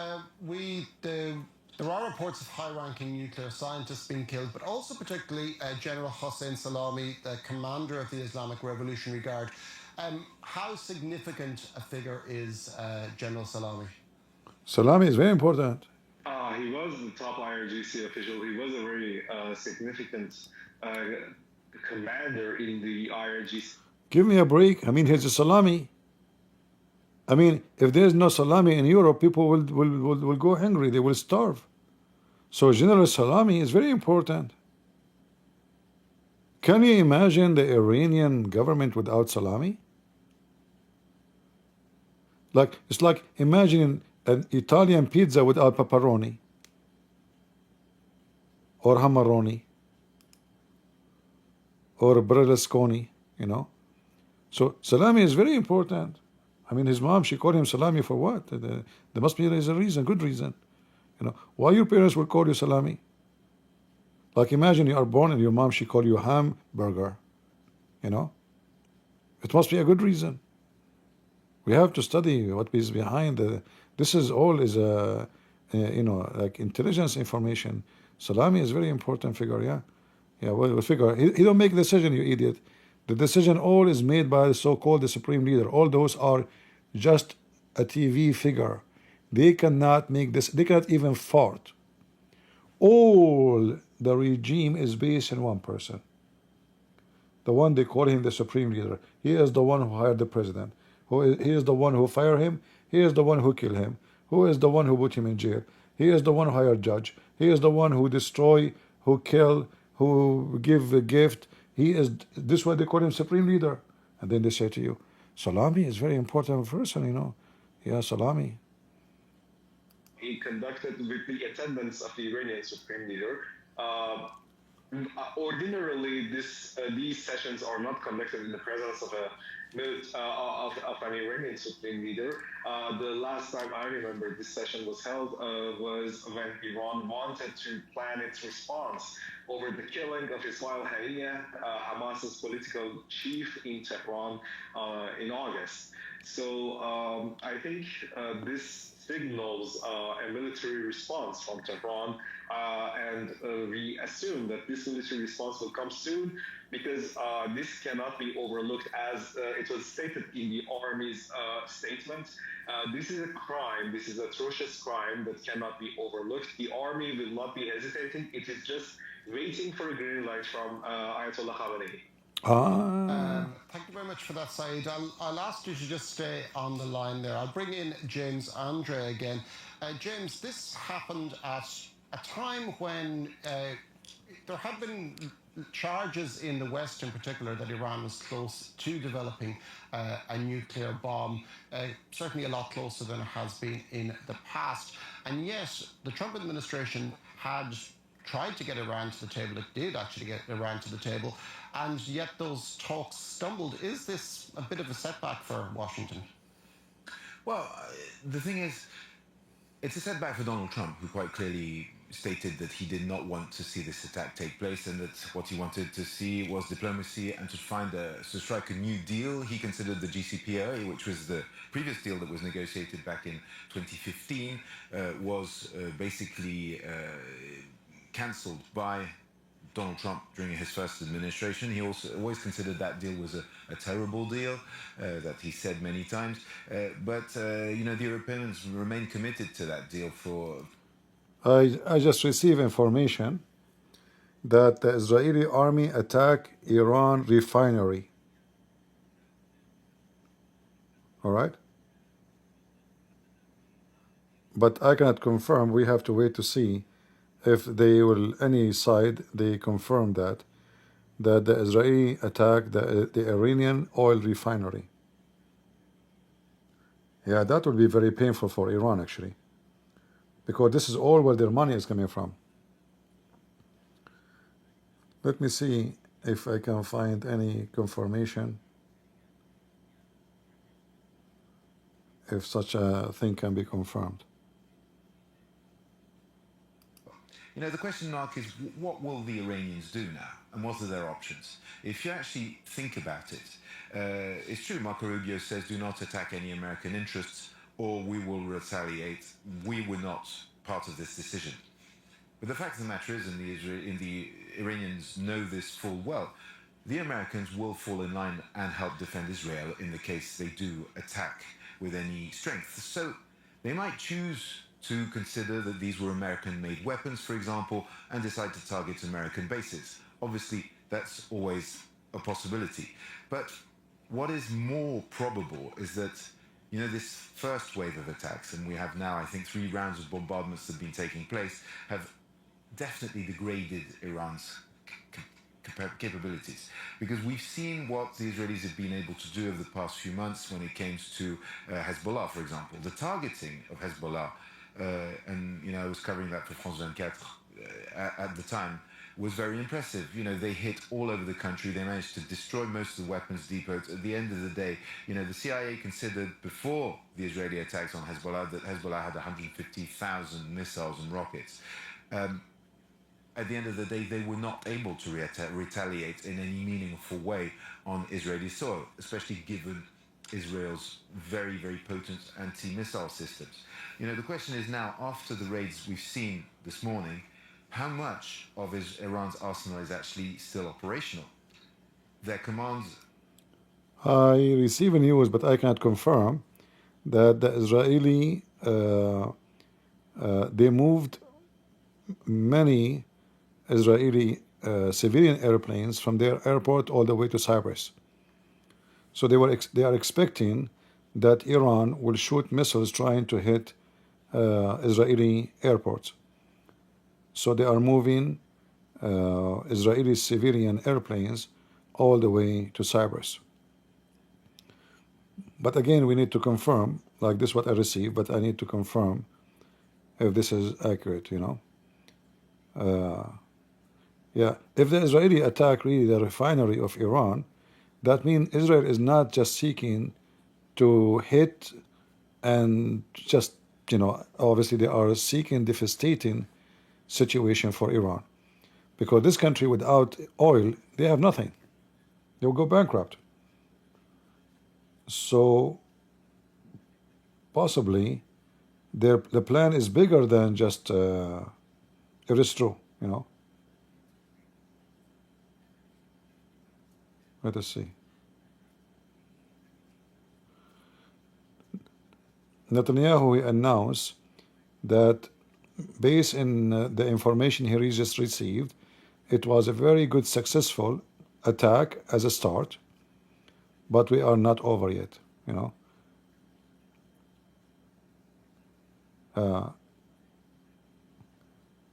There are reports of high-ranking nuclear scientists being killed, but also particularly General Hossein Salami, the commander of the Islamic Revolutionary Guard. How significant a figure is General Salami? Salami is very important. He was the top IRGC official. He was a very significant commander in the IRGC. Give me a break. I mean, he's a Salami. I mean, if there's no Salami in Europe, people will go hungry. They will starve. So General Salami is very important. Can you imagine the Iranian government without Salami? Like, it's like imagining an Italian pizza without pepperoni or hammeroni or Berlusconi, you know. So Salami is very important. I mean, his mom, she called him Salami for what? There must be a reason, good reason. You know, why your parents will call you Salami? Like, imagine you are born and your mom, she called you hamburger. You know, it must be a good reason. We have to study what is behind the. This is all is a, you know, like intelligence information. Salami is very important figure. Yeah. Well, figure he don't make decision, you idiot. The decision all is made by the so-called the supreme leader. All those are just a TV figure. They cannot make this. They cannot even fart. All the regime is based on one person. The one they call him the supreme leader. He is the one who hired the president. He is the one who fired him. He is the one who killed him. Who is the one who put him in jail? He is the one who hired judge. He is the one who destroy, who kill, who give a gift. He is, this is why they call him supreme leader. And then they say to you, Salami is very important person, you know. Yeah, Salami. He conducted with the attendance of the Iranian supreme leader. Ordinarily, these sessions are not conducted in the presence of an Iranian supreme leader. The last time I remember this session was held was when Iran wanted to plan its response over the killing of Ismail Haniyeh, Hamas's political chief in Tehran in August. So I think this signals a military response from Tehran, and we assume that this military response will come soon, because this cannot be overlooked, as it was stated in the army's statement. This is a crime, this is an atrocious crime that cannot be overlooked. The army will not be hesitating, it is just waiting for a green light from Ayatollah Khamenei. Thank you very much for that, Saeed. I'll ask you to just stay on the line there. I'll bring in James Andre again. James, this happened at a time when there had been charges in the West in particular that Iran was close to developing a nuclear bomb, certainly a lot closer than it has been in the past. And yet the Trump administration had tried to get Iran to the table. It did actually get Iran to the table, and yet those talks stumbled. Is this a bit of a setback for Washington? Well, the thing is, it's a setback for Donald Trump, who quite clearly stated that he did not want to see this attack take place, and that what he wanted to see was diplomacy and to strike a new deal. He considered the GCPOA, which was the previous deal that was negotiated back in 2015, was basically cancelled by Donald Trump during his first administration. He also always considered that deal was a terrible deal, that he said many times. But you know, the Europeans remain committed to that deal for... I just received information that the Israeli army attacked Iran refinery. All right? But I cannot confirm. We have to wait to see if they will, any side, they confirm that the Israeli attacked the Iranian oil refinery. Yeah, that would be very painful for Iran, actually, because this is all where their money is coming from. Let me see if I can find any confirmation, if such a thing can be confirmed. You know, the question, Mark, is what will the Iranians do now? And what are their options? If you actually think about it, it's true, Marco Rubio says, do not attack any American interests or we will retaliate. We were not part of this decision. But the fact of the matter is, and the Iranians know this full well, the Americans will fall in line and help defend Israel in the case they do attack with any strength. So they might choose to consider that these were American-made weapons, for example, and decide to target American bases. Obviously, that's always a possibility. But what is more probable is that, you know, this first wave of attacks, and we have now, I think, 3 rounds of bombardments that have been taking place, have definitely degraded Iran's capabilities, because we've seen what the Israelis have been able to do over the past few months when it came to Hezbollah, for example. The targeting of Hezbollah, and you know, I was covering that for France 24 at the time, was very impressive. You know, they hit all over the country. They managed to destroy most of the weapons depots. At the end of the day, you know, the CIA considered before the Israeli attacks on Hezbollah that Hezbollah had 150,000 missiles and rockets. At the end of the day, they were not able to retaliate in any meaningful way on Israeli soil, especially given Israel's very, very potent anti-missile systems. You know, the question is now, after the raids we've seen this morning, how much of Iran's arsenal is actually still operational? Their commands... I receive news, but I can't confirm, that the Israeli, they moved many Israeli civilian airplanes from their airport all the way to Cyprus. So they are expecting that Iran will shoot missiles trying to hit Israeli airports. So they are moving Israeli civilian airplanes all the way to Cyprus. But again, we need to confirm, like this is what I received, but I need to confirm if this is accurate, you know. Yeah, if the Israeli attack really the refinery of Iran, that means Israel is not just seeking to hit and just, you know, obviously they are seeking devastating situation for Iran. Because this country without oil, they have nothing. They will go bankrupt. So possibly the plan is bigger than just if it's true, you know. Let us see. Netanyahu announced that based on the information he just received, it was a very good successful attack as a start, but we are not over yet, you know.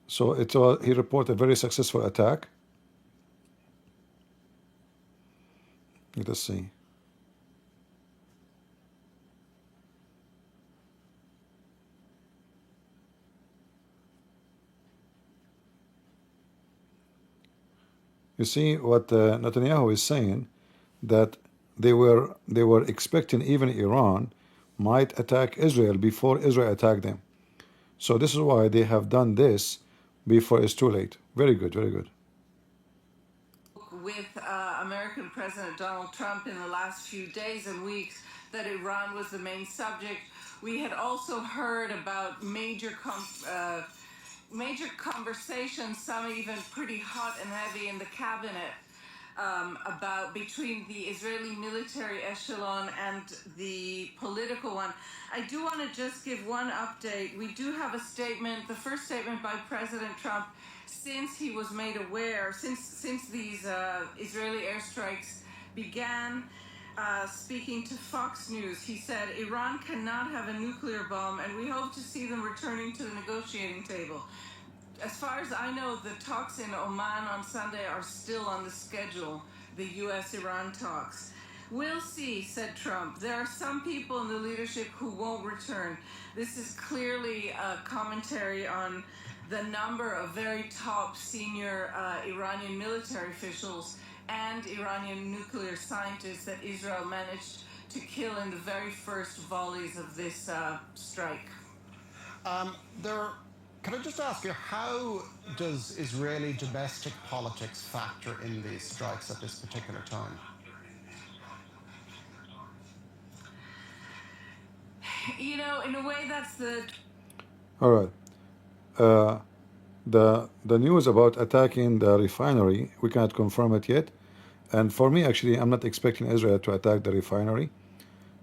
So he reported a very successful attack. Let us see. You see what Netanyahu is saying, that they were expecting even Iran might attack Israel before Israel attacked them. So this is why they have done this before it's too late. Very good, very good. With American President Donald Trump in the last few days and weeks, that Iran was the main subject. We had also heard about major conversations, some even pretty hot and heavy in the cabinet, about between the Israeli military echelon and the political one. I do want to just give one update. We do have a statement, the first statement by President Trump, since he was made aware, since these Israeli airstrikes began. Speaking to Fox News, he said, Iran cannot have a nuclear bomb, and we hope to see them returning to the negotiating table. As far as I know, the talks in Oman on Sunday are still on the schedule, the U.S.-Iran talks. We'll see, said Trump. There are some people in the leadership who won't return. This is clearly a commentary on the number of very top senior Iranian military officials and Iranian nuclear scientists that Israel managed to kill in the very first volleys of this strike. Can I just ask you, how does Israeli domestic politics factor in these strikes at this particular time? You know, in a way, that's the... All right. Uh, the news about attacking the refinery, we cannot confirm it yet. And for me, actually, I'm not expecting Israel to attack the refinery.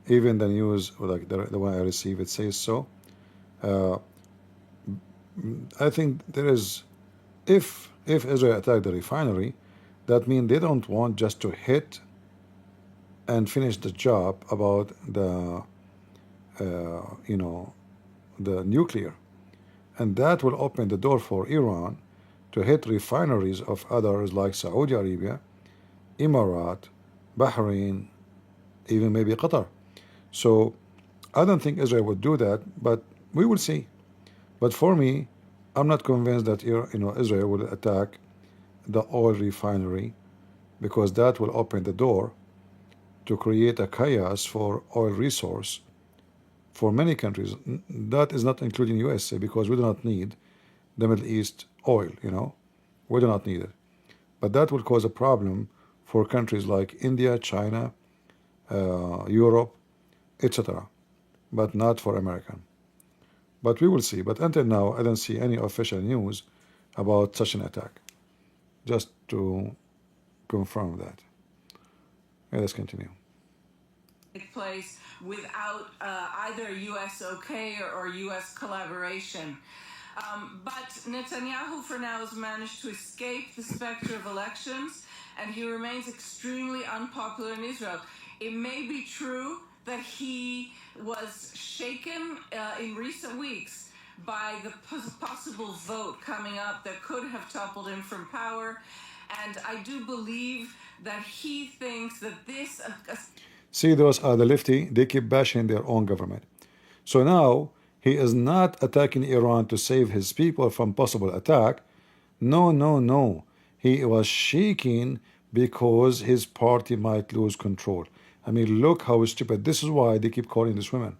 Even the news, like the one I received, it says so. Uh, I think there is, if Israel attack the refinery, that means they don't want just to hit and finish the job about the, the nuclear. And that will open the door for Iran to hit refineries of others like Saudi Arabia, Emirat, Bahrain, even maybe Qatar. So I don't think Israel would do that, but we will see. But for me, I'm not convinced that Israel will attack the oil refinery, because that will open the door to create a chaos for oil resource for many countries. That is not including USA, because we do not need the Middle East oil, we do not need it. But that will cause a problem for countries like India, China, Europe, etc., but not for America. But we will see. But until now, I don't see any official news about such an attack. Just to confirm that. Yeah, let's continue. Take place without either U.S. okay or U.S. collaboration. But Netanyahu, for now, has managed to escape the specter of elections, and he remains extremely unpopular in Israel. It may be true that he was shaken in recent weeks by the possible vote coming up that could have toppled him from power, and I do believe that he thinks that this... See, those are the lefty, they keep bashing their own government. So now, he is not attacking Iran to save his people from possible attack. No. He was shaking because his party might lose control. I mean, look how stupid. This is why they keep calling this women.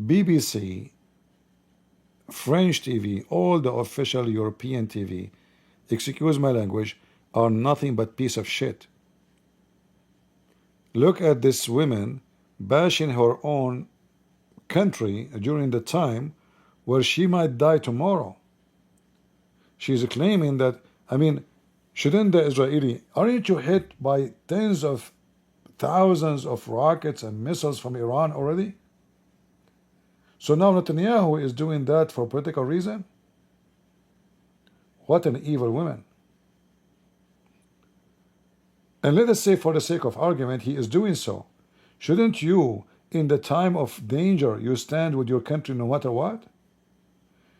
BBC, French TV, all the official European TV, excuse my language, are nothing but piece of shit. Look at this woman bashing her own country during the time where she might die tomorrow. She's claiming that, I mean, shouldn't the Israeli, aren't you hit by tens of thousands of rockets and missiles from Iran already? So now Netanyahu is doing that for political reason? What an evil woman. And let us say, for the sake of argument, he is doing so. Shouldn't you, in the time of danger, you stand with your country no matter what?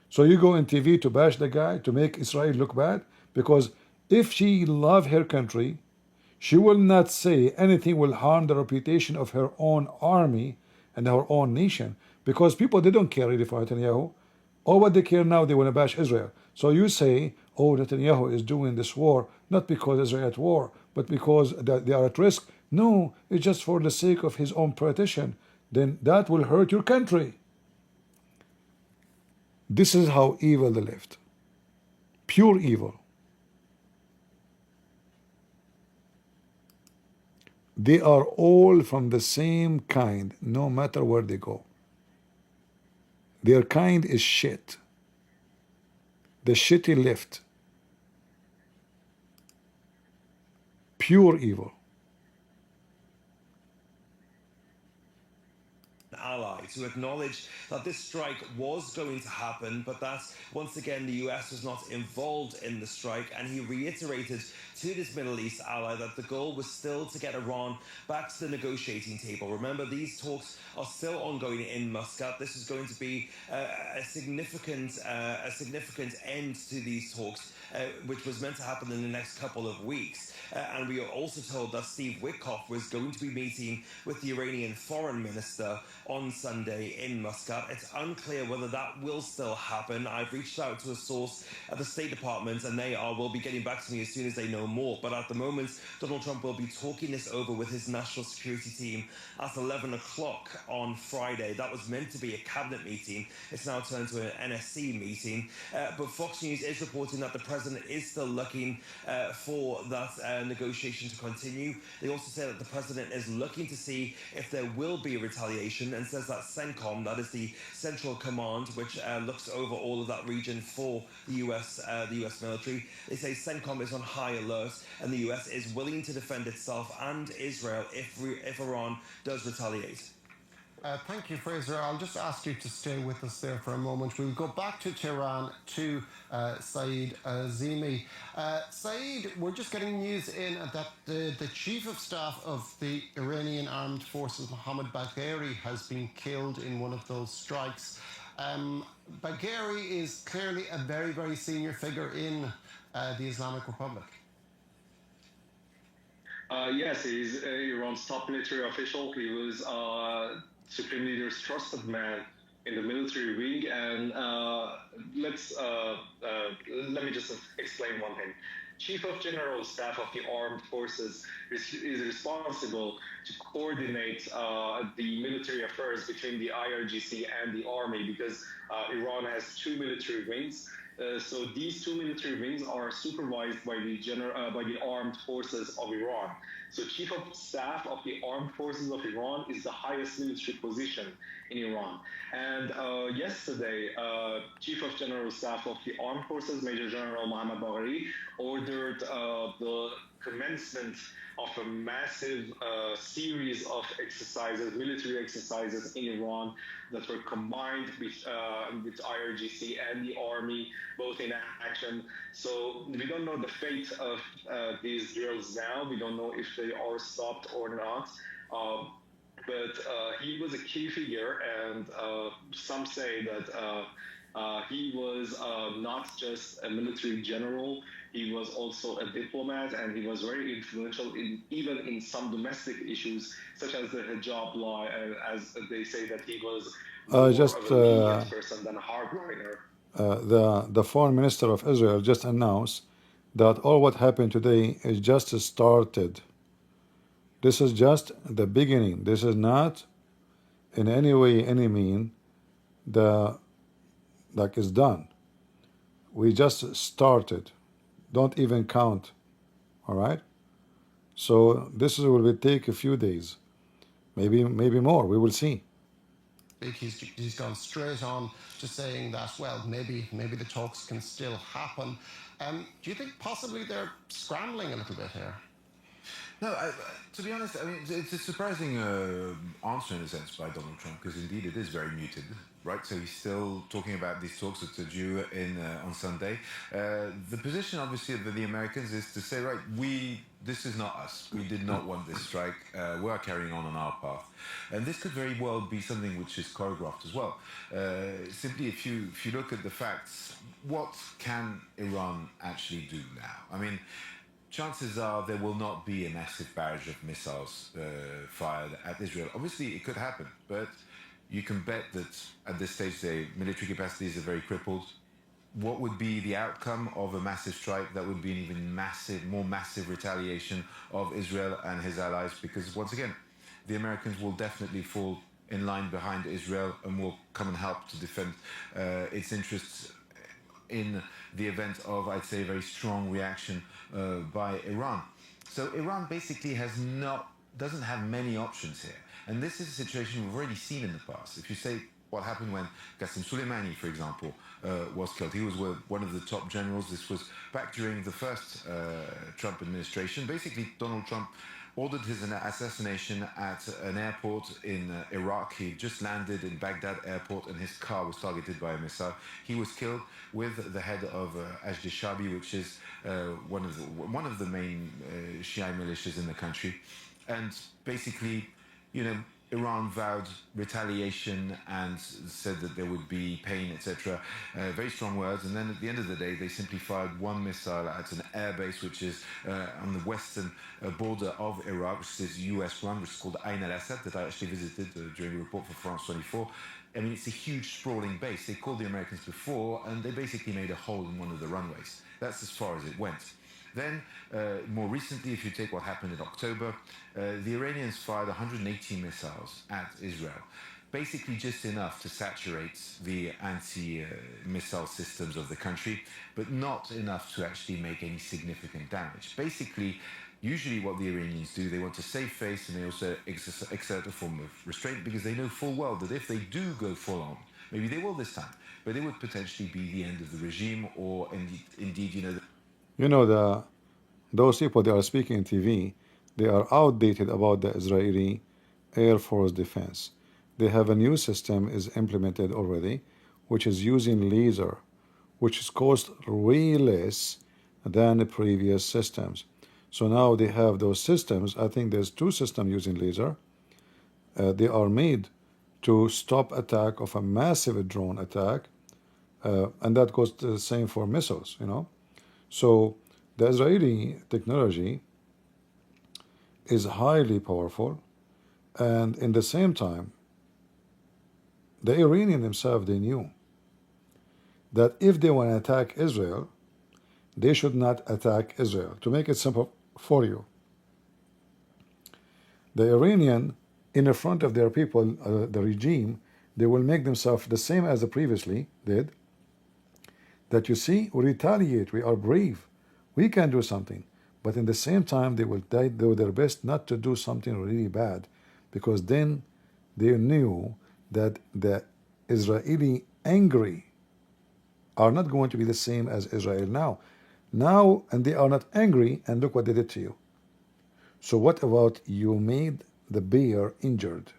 So you go on TV to bash the guy, to make Israel look bad? Because if she loves her country, she will not say anything will harm the reputation of her own army and her own nation. Because people, they don't care really for Netanyahu. All what they care now, they want to bash Israel. So you say, oh, Netanyahu is doing this war, not because Israel is at war, but because they are at risk. No, it's just for the sake of his own protection. Then that will hurt your country. This is how evil the left. Pure evil. They are all from the same kind, no matter where they go. Their kind is shit. The shitty left. Pure evil. Ally to acknowledge that this strike was going to happen, but that once again the US was not involved in the strike, and he reiterated to this Middle East ally that the goal was still to get Iran back to the negotiating table. Remember, these talks are still ongoing in Muscat. This is going to be a significant end to these talks, which was meant to happen in the next couple of weeks. And we are also told that Steve Witkoff was going to be meeting with the Iranian foreign minister on Sunday in Muscat. It's unclear whether that will still happen. I've reached out to a source at the State Department, and they will be getting back to me as soon as they know more. But at the moment, Donald Trump will be talking this over with his national security team at 11 o'clock on Friday. That was meant to be a cabinet meeting. It's now turned to an NSC meeting. But Fox News is reporting that the president is still looking for that negotiation to continue. They also say that the president is looking to see if there will be a retaliation, and says that CENTCOM, that is the Central Command, which looks over all of that region for the US military, they say CENTCOM is on high alert, and the US is willing to defend itself and Israel if Iran does retaliate. Thank you, Fraser. I'll just ask you to stay with us there for a moment. We'll go back to Tehran to Saeed Azimi. Saeed, we're just getting news in that the Chief of Staff of the Iranian Armed Forces, Mohammed Bagheri, has been killed in one of those strikes. Bagheri is clearly a very, very senior figure in the Islamic Republic. Yes, he's Iran's top military official. He was Supreme Leader's trusted man in the military wing. And let me just explain one thing. Chief of General Staff of the Armed Forces is responsible to coordinate the military affairs between the IRGC and the army, because Iran has two military wings. So these two military wings are supervised by the Armed Forces of Iran. So Chief of Staff of the Armed Forces of Iran is the highest military position in Iran. And yesterday, Chief of General Staff of the Armed Forces, Major General Mohammed Bagheri, ordered the commencement of a massive series of exercises, military exercises in Iran that were combined with IRGC and the army, both in action. So we don't know the fate of these drills now. We don't know if they are stopped or not. But he was a key figure, and some say that he was not just a military general, he was also a diplomat, and he was very influential even in some domestic issues, such as the hijab law, as they say that he was more of a lenient person than a hardliner. The foreign minister of Israel just announced that all what happened today is just started. This is just the beginning. This is not in any way, any mean, like it's done. We just started. Don't even count. All right. So this will take a few days, maybe more. We will see. He's gone straight on to saying that, well, maybe the talks can still happen. Do you think possibly they're scrambling a little bit here? No, to be honest, I mean, it's a surprising answer in a sense by Donald Trump, because indeed it is very muted, right? So he's still talking about these talks that are due on Sunday. The position, obviously, of the Americans is to say, right, this is not us. We did not want this strike. We are carrying on our path. And this could very well be something which is choreographed as well. Simply, if you look at the facts, what can Iran actually do now? I mean, chances are there will not be a massive barrage of missiles fired at Israel. Obviously, it could happen, but you can bet that at this stage, their military capacities are very crippled. What would be the outcome of a massive strike? That would be an even more massive retaliation of Israel and his allies, because once again, the Americans will definitely fall in line behind Israel and will come and help to defend its interests in the event of, I'd say, a very strong reaction by Iran. So Iran basically doesn't have many options here. And this is a situation we've already seen in the past. If you say what happened when Qasem Soleimani, for example, was killed. He was one of the top generals. This was back during the first Trump administration. Basically, Donald Trump ordered his assassination at an airport in Iraq. He just landed in Baghdad airport and his car was targeted by a missile. He was killed with the head of Shabi, which is one of the main Shia militias in the country. And basically, Iran vowed retaliation and said that there would be pain, etc. Very strong words. And then at the end of the day, they simply fired one missile at an airbase, which is on the western border of Iraq, which is US run, which is called Ain al-Assad, that I actually visited during a report for France 24. I mean, it's a huge sprawling base. They called the Americans before, and they basically made a hole in one of the runways. That's as far as it went. Then, more recently, if you take what happened in October, the Iranians fired 180 missiles at Israel, basically just enough to saturate the anti-missile systems of the country, but not enough to actually make any significant damage. Basically, Usually what the Iranians do, they want to save face, and they also exert a form of restraint, because they know full well that if they do go full on, maybe they will this time, but it would potentially be the end of the regime, or indeed, You know, those people that are speaking in TV, they are outdated about the Israeli Air Force defense. They have a new system is implemented already, which is using laser, which is cost way less than the previous systems. So now they have those systems. I think there's two systems using laser. They are made to stop attack of a massive drone attack, and that goes the same for missiles, you know. So the Israeli technology is highly powerful, and in the same time, the Iranians themselves, they knew that if they want to attack Israel, they should not attack Israel. To make it simple for you, the Iranian, in the front of their people, the regime, they will make themselves the same as they previously did, that you see, we retaliate, we are brave, we can do something. But in the same time, they will do their best not to do something really bad, because then they knew that the Israeli angry are not going to be the same as Israel now. Now, and they are not angry, and look what they did to you. So what about you made the bear injured?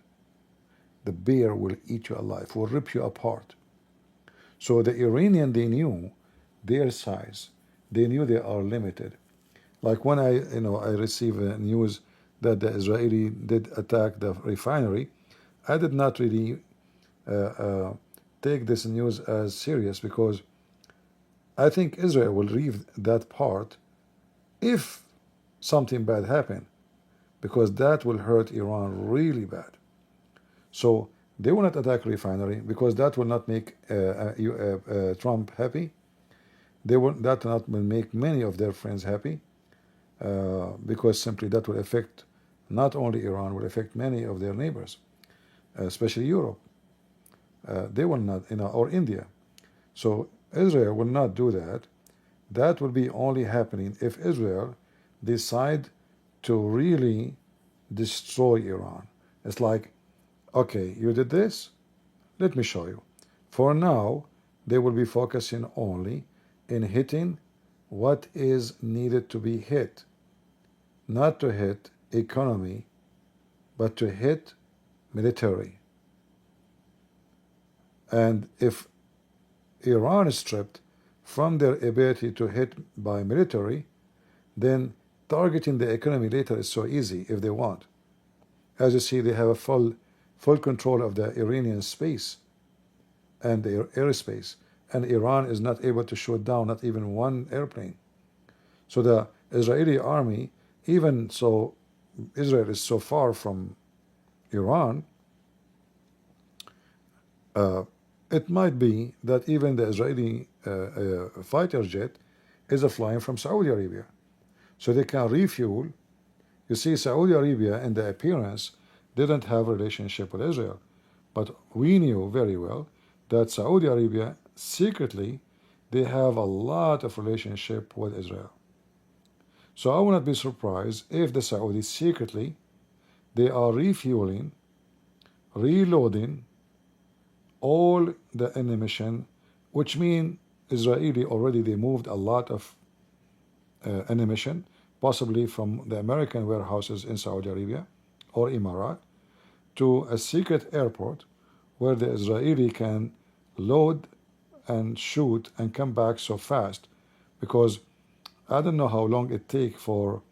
The bear will eat you alive, will rip you apart. So the Iranian, they knew their size. They knew they are limited. Like when I received news that the Israeli did attack the refinery, I did not really take this news as serious, because I think Israel will leave that part if something bad happened, because that will hurt Iran really bad. So they will not attack refinery, because that will not make Trump happy. That will not make many of their friends happy, because simply that will affect not only Iran, will affect many of their neighbors, especially Europe. They will not, or India. So Israel will not do that. That will be only happening if Israel decide to really destroy Iran. It's like, okay, you did this, let me show you. For now, they will be focusing only in hitting what is needed to be hit. Not to hit economy, but to hit military. And if Iran is stripped from their ability to hit by military, then targeting the economy later is so easy if they want. As you see, they have a full control of the Iranian space and their airspace, and Iran is not able to shoot down not even one airplane. So the Israeli army, even so Israel is so far from Iran, it might be that even the Israeli fighter jet is flying from Saudi Arabia. So they can refuel. You see, Saudi Arabia in the appearance didn't have a relationship with Israel. But we knew very well that Saudi Arabia secretly, they have a lot of relationship with Israel. So I will not be surprised if the Saudis secretly, they are refueling, reloading all the ammunition, which means Israeli already they moved a lot of ammunition, possibly from the American warehouses in Saudi Arabia or Emirat, to a secret airport where the Israeli can load and shoot and come back so fast, because I don't know how long it takes for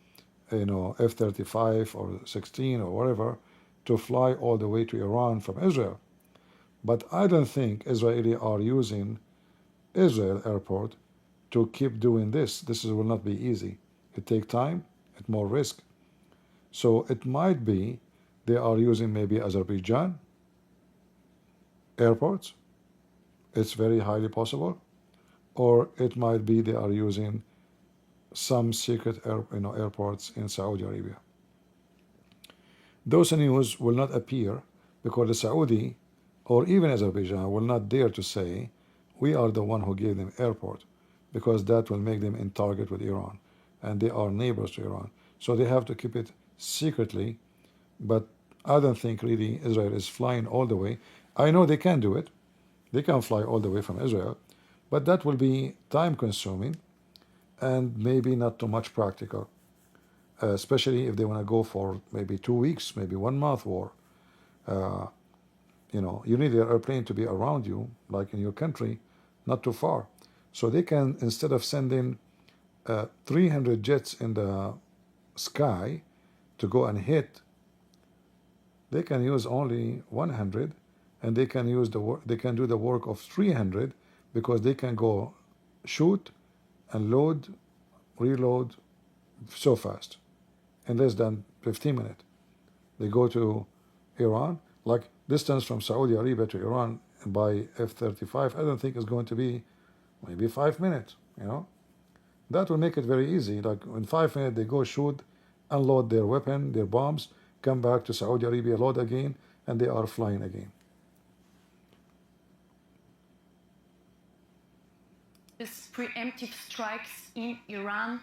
F-35 or 16 or whatever to fly all the way to Iran from Israel. But I don't think Israeli are using Israel airport to keep doing this. This will not be easy. It takes time, it's more risk. So it might be they are using maybe Azerbaijan airports. It's very highly possible. Or it might be they are using some secret airports in Saudi Arabia. Those news will not appear because the Saudi or even Azerbaijan will not dare to say we are the one who gave them airport, because that will make them in target with Iran, and they are neighbors to Iran. So they have to keep it secretly. But I don't think really Israel is flying all the way. I know they can do it. They can fly all the way from Israel. But that will be time consuming and maybe not too much practical. Especially if they want to go for maybe 2 weeks, maybe 1 month war. You know, you need the airplane to be around you, like in your country, not too far. So they can, instead of sending 300 jets in the sky to go and hit, they can use only 100, and they can use they can do the work of 300 because they can go shoot and load, reload so fast in less than 15 minutes. They go to Iran, like distance from Saudi Arabia to Iran by F-35, I don't think is going to be maybe 5 minutes, you know. That will make it very easy. Like in 5 minutes, they go shoot, unload their weapon, their bombs, come back to Saudi Arabia, load again, and they are flying again. This preemptive strikes in Iran.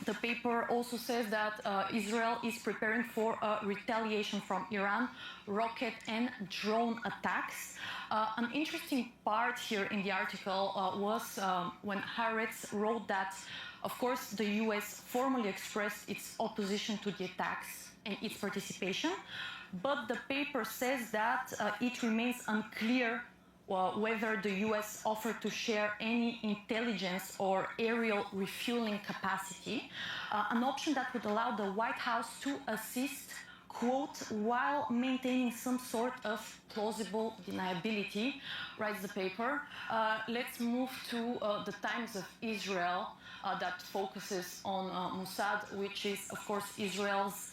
The paper also says that Israel is preparing for retaliation from Iran, rocket and drone attacks. An interesting part here in the article was when Haaretz wrote that, of course, the US formally expressed its opposition to the attacks and its participation, but the paper says that it remains unclear whether the US offered to share any intelligence or aerial refueling capacity, an option that would allow the White House to assist, quote, while maintaining some sort of plausible deniability, writes the paper. Let's move to the Times of Israel that focuses on Mossad, which is, of course, Israel's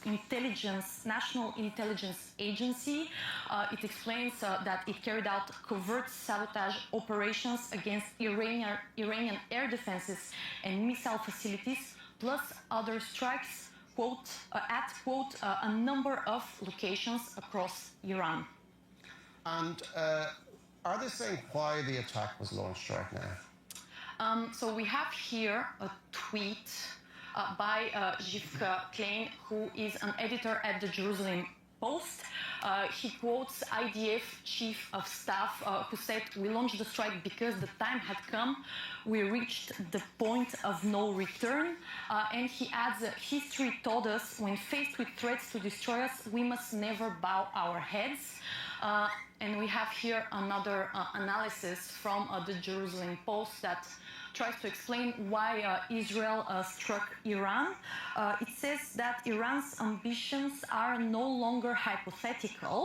national intelligence agency. It explains that it carried out covert sabotage operations against Iranian air defenses and missile facilities, plus other strikes, quote, at, quote, a number of locations across Iran. And are they saying why the attack was launched right now? So we have here a tweet by Jivka Klein, who is an editor at the Jerusalem Post. He quotes IDF chief of staff who said, "We launched the strike because the time had come. We reached the point of no return." And he adds, "History taught us when faced with threats to destroy us, we must never bow our heads." And we have here another analysis from the Jerusalem Post that tries to explain why Israel struck Iran. It says that Iran's ambitions are no longer hypothetical,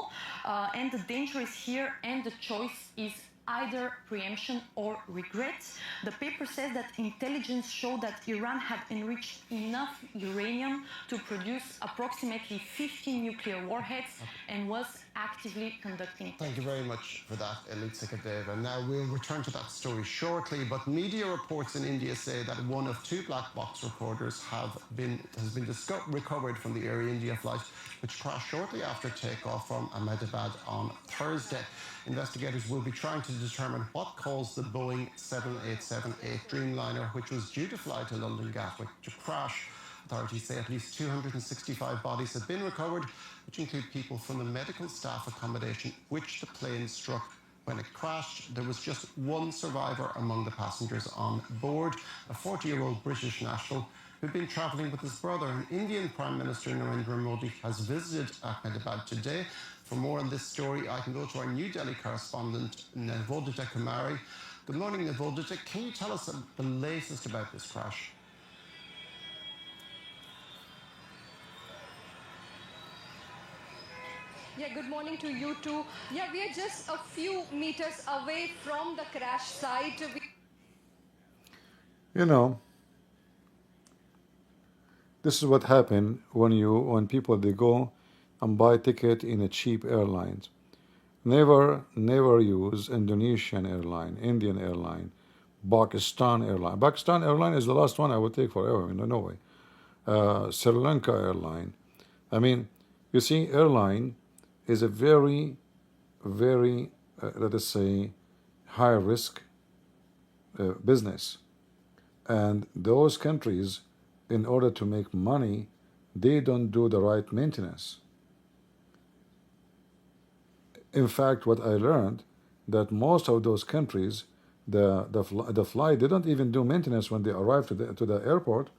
and the danger is here, and the choice is either preemption or regret. The paper says that intelligence showed that Iran had enriched enough uranium to produce approximately 50 nuclear warheads and was actively conducting. Thank you very much for that, Elitsika Deva. Now we'll return to that story shortly, but media reports in India say that one of 2 black box recorders has been recovered from the Air India flight, which crashed shortly after takeoff from Ahmedabad on Thursday. Investigators will be trying to determine what caused the Boeing 7878 Dreamliner, which was due to fly to London Gatwick, to crash. Authorities say at least 265 bodies have been recovered, which include people from the medical staff accommodation which the plane struck when it crashed. There was just one survivor among the passengers on board, a 40-year-old British national who'd been travelling with his brother. And Indian Prime Minister Narendra Modi has visited Ahmedabad today. For more on this story, I can go to our New Delhi correspondent, Navodita Kumari. Good morning, Navodita. Can you tell us the latest about this crash? Yeah, good morning to you too. Yeah, we are just a few meters away from the crash site. You know, this is what happened when people they go and buy ticket in a cheap airlines. Never use Indonesian airline, Indian airline, Pakistan airline. Pakistan airline is the last one I would take forever. No way. Sri Lanka airline. I mean, you see, airline is a very, very, let us say, high risk business. And those countries in order to make money, they don't do the right maintenance. In fact, what I learned, that most of those countries, the flight, they don't even do maintenance when they arrive to the airport.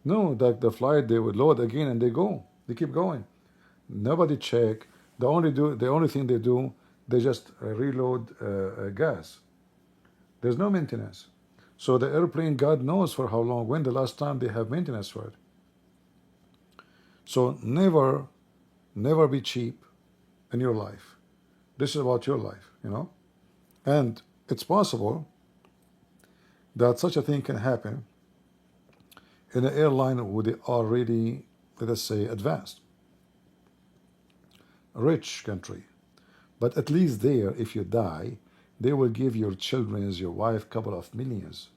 No, the flight, they would load again and they go. They keep going. Nobody check. The only thing they do, they just reload gas. There's no maintenance. So the airplane, God knows for how long, when the last time they have maintenance for it. So never be cheap in your life. This is about your life, you know. And it's possible that such a thing can happen in an airline who they are already, let us say, advanced, rich country. But at least there, if you die, they will give your children, your wife, couple of millions.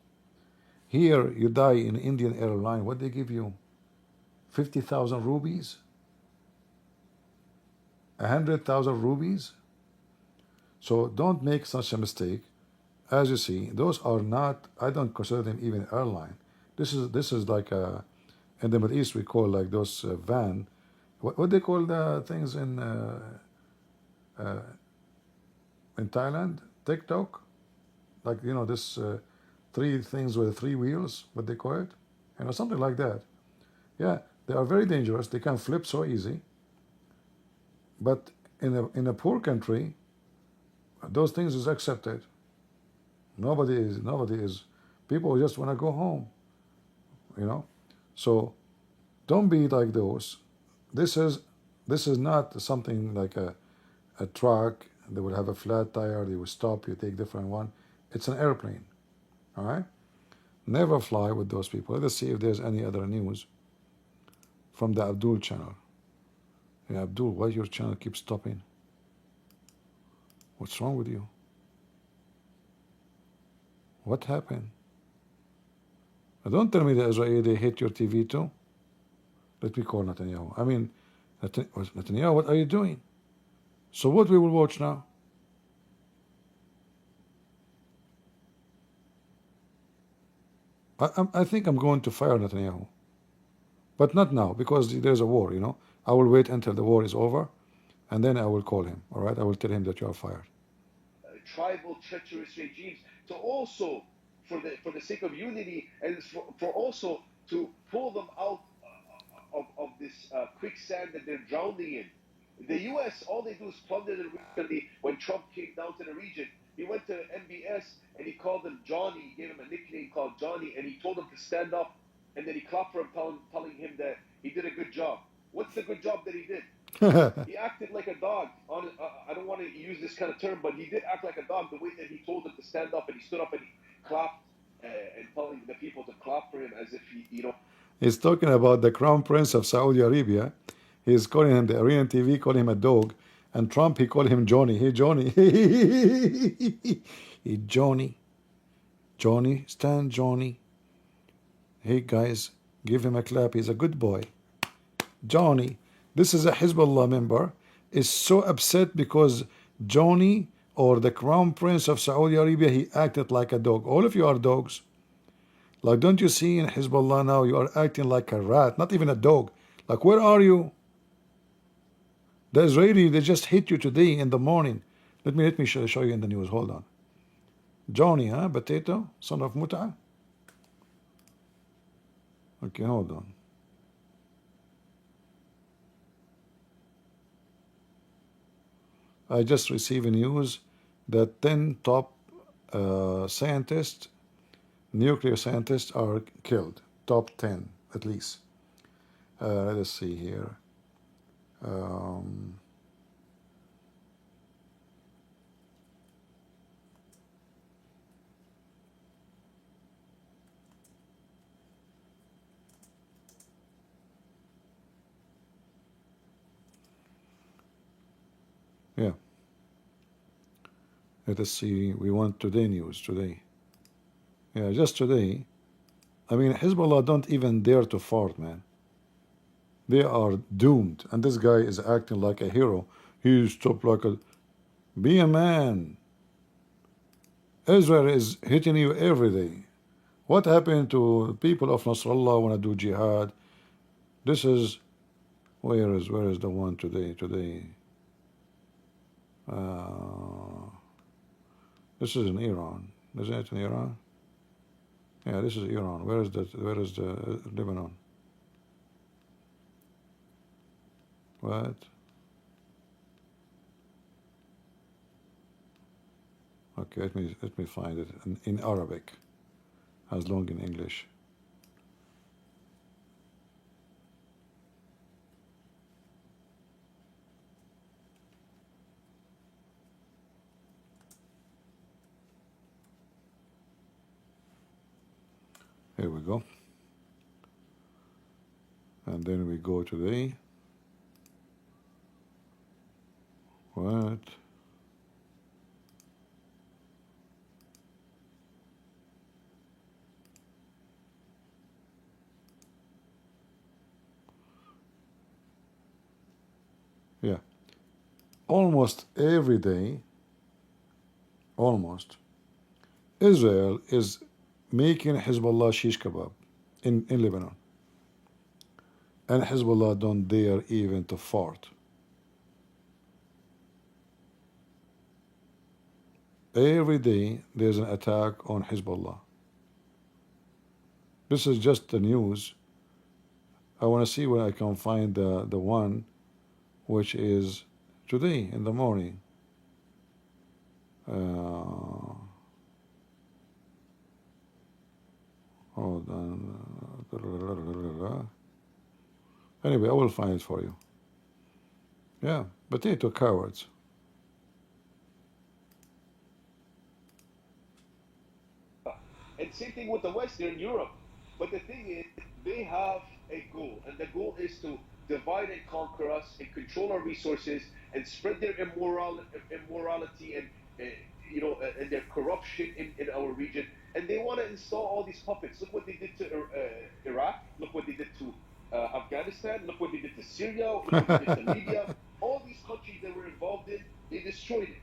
Here, you die in Indian airline, what they give you? 50,000 rupees? 100,000 rupees? So don't make such a mistake. As you see, those are not, I don't consider them even airline. This is like a, in the Middle East we call like those van, what they call the things in Thailand? TikTok? Like, you know, this three things with three wheels, what they call it? You know, something like that. Yeah, they are very dangerous. They can flip so easy. But in a poor country, those things is accepted. Nobody is. People just want to go home, you know. So don't be like those. This is not something like a truck. They would have a flat tire. They would stop. You take different one. It's an airplane. All right. Never fly with those people. Let's see if there's any other news from the Abdul channel. Yeah, Abdul, why your channel keeps stopping? What's wrong with you? What happened? Don't tell me the Israeli, they hate your TV too. Let me call Netanyahu. I mean, Netanyahu, what are you doing? So what we will watch now? I think I'm going to fire Netanyahu. But not now, because there's a war, you know. I will wait until the war is over, and then I will call him, all right? I will tell him that you are fired. Tribal, treacherous regimes, to also, for the sake of unity, and for also to pull them out of this quicksand that they're drowning in. The U.S., all they do is plunder the region. When Trump came down to the region, he went to MBS and he called him Johnny. He gave him a nickname called Johnny, and he told him to stand up, and then he clapped for him, telling him that he did a good job. What's the good job that he did? He acted like a dog. I don't want to use this kind of term, but he did act like a dog the way that he told him to stand up, and he stood up and he clapped and telling the people to clap for him as if he, you know. He's talking about the Crown Prince of Saudi Arabia. He's calling him, the Iranian TV calling him a dog, and Trump, he called him Johnny. Hey, Johnny. Hey, Johnny. Johnny, stand, Johnny. Hey, guys, give him a clap. He's a good boy. Johnny. This is a Hezbollah member, is so upset because Johnny, or the Crown Prince of Saudi Arabia, he acted like a dog. All of you are dogs. Like, don't you see in Hezbollah now, you are acting like a rat, not even a dog. Like, where are you? The Israeli, they just hit you today in the morning. Let me show you in the news. Hold on. Johnny, huh? Potato, son of Muta. Okay, hold on. I just received news that 10 top scientists, nuclear scientists, are killed. Top 10, at least. Let us see here. Yeah. Let us see. We want today news today. Yeah, just today. I mean, Hezbollah don't even dare to fart, man. They are doomed. And this guy is acting like a hero. He stopped like a... Be a man. Israel is hitting you every day. What happened to people of Nasrallah want to do jihad? This is where is the one today? This is in Iran. Isn't it in Iran? Yeah, this is Iran. Where is the Lebanon? What? Okay, let me find it in Arabic, as long in English. Here we go. And then we go to the what? Yeah. Almost every day, Israel is making Hezbollah shish kebab in Lebanon. And Hezbollah don't dare even to fart. Every day there's an attack on Hezbollah. This is just the news. I want to see where I can find the one which is today in the morning. Hold on. Anyway, I will find it for you. Yeah, potato cowards. And same thing with the Western Europe. But the thing is, they have a goal, and the goal is to divide and conquer us and control our resources and spread their immorality and and their corruption in our region. And they want to install all these puppets. Look what they did to Iraq. Look what they did to Afghanistan. Look what they did to Syria. Look what they did to Libya. All these countries that were involved in, they destroyed it.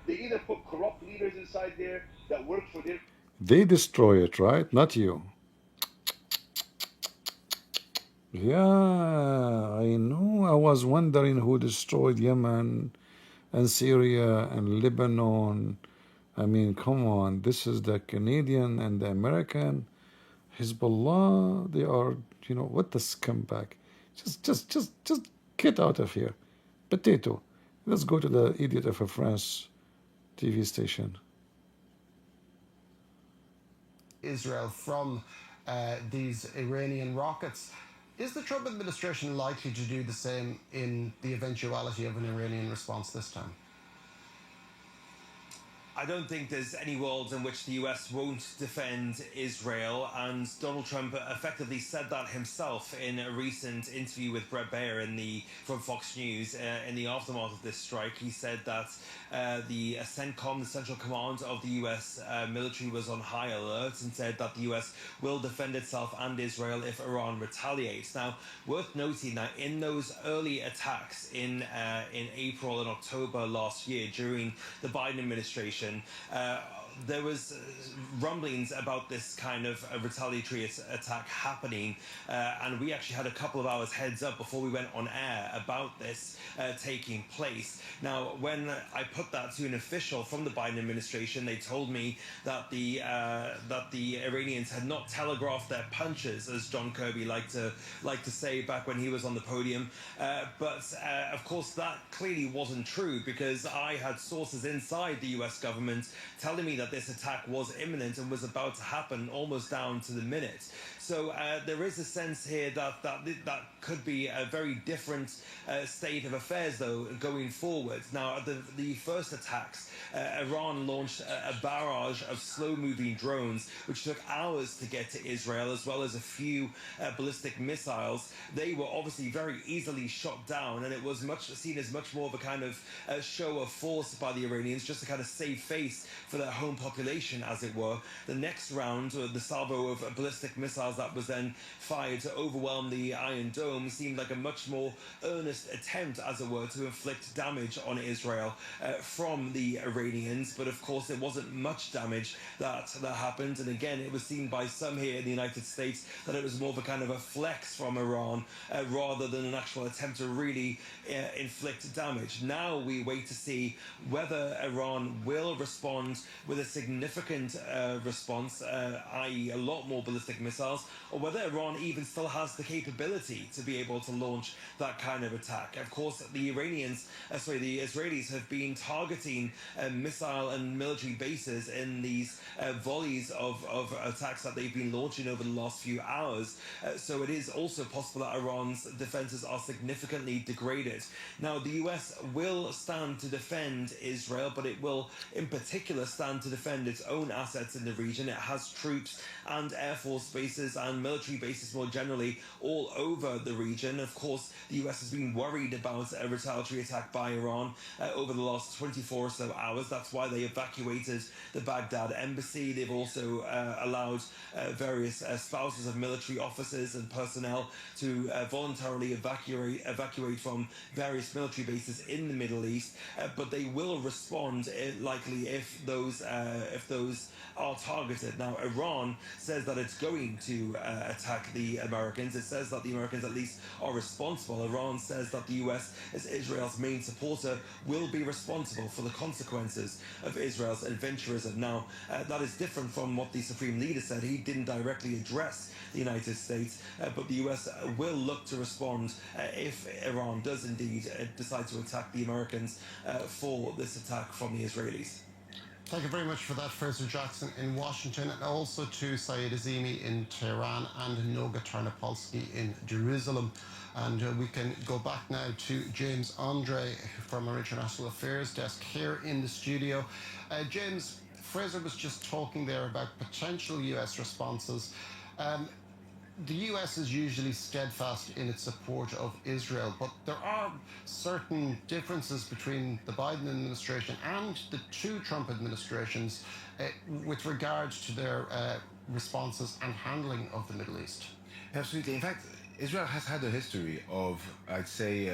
They either put corrupt leaders inside there that work for their... They destroy it, right? Not you. Yeah, I know. I was wondering who destroyed Yemen and Syria and Lebanon. I mean, come on. This is the Canadian and the American. Hezbollah, they are, what the scumbag. Just get out of here. Potato. Let's go to the idiot of a France TV station. Israel from these Iranian rockets. Is the Trump administration likely to do the same in the eventuality of an Iranian response this time? I don't think there's any world in which the US won't defend Israel, and Donald Trump effectively said that himself in a recent interview with Brett Baer from Fox News in the aftermath of this strike. He said that the CENTCOM, the Central Command of the US military, was on high alert and said that the US will defend itself and Israel if Iran retaliates. Now, worth noting that in those early attacks in April and October last year during the Biden administration, there was rumblings about this kind of retaliatory attack happening, and we actually had a couple of hours heads up before we went on air about this taking place. Now, when I put that to an official from the Biden administration, they told me that the Iranians had not telegraphed their punches, as John Kirby liked to say back when he was on the podium. But of course, that clearly wasn't true, because I had sources inside the US government telling me that this attack was imminent and was about to happen almost down to the minute. So there is a sense here that could be a very different state of affairs, though, going forward. Now, the first attacks, Iran launched a barrage of slow-moving drones, which took hours to get to Israel, as well as a few ballistic missiles. They were obviously very easily shot down, and it was seen as much more of a kind of show of force by the Iranians, just to kind of save face for their home population, as it were. The next round, the salvo of ballistic missiles that was then fired to overwhelm the Iron Dome, seemed like a much more earnest attempt, as it were, to inflict damage on Israel from the Iranians. But of course, there wasn't much damage that happened. And again, it was seen by some here in the United States that it was more of a kind of a flex from Iran rather than an actual attempt to really inflict damage. Now we wait to see whether Iran will respond with a significant response, i.e. a lot more ballistic missiles, or whether Iran even still has the capability to be able to launch that kind of attack. Of course, the Israelis have been targeting missile and military bases in these volleys of attacks that they've been launching over the last few hours. So it is also possible that Iran's defenses are significantly degraded. Now, the US will stand to defend Israel, but it will in particular stand to defend its own assets in the region. It has troops and air force bases and military bases more generally all over the region. Of course, the US has been worried about a retaliatory attack by Iran over the last 24 or so hours. That's why they evacuated the Baghdad embassy. They've also allowed various spouses of military officers and personnel to voluntarily evacuate from various military bases in the Middle East. But they will respond likely if those are targeted. Now, Iran says that it's going to attack the Americans. It says that the Americans at least are responsible. Iran says that the US, as Israel's main supporter, will be responsible for the consequences of Israel's adventurism. Now, that is different from what the Supreme Leader said. He didn't directly address the United States, but the US will look to respond if Iran does indeed decide to attack the Americans for this attack from the Israelis. Thank you very much for that, Fraser Jackson in Washington, and also to Sayed Azimi in Tehran and Noga Tarnopolsky in Jerusalem. And we can go back now to James Andre from our International Affairs desk here in the studio. James, Fraser was just talking there about potential US responses. The US is usually steadfast in its support of Israel, but there are certain differences between the Biden administration and the two Trump administrations with regards to their responses and handling of the Middle East. Absolutely. In fact, Israel has had a history of, I'd say,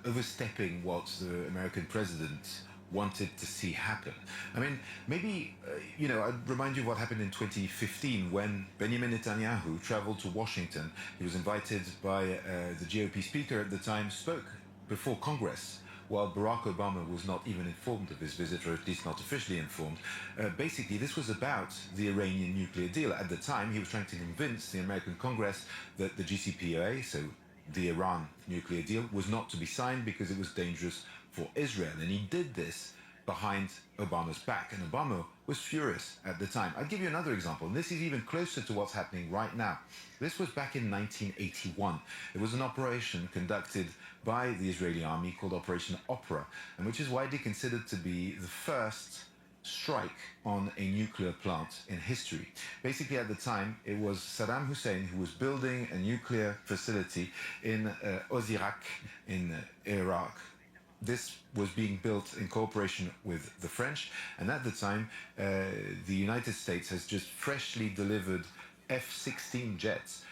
overstepping what the American president wanted to see happen. I mean, maybe, I'd remind you of what happened in 2015 when Benjamin Netanyahu traveled to Washington. He was invited by the GOP speaker at the time, spoke before Congress, while Barack Obama was not even informed of his visit, or at least not officially informed. Basically, this was about the Iranian nuclear deal. At the time, he was trying to convince the American Congress that the JCPOA, so the Iran nuclear deal, was not to be signed because it was dangerous for Israel. And he did this behind Obama's back, and Obama was furious at the time. I'll give you another example, and this is even closer to what's happening right now. This was back in 1981. It was an operation conducted by the Israeli army called Operation Opera, and which is widely considered to be the first strike on a nuclear plant in history. Basically, at the time, it was Saddam Hussein who was building a nuclear facility in Osirak in Iraq. This was being built in cooperation with the French, and at the time, the United States has just freshly delivered F-16 jets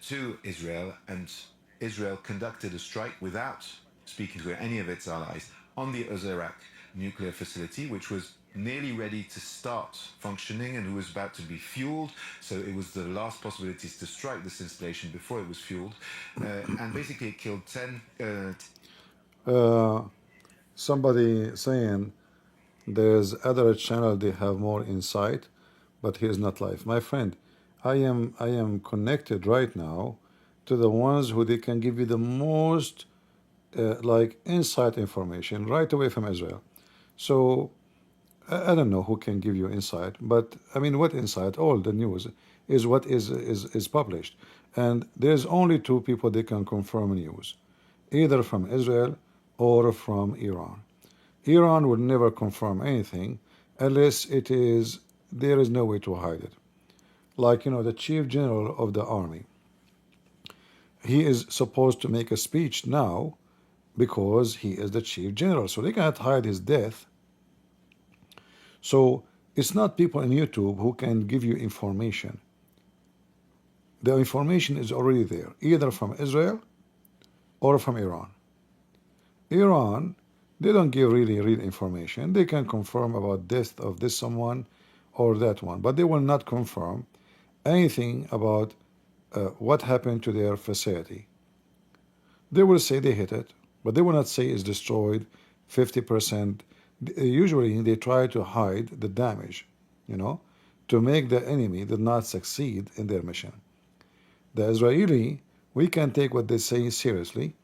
to Israel, and Israel conducted a strike without speaking to any of its allies on the Osirak nuclear facility, which was nearly ready to start functioning and who was about to be fueled. So it was the last possibilities to strike this installation before it was fueled. And basically it killed 10... Somebody saying there's other channel they have more insight, but here's not live. My friend, I am connected right now to the ones who they can give you the most inside information right away from Israel. So I don't know who can give you insight, but I mean, what insight? All the news is what is published, and there's only two people that can confirm news, either from Israel or from Iran. Iran would never confirm anything unless there is no way to hide it. Like, the chief general of the army, he is supposed to make a speech now because he is the chief general, so they cannot hide his death. So It's not people on YouTube who can give you information. The information is already there, either from Israel or from Iran. Iran, they don't give really real information. They can confirm about death of this someone or that one, but they will not confirm anything about what happened to their facility. They will say they hit it, but they will not say it's destroyed 50%. Usually they try to hide the damage, to make the enemy did not succeed in their mission. The Israeli, we can take what they say seriously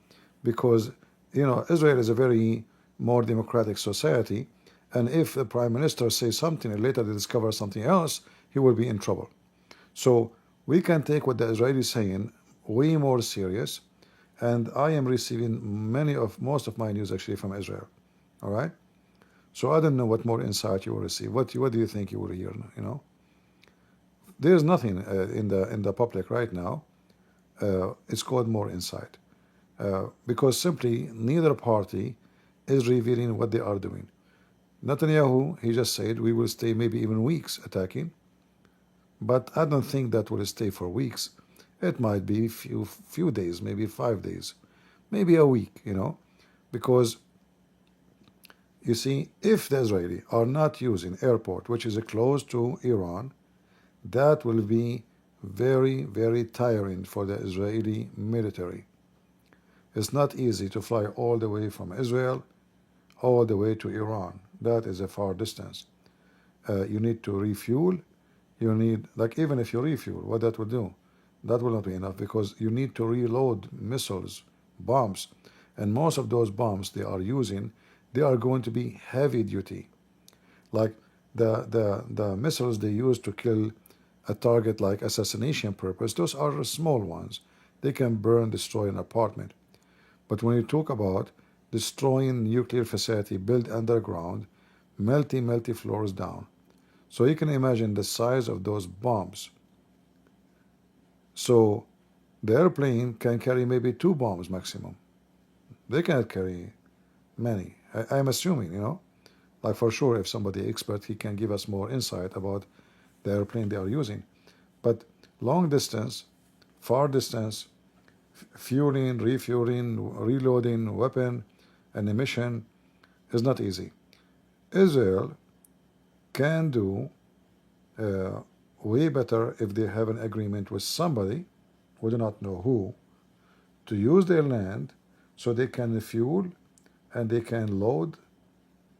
because, Israel is a very more democratic society, and if the prime minister says something and later they discover something else, he will be in trouble. So we can take what the Israelis is saying way more serious, and I am receiving most of my news actually from Israel. All right? So I don't know what more insight you will receive. What do you think you will hear? There's nothing in the public right now. It's called more insight, because simply neither party is revealing what they are doing. Netanyahu, he just said we will stay maybe even weeks attacking, but I don't think that will stay for weeks. It might be few days, maybe 5 days, maybe a week, because you see, if the Israelis are not using airport, which is close to Iran, that will be very, very tiring for the Israeli military. It's not easy to fly all the way from Israel all the way to Iran. That is a far distance. You need to refuel. You need, even if you refuel, what that will do? That will not be enough because you need to reload missiles, bombs, and most of those bombs they are using, they are going to be heavy duty. Like the missiles they use to kill a target like assassination purpose, those are small ones. They can burn, destroy an apartment. But when you talk about destroying nuclear facility built underground, multi floors down. So you can imagine the size of those bombs. So the airplane can carry maybe 2 bombs maximum. They cannot carry many. I'm assuming, like for sure if somebody expert, he can give us more insight about the airplane they are using. But long distance, far distance, fueling, refueling, reloading, weapon, and emission is not easy. Israel can do way better if they have an agreement with somebody, we do not know who, to use their land so they can fuel and they can load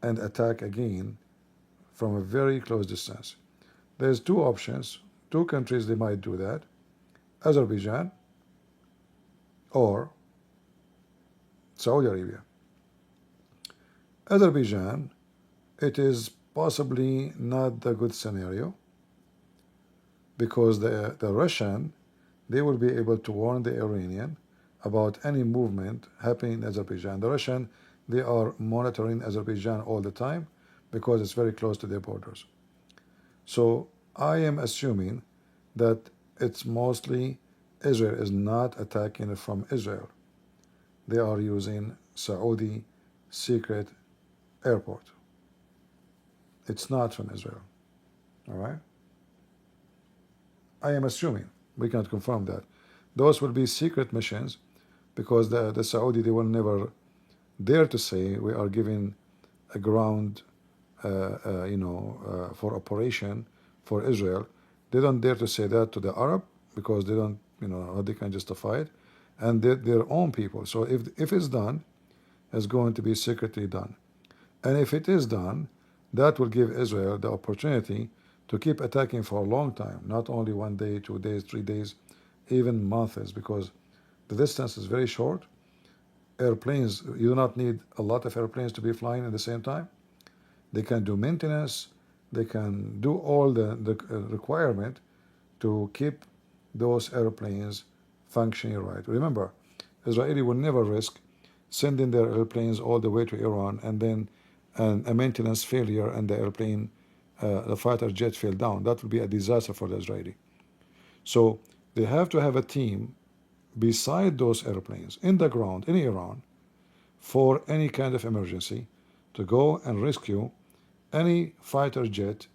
and attack again from a very close distance. There's 2 options, 2 countries they might do that, Azerbaijan or Saudi Arabia. Azerbaijan, it is possibly not the good scenario because the Russian, they will be able to warn the Iranian about any movement happening in Azerbaijan. The Russian, they are monitoring Azerbaijan all the time because it's very close to their borders. So I am assuming that it's mostly Israel is not attacking from Israel. They are using Saudi secret airport. It's not from Israel. All right? I am assuming. We cannot confirm that. Those will be secret missions because the Saudi, they will never dare to say we are giving a ground, for operation for Israel. They don't dare to say that to the Arab because they don't, how they can justify it, and their own people. So if it's done, it's going to be secretly done. And if it is done, that will give Israel the opportunity to keep attacking for a long time, not only 1 day, 2 days, 3 days, even months, because the distance is very short. Airplanes, you do not need a lot of airplanes to be flying at the same time. They can do maintenance, they can do all the requirement to keep those airplanes functioning right. Remember, Israeli will never risk sending their airplanes all the way to Iran and then a maintenance failure and the airplane, the fighter jet fell down. That would be a disaster for the Israeli. So they have to have a team beside those airplanes in the ground in Iran for any kind of emergency to go and rescue any fighter jet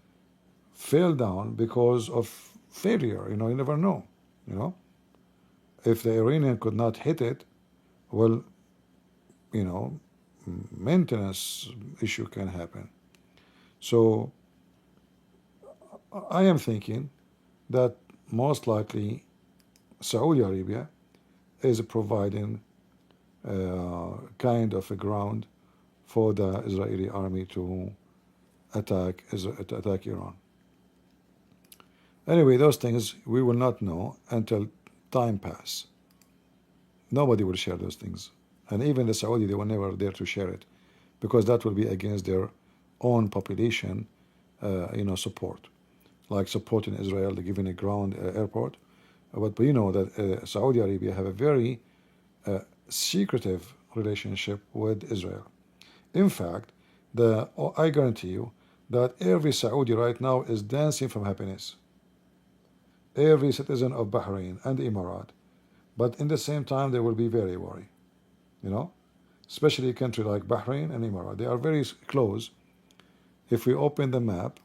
fell down because of failure. You know, you never know. You know, if the Iranian could not hit it, well, you know, maintenance issue can happen. So I am thinking that most likely Saudi Arabia is providing kind of a ground for the Israeli army to attack Iran. Anyway, those things we will not know until time pass. Nobody will share those things, and even the Saudi, they were never there to share it, because that will be against their own population, support, like supporting Israel, giving a ground airport. But we know that Saudi Arabia have a very secretive relationship with Israel. In fact, I guarantee you that every Saudi right now is dancing from happiness. Every citizen of Bahrain and Emirat. But in the same time, they will be very worried. You know, especially a country like Bahrain and Emirat. They are very close. If we open the map,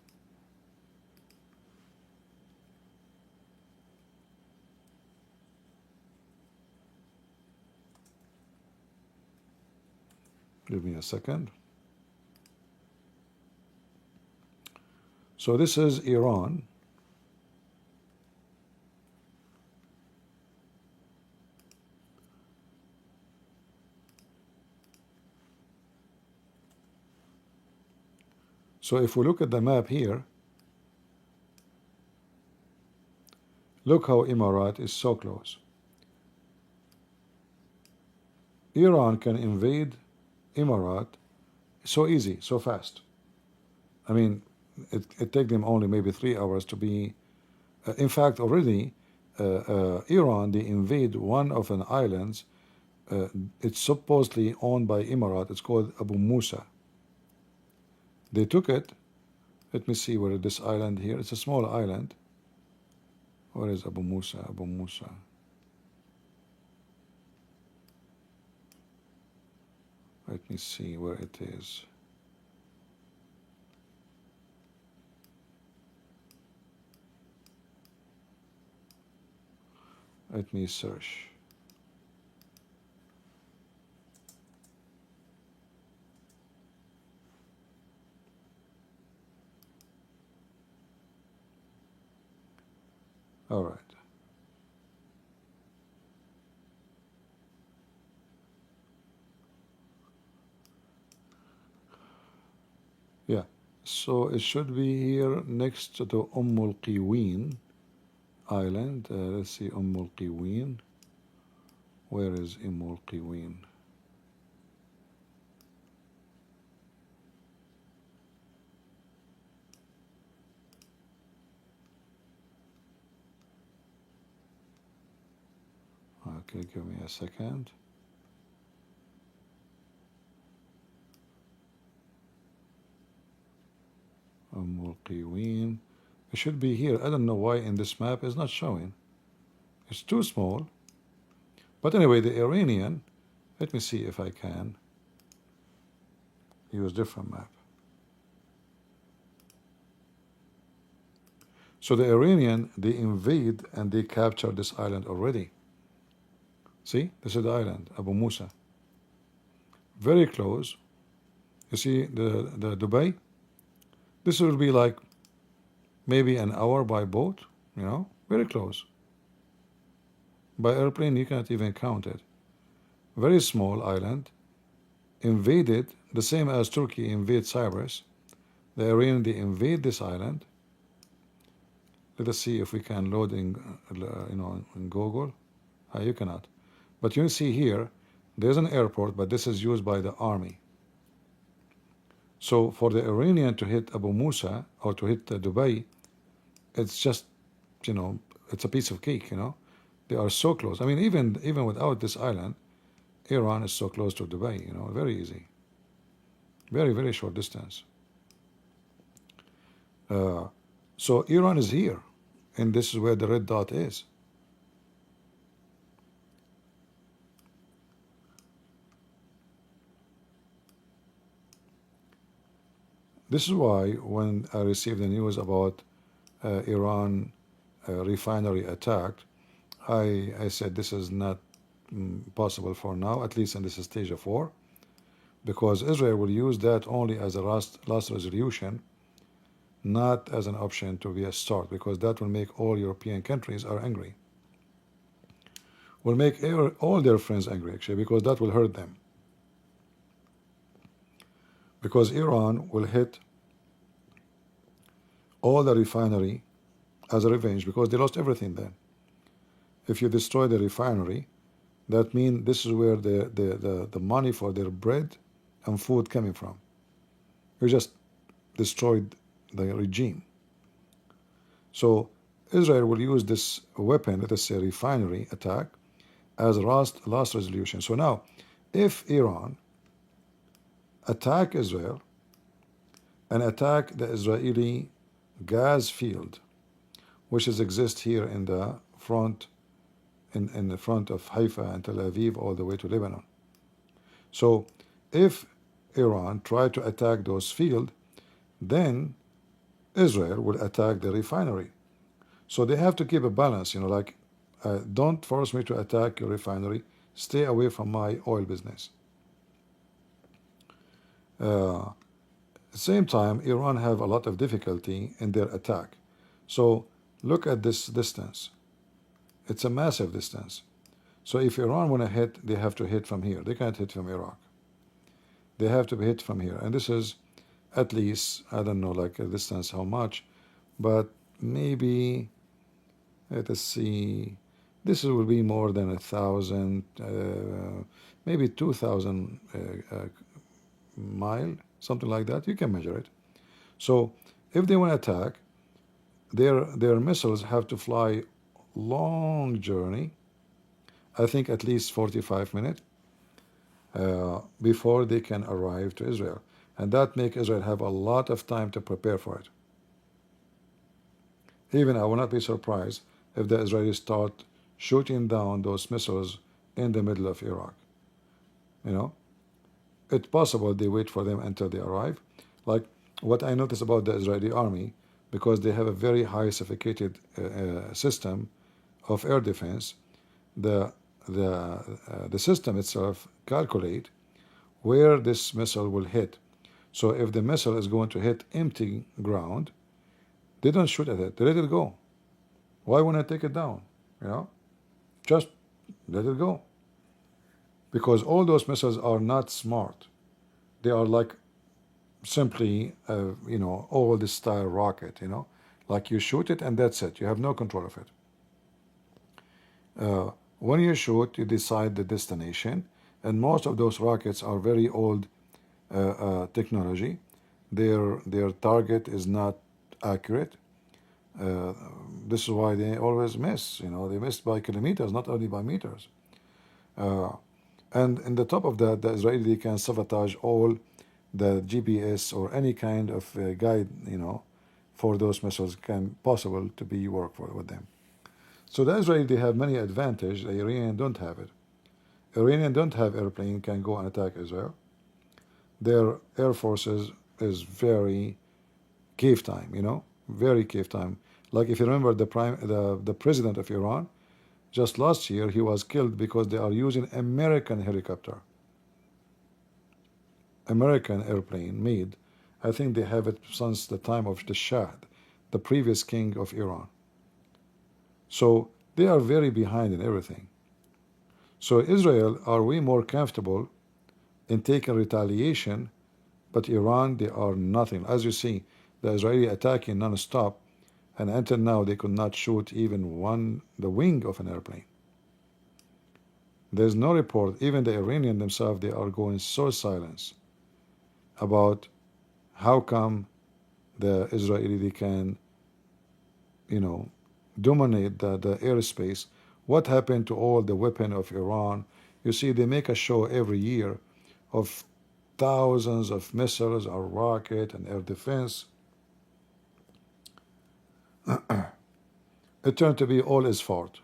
give me a second. So this is Iran. So if we look at the map here, look how Emirat is so close. Iran can invade Emirat so easy, so fast. I mean, it takes them only maybe 3 hours to be. In fact, already Iran, they invade one of an islands. It's supposedly owned by Emirat. It's called Abu Musa. They took it. Let me see where this island here. It's a small island. Where is Abu Musa? Abu Musa. Let me see where it is. Let me search. All right. Yeah. So it should be here next to al-Qiwin island. Let's see, al-Qiwin. Where is al-Qiwin? Okay, give me a second. Qiwin. It should be here. I don't know why in this map it's not showing. It's too small. But anyway, the Iranian, let me see if I can use different map. So the Iranian, they invade and they capture this island already. See, this is the island, Abu Musa. Very close. You see the Dubai? This will be like maybe an hour by boat, you know, very close. By airplane, you cannot even count it. Very small island, invaded, the same as Turkey invade Cyprus. The Iranian, they invade this island. Let us see if we can load in, in Google. You cannot. But you see here, there's an airport, but this is used by the army. So for the Iranian to hit Abu Musa or to hit Dubai, it's just, it's a piece of cake, They are so close. I mean, even without this island, Iran is so close to Dubai, very easy. Very, very short distance. So Iran is here, and this is where the red dot is. This is why when I received the news about Iran refinery attacked, I said this is not possible for now, at least in this stage of war, because Israel will use that only as a last resolution, not as an option to be a start, because that will make all European countries are angry. Will make all their friends angry, actually, because that will hurt them. Because Iran will hit all the refinery as a revenge, because they lost everything then. If you destroy the refinery, that means this is where the money for their bread and food coming from. You just destroyed the regime. So Israel will use this weapon, let us say refinery attack, as a last resolution. So now, if Iran attack Israel and attack the Israeli gas field, which exists here in the front, in the front of Haifa and Tel Aviv all the way to Lebanon. So if Iran try to attack those fields, then Israel will attack the refinery. So they have to keep a balance, like don't force me to attack your refinery, stay away from my oil business. At the same time, Iran have a lot of difficulty in their attack. So look at this distance. It's a massive distance. So if Iran want to hit, they have to hit from here. They can't hit from Iraq. They have to be hit from here. And this is at least, I don't know, like a distance how much, but maybe, let us see, this will be more than 1,000, maybe 2,000 mile, something like that. You can measure it. So if they want to attack, their missiles have to fly long journey, I think at least 45 minutes, before they can arrive to Israel. And that make Israel have a lot of time to prepare for it. Even I will not be surprised if the Israelis start shooting down those missiles in the middle of Iraq. It's possible they wait for them until they arrive. Like what I notice about the Israeli army, because they have a very high sophisticated system of air defense, the system itself calculate where this missile will hit. So if the missile is going to hit empty ground, they don't shoot at it. They let it go. Why wouldn't I take it down? Just let it go. Because all those missiles are not smart. They are like simply, old style rocket, like you shoot it and that's it. You have no control of it. When you shoot, you decide the destination, and most of those rockets are very old technology. Their target is not accurate. This is why they always miss. They miss by kilometers, not only by meters. And in the top of that, the Israeli can sabotage all the GPS or any kind of guide, for those missiles can possible to be work with them. So the Israeli have many advantage. The Iranian don't have it. Iranian don't have airplane can go and attack Israel. Their air forces is very cave time, very cave time. Like if you remember the president of Iran, just last year he was killed because they are using American helicopter, American airplane made. I think they have it since the time of the Shah, the previous king of Iran. So they are very behind in everything. So Israel are way more comfortable in taking retaliation, but Iran, they are nothing. As you see, the Israeli attacking non-stop, and until now they could not shoot even the wing of an airplane. There's no report. Even the Iranian themselves, they are going so silent about how come the Israeli they can, dominate the airspace. What happened to all the weapon of Iran? You see, they make a show every year of thousands of missiles or rocket and air defense. It turned to be all his fault.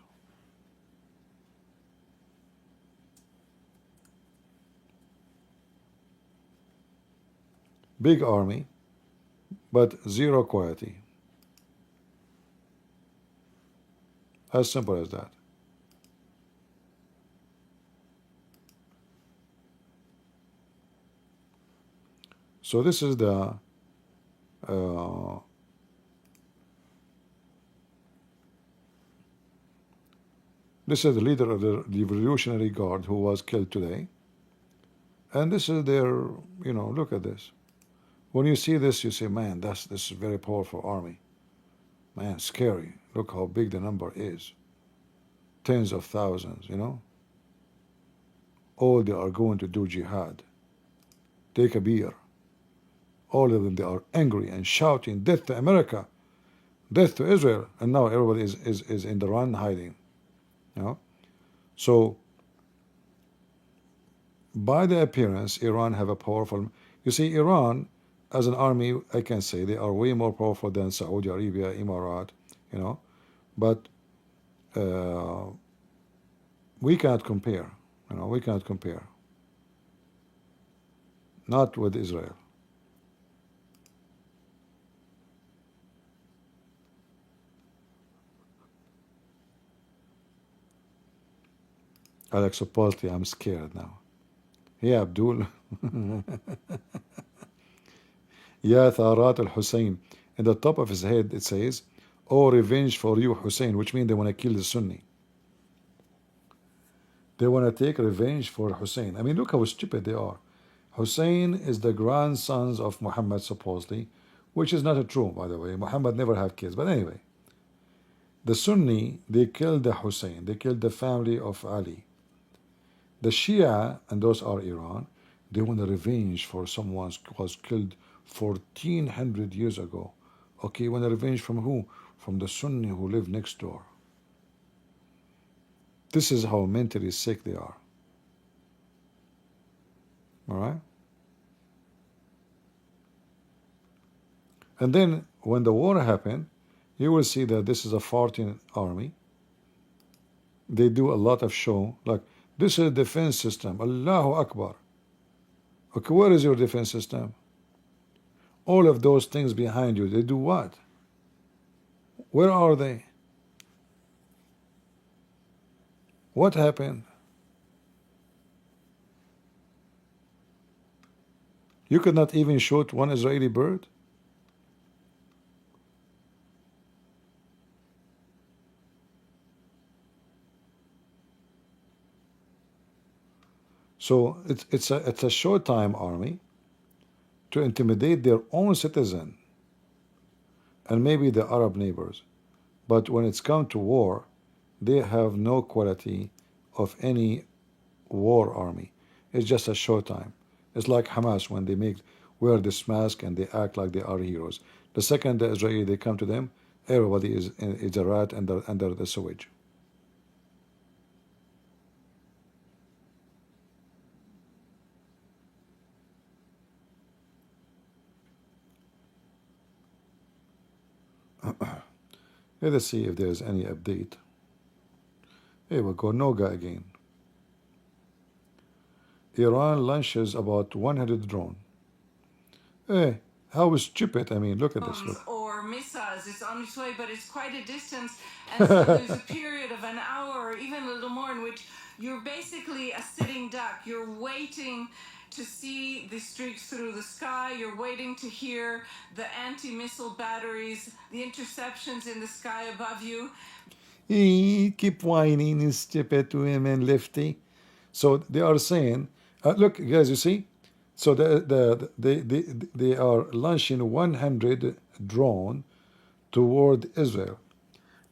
Big army, but zero quality. As simple as that. So this is the this is the leader of the Revolutionary Guard who was killed today. And this is their, you know, look at this. When you see this, you say, man, this is a very powerful army. Man, scary. Look how big the number is. Tens of thousands, you know. All they are going to do jihad. Take a beer. All of them, they are angry and shouting, death to America, death to Israel. And now everybody is in the run hiding. You know? So, by the appearance, Iran have a powerful... You see, Iran, as an army, I can say they are way more powerful than Saudi Arabia, Emirat, you know. But we cannot compare. You know, we cannot compare. Not with Israel. Alex, supposedly I'm scared now. Yeah, Abdul. Ya Tharat al-Hussein. In the top of his head it says, oh, revenge for you, Hussein, which means they want to kill the Sunni. They want to take revenge for Hussein. I mean, look how stupid they are. Hussein is the grandsons of Muhammad, supposedly, which is not true, by the way. Muhammad never had kids. But anyway, the Sunni, they killed the Hussein. They killed the family of Ali. The Shia, and those are Iran, they want a revenge for someone who was killed 1400 years ago. Okay, want a revenge from who? From the Sunni who live next door. This is how mentally sick they are. All right? And then when the war happened, you will see that this is a farting army. They do a lot of show, like, this is a defense system. Allahu Akbar. Okay, where is your defense system? All of those things behind you, they do what? Where are they? What happened? You could not even shoot one Israeli bird? So it's a showtime army to intimidate their own citizen and maybe the Arab neighbors. But when it's come to war, they have no quality of any war army. It's just a showtime. It's like Hamas when they wear this mask and they act like they are heroes. The second the Israeli they come to them, everybody is a rat under the sewage. Let us see if there is any update. Here we go, Noga again. Iran launches about 100 drone. Hey, how stupid. I mean, look at this. Look. Or missiles, it's on its way, but it's quite a distance. And so there's a period of an hour or even a little more in which you're basically a sitting duck. You're waiting to see the streaks through the sky. You're waiting to hear the anti-missile batteries, the interceptions in the sky above you. He keep whining, is stupid to him and lefty. So they are saying, look, guys, you see? So they are launching 100 drone toward Israel.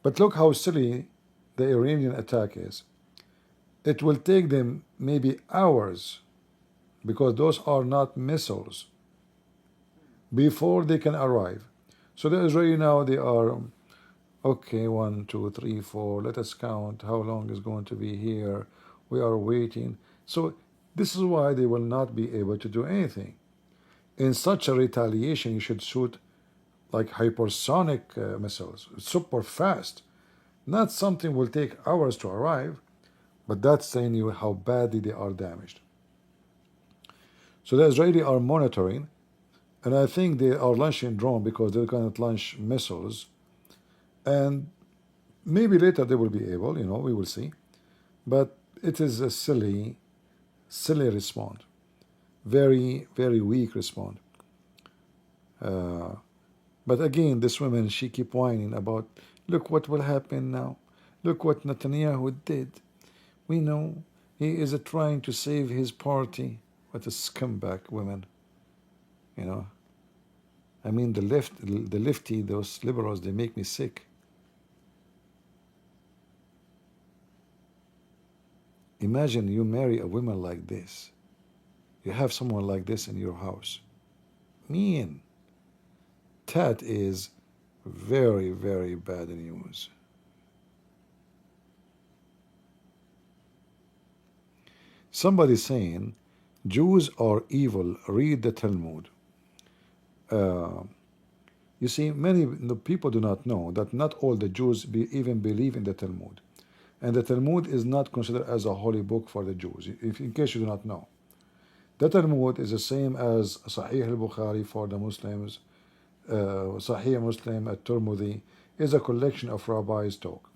But look how silly the Iranian attack is. It will take them maybe hours, because those are not missiles, before they can arrive. So the Israeli now, they are, okay, 1, 2, 3, 4, let us count how long is going to be here. We are waiting. So this is why they will not be able to do anything. In such a retaliation, you should shoot like hypersonic missiles, super fast. Not something will take hours to arrive, but that's saying you how badly they are damaged. So the Israeli are monitoring, and I think they are launching drone because they cannot launch missiles. And Maybe later they will be able, we will see. But it is a silly response. Very, very weak response. But again, this woman, she keep whining about, look what will happen now. Look what Netanyahu did. We know he is trying to save his party. What a scumbag woman. I mean, the lefty, those liberals, they make me sick. Imagine you marry a woman like this. You have someone like this in your house. Man, that is very, very bad news. Somebody saying Jews are evil. Read the Talmud. You see, many people do not know that not all the Jews even believe in the Talmud. And the Talmud is not considered as a holy book for the Jews, in case you do not know. The Talmud is the same as Sahih al-Bukhari for the Muslims, Sahih Muslim, at-Tirmidhi, is a collection of rabbis' talk.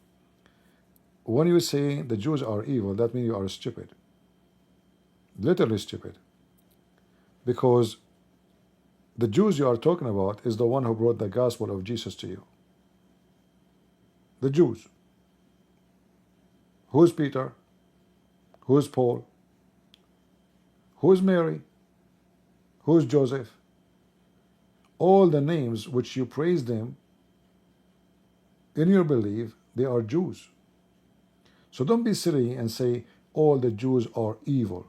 When you say the Jews are evil, that means you are stupid. Literally stupid. Because the Jews you are talking about is the one who brought the gospel of Jesus to you. The Jews. Who's Peter? Who's Paul? Who's Mary? Who's Joseph? All the names which you praise them, in your belief, they are Jews. So don't be silly and say all the Jews are evil.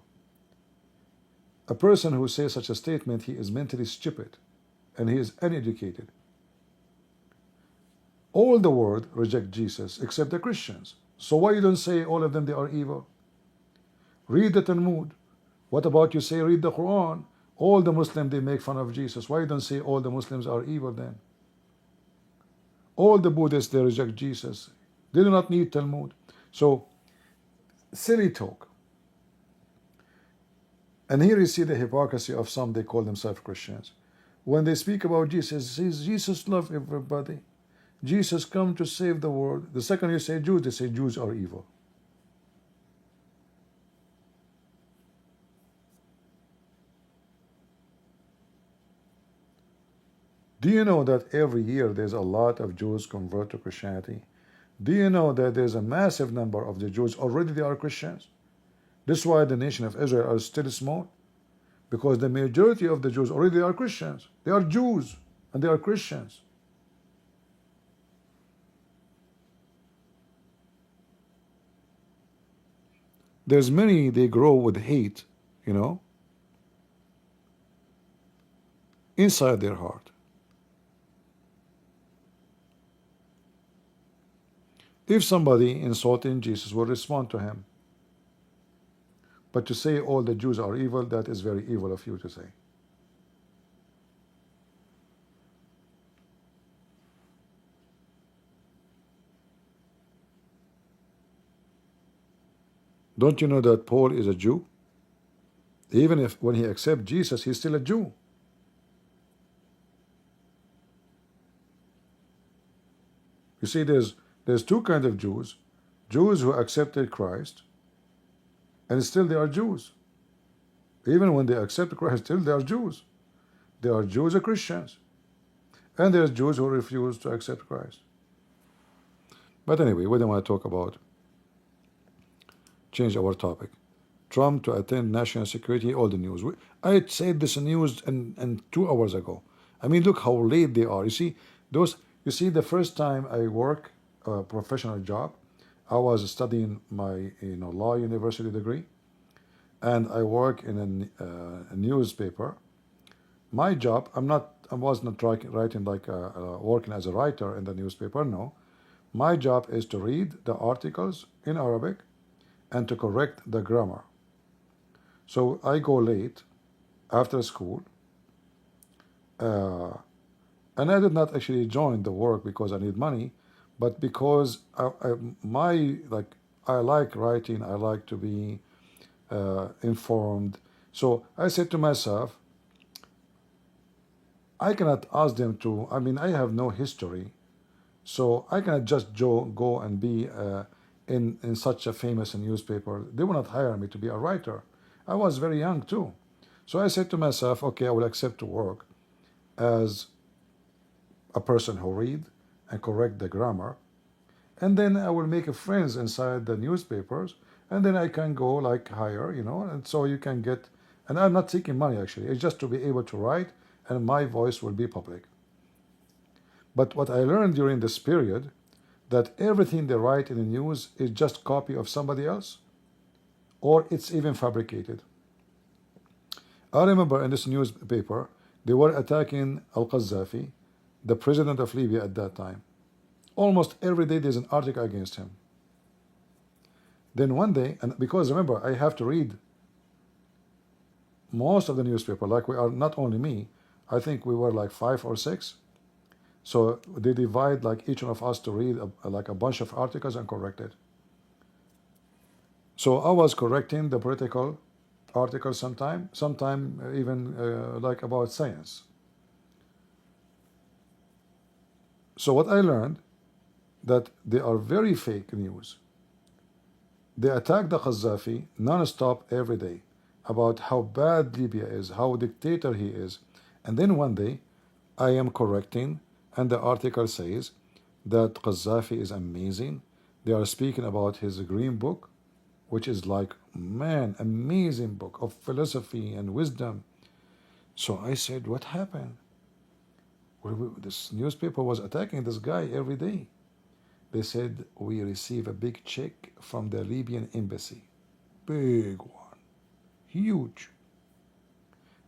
A person who says such a statement, he is mentally stupid and he is uneducated. All the world reject Jesus except the Christians. So why you don't say all of them they are evil? Read the Talmud. What about you say read the Quran? All the Muslims, they make fun of Jesus. Why you don't say all the Muslims are evil then? All the Buddhists, they reject Jesus. They do not need Talmud. So, silly talk. And here you see the hypocrisy of some, they call themselves Christians. When they speak about Jesus, says Jesus loves everybody. Jesus come to save the world. The second you say Jews, they say Jews are evil. Do you know that every year there's a lot of Jews convert to Christianity? Do you know that there's a massive number of the Jews already they are Christians? This is why the nation of Israel are still small. Because the majority of the Jews already are Christians. They are Jews and they are Christians. There's many, they grow with hate, inside their heart. If somebody insulting Jesus will respond to him. But to say all the Jews are evil, that is very evil of you to say. Don't you know that Paul is a Jew? Even if when he accepts Jesus, he's still a Jew. You see, there's two kinds of Jews. Jews who accepted Christ, and still they are Jews. Even when they accept Christ, still they are Jews. They are Jews or Christians. And there's Jews who refuse to accept Christ. But anyway, we don't want to talk about. Change our topic. Trump to attend national security, all the news. I said this news and 2 hours ago. I mean, look how late they are. You see, the first time I work a professional job, I was studying my law university degree, and I work in a newspaper. My job, I was not writing like working as a writer in the newspaper. No, my job is to read the articles in Arabic and to correct the grammar. So I go late after school, and I did not actually join the work because I need money, but because I like writing, I like to be informed. So I said to myself, I cannot ask them to, I mean, I have no history So I cannot just go and be in such a famous newspaper. They will not hire me to be a writer. I was very young too. So I said to myself, okay, I will accept to work as a person who read and correct the grammar, and then I will make friends inside the newspapers, and then I can go like higher, and so you can get, and I'm not seeking money actually, it's just to be able to write, and my voice will be public. But what I learned during this period, that everything they write in the news is just copy of somebody else, or it's even fabricated. I remember in this newspaper, they were attacking al-Qaddafi, the president of Libya at that time. Almost every day there's an article against him. Then one day, and because remember, I have to read most of the newspaper, like we are, not only me, I think we were like 5 or 6. So they divide like each one of us to read like a bunch of articles and correct it. So I was correcting the political articles sometime even like about science. So what I learned, that they are very fake news. They attack the Qaddafi non-stop every day about how bad Libya is, how dictator he is. And then one day I am correcting, and the article says that Qaddafi is amazing. They are speaking about his green book, which is like, man, amazing book of philosophy and wisdom. So I said, what happened? This newspaper was attacking this guy every day. They said, we receive a big check from the Libyan embassy. Big one. Huge.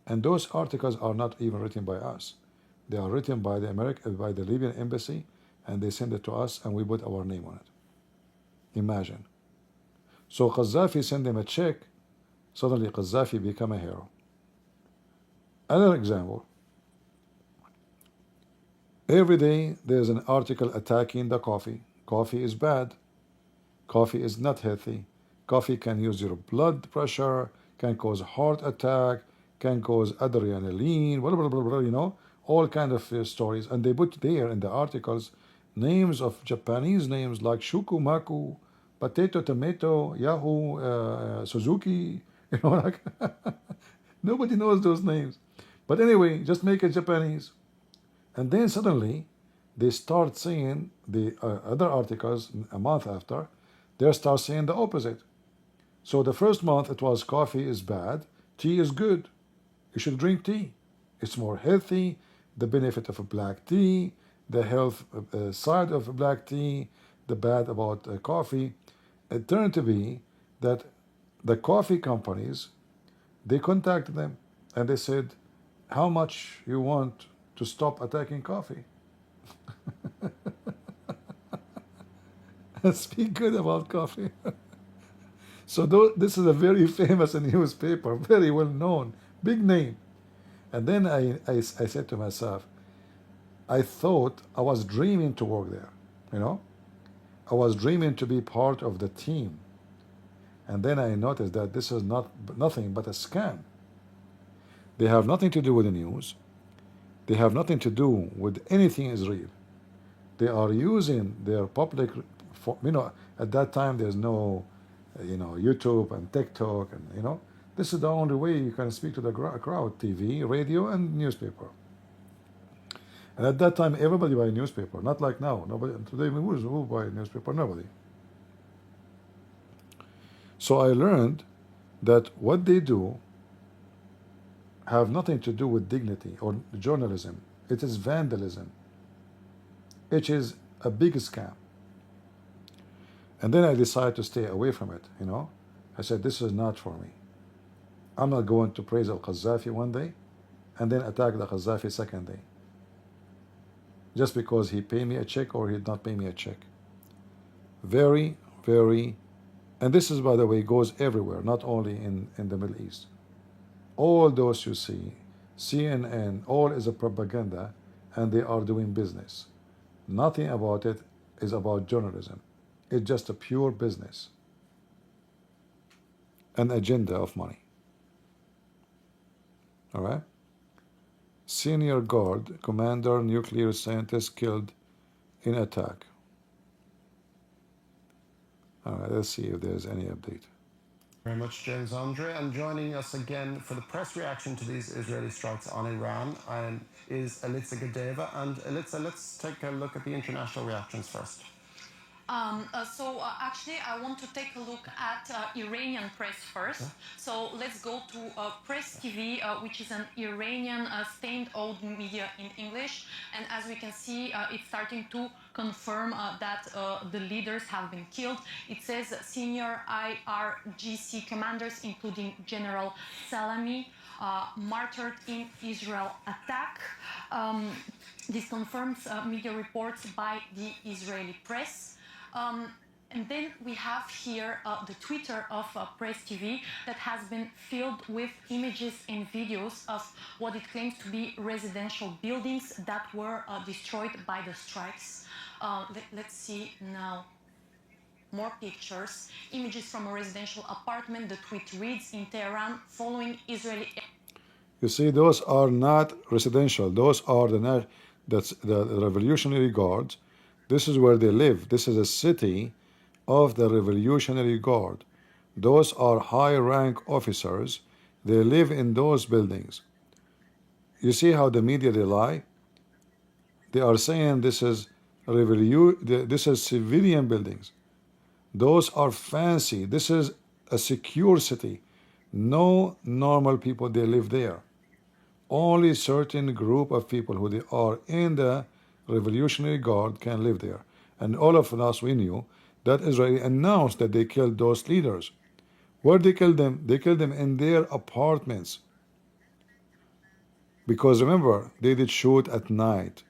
And those articles are not even written by us. They are written by the Libyan embassy, and they send it to us, and we put our name on it. Imagine. So Qaddafi sent them a check. Suddenly Qaddafi became a hero. Another example. Every day there's an article attacking the coffee. Coffee is bad. Coffee is not healthy. Coffee can use your blood pressure, can cause heart attack, can cause adrenaline, blah, blah, blah, blah, all kind of stories. And they put there in the articles names of Japanese names like Shuku Maku, Potato Tomato, Yahoo, Suzuki, like nobody knows those names. But anyway, just make it Japanese. And then suddenly they start saying the other articles a month after, they start saying the opposite. So the first month it was coffee is bad, tea is good. You should drink tea. It's more healthy, the benefit of a black tea, the health side of black tea, the bad about coffee. It turned to be that the coffee companies, they contacted them and they said, how much you want to stop attacking coffee? Speak good about coffee. So this is a very famous newspaper, very well known, big name. And then I said to myself, I thought I was dreaming to work there, I was dreaming to be part of the team. And then I noticed that this is nothing but a scam. They have nothing to do with the news. They have nothing to do with anything Israel. They are using their public, at that time there's no, YouTube and TikTok, and this is the only way you can speak to the crowd: TV, radio, and newspaper. And at that time, everybody buy a newspaper, not like now. Nobody today. Who buy a newspaper? Nobody. So I learned that what they do have nothing to do with dignity or journalism. It is vandalism. It is a big scam. And then I decided to stay away from it, I said, this is not for me. I'm not going to praise al-Qaddafi one day and then attack the Qaddafi second day, just because he paid me a check or he did not pay me a check. Very, very, and this is, by the way, goes everywhere, not only in the Middle East. All those you see, CNN, all is a propaganda, and they are doing business. Nothing about it is about journalism. It's just a pure business, an agenda of money. All right? Senior guard, commander, nuclear scientist killed in attack. All right, let's see if there's any update. Very much, James Andre. And joining us again for the press reaction to these Israeli strikes on Iran is Elitza Gadeva. And Elitza, let's take a look at the international reactions first. Actually, I want to take a look at Iranian press first. Okay. So let's go to Press TV, which is an Iranian state-owned media in English. And as we can see, it's starting to confirm that the leaders have been killed. It says senior IRGC commanders, including General Salami, martyred in Israel attack. This confirms media reports by the Israeli press. And then we have here the Twitter of Press TV that has been filled with images and videos of what it claims to be residential buildings that were destroyed by the strikes. Let's see now more pictures. Images from a residential apartment. The tweet reads, in Tehran, following Israeli... You see, those are not residential. Those are that's the Revolutionary Guards. This is where they live. This is a city of the Revolutionary Guard. Those are high-rank officers. They live in those buildings. You see how the media, they lie? They are saying this is civilian buildings. Those are fancy. This is a secure city. No normal people, they live there. Only certain group of people who they are in the Revolutionary Guard can live there. And all of us, we knew that Israel announced that they killed those leaders. Where they killed them? They killed them in their apartments. Because remember, they did shoot at night.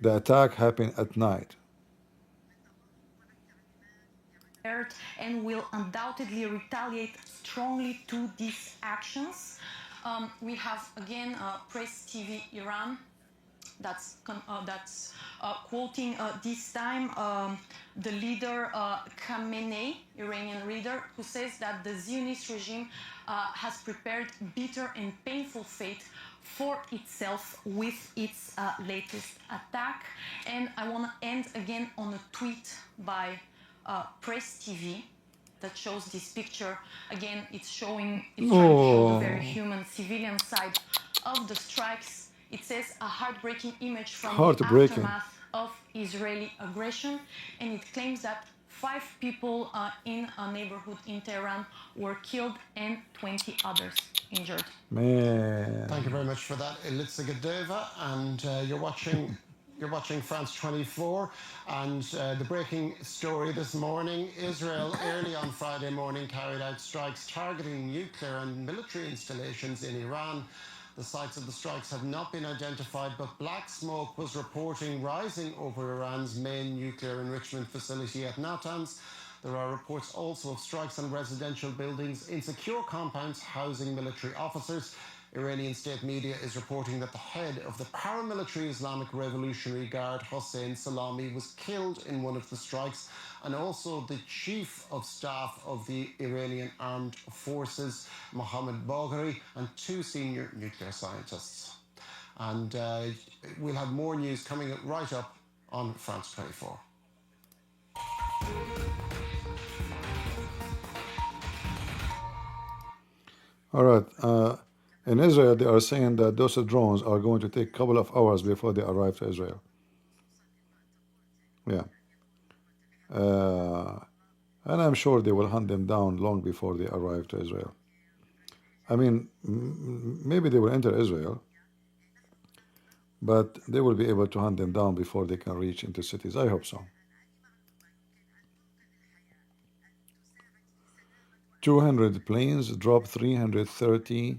The attack happened at night. And will undoubtedly retaliate strongly to these actions. We have again Press TV Iran that's quoting this time the leader Khamenei, Iranian leader, who says that the Zionist regime has prepared bitter and painful fate for itself with its latest attack. And I want to end again on a tweet by Press TV that shows this picture. Again, it's trying to show the very human civilian side of the strikes. It says a heartbreaking image from the aftermath of Israeli aggression, and it claims that 5 people in a neighborhood in Tehran were killed and 20 others injured. Man. Thank you very much for that, Elitza Gadeva, and you're watching France 24, and the breaking story this morning: Israel early on Friday morning carried out strikes targeting nuclear and military installations in Iran. The sites of the strikes have not been identified, but black smoke was reporting rising over Iran's main nuclear enrichment facility at Natanz. There are reports also of strikes on residential buildings in secure compounds housing military officers. Iranian state media is reporting that the head of the paramilitary Islamic Revolutionary Guard, Hossein Salami, was killed in one of the strikes, and also the chief of staff of the Iranian armed forces, Mohammed, and 2 senior nuclear scientists. And we'll have more news coming right up on France 24. All right. In Israel, they are saying that those drones are going to take a couple of hours before they arrive to Israel. Yeah. And I'm sure they will hunt them down long before they arrive to Israel. I mean, maybe they will enter Israel, but they will be able to hunt them down before they can reach into cities. I hope so. 200 planes dropped 330.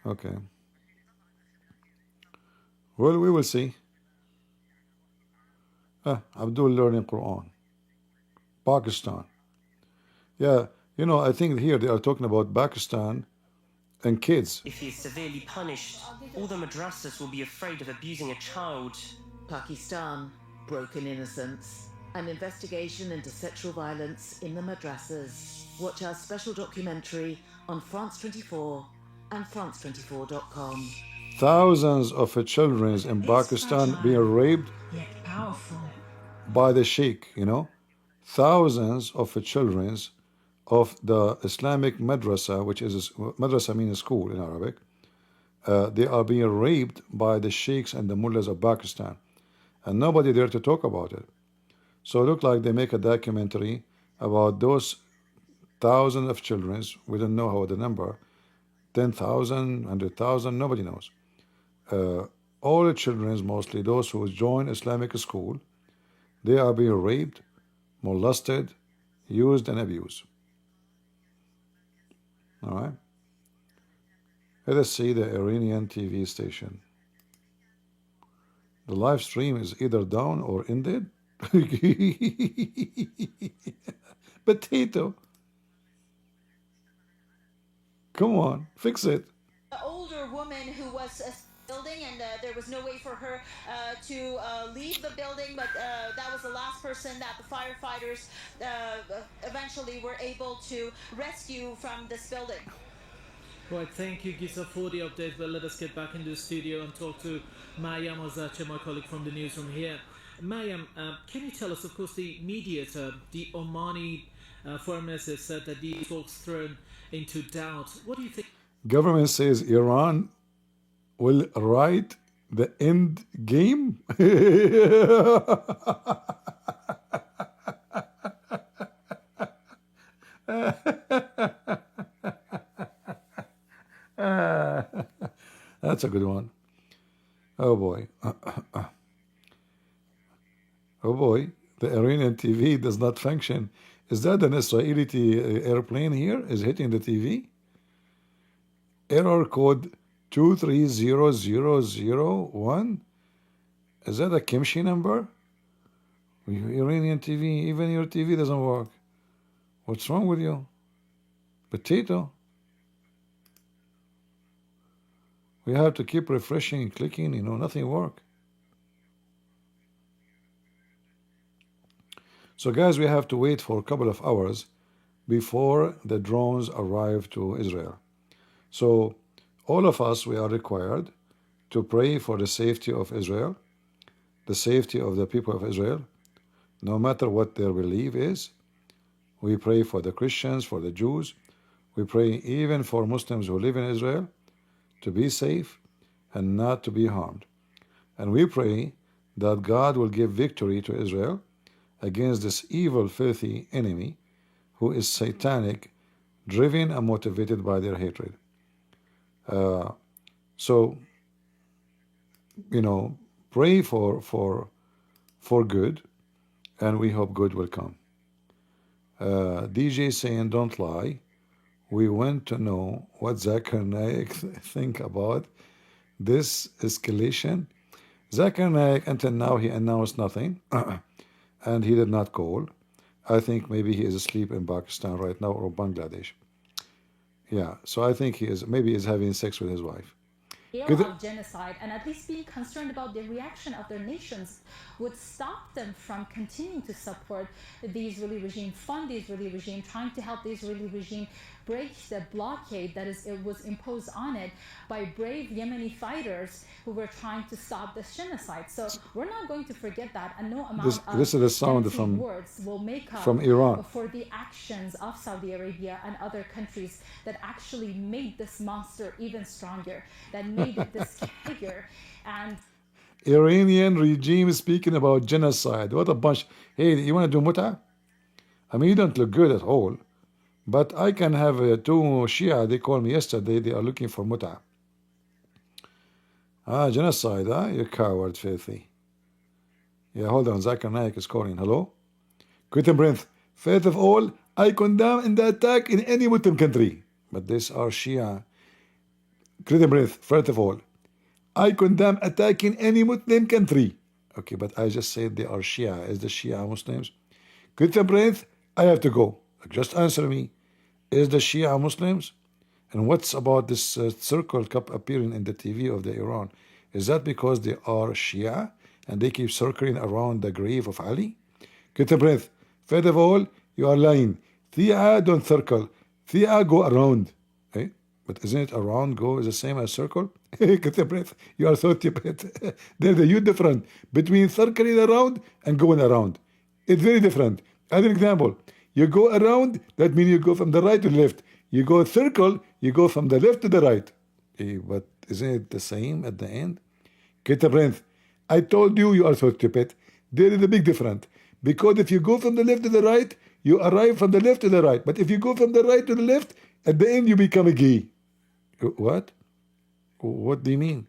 Okay. Well, we will see. Abdul learning Quran. Pakistan. Yeah, you know, I think here they are talking about Pakistan and kids. If he is severely punished, all the madrasas will be afraid of abusing a child. Pakistan, broken innocence, an investigation into sexual violence in the madrasas. Watch our special documentary on France 24 and France24.com. thousands of children in Pakistan being raped by the sheikh, you know. Thousands of children of the Islamic madrasa, which is madrasa means school in Arabic, they are being raped by the sheikhs and the mullahs of Pakistan, and nobody there to talk about it. So it looked like they make a documentary about those thousands of children. We don't know how the number, 10,000, 100,000, nobody knows. All the children, mostly those who join Islamic school, they are being raped, molested, used and abused. All right. Let us see the Iranian TV station. The live stream is either down or ended. Potato. Come on, fix it. The older woman who was building, and there was no way for her to leave the building, but that was the last person that the firefighters eventually were able to rescue from this building. Right, thank you, Gisa, for the update. But let us get back into the studio and talk to Mayam Azache, my colleague from the newsroom here. Mayam, can you tell us, of course, the mediator, the Omani foreign minister, said that the talks thrown into doubt. What do you think? Government says Iran will write the end game. That's a good one. Oh boy. Oh boy. The Iranian TV does not function. Is that an Israeli airplane here is hitting the TV? Error code 230001. Is that a Kimchi number? Iranian TV, even your TV doesn't work. What's wrong with you? Potato. We have to keep refreshing and clicking, you know, nothing work. So guys, we have to wait for a couple of hours before the drones arrive to Israel. So all of us, we are required to pray for the safety of Israel, the safety of the people of Israel, no matter what their belief is. We pray for the Christians, for the Jews. We pray even for Muslims who live in Israel to be safe and not to be harmed. And we pray that God will give victory to Israel against this evil, filthy enemy who is satanic, driven and motivated by their hatred. So, you know, pray for good, and we hope good will come. DJ saying, don't lie. We want to know what Zakir Naik think about this escalation. Zakir Naik, until now, he announced nothing, and he did not call. I think maybe he is asleep in Pakistan right now or Bangladesh. Yeah, so I think maybe he's having sex with his wife. Of genocide, and at least being concerned about the reaction of their nations would stop them from continuing to support the Israeli regime, fund the Israeli regime, trying to help the Israeli regime break the blockade that was imposed on it by brave Yemeni fighters who were trying to stop this genocide. So we're not going to forget that, and no amount this is the sound from words will make up Iran for the actions of Saudi Arabia and other countries that actually made this monster even stronger, that made it this bigger. And Iranian regime speaking about genocide. What a bunch. Hey, you want to do muta? I mean, you don't look good at all. But I can have two Shia, they called me yesterday, they are looking for muta. Genocide, huh? You coward, filthy. Yeah, hold on, Zakir Naik is calling. Hello? Quinn Prince, first of all, I condemn the attack in any Muslim country. But these are Shia. Quinn Prince, first of all, I condemn attacking any Muslim country. Okay, but I just said they are Shia. Is the Shia Muslims? Quinn Prince, I have to go. Just answer me. Is the Shia Muslims? And what's about this circle cup appearing in the TV of the Iran? Is that because they are Shia and they keep circling around the grave of Ali? Quinn Prince, first of all, you are lying. Thea don't circle. Thea go around. Eh? But isn't it a round go is the same as circle? Get a breath. You are so stupid. There's a huge difference between circling around and going around. It's very different. As an example, you go around, that means you go from the right to the left. You go circle, you go from the left to the right. But isn't it the same at the end? Get a breath. I told you you are so stupid. There is a big difference. Because if you go from the left to the right, you arrive from the left to the right. But if you go from the right to the left, at the end you become a gay. What? What do you mean?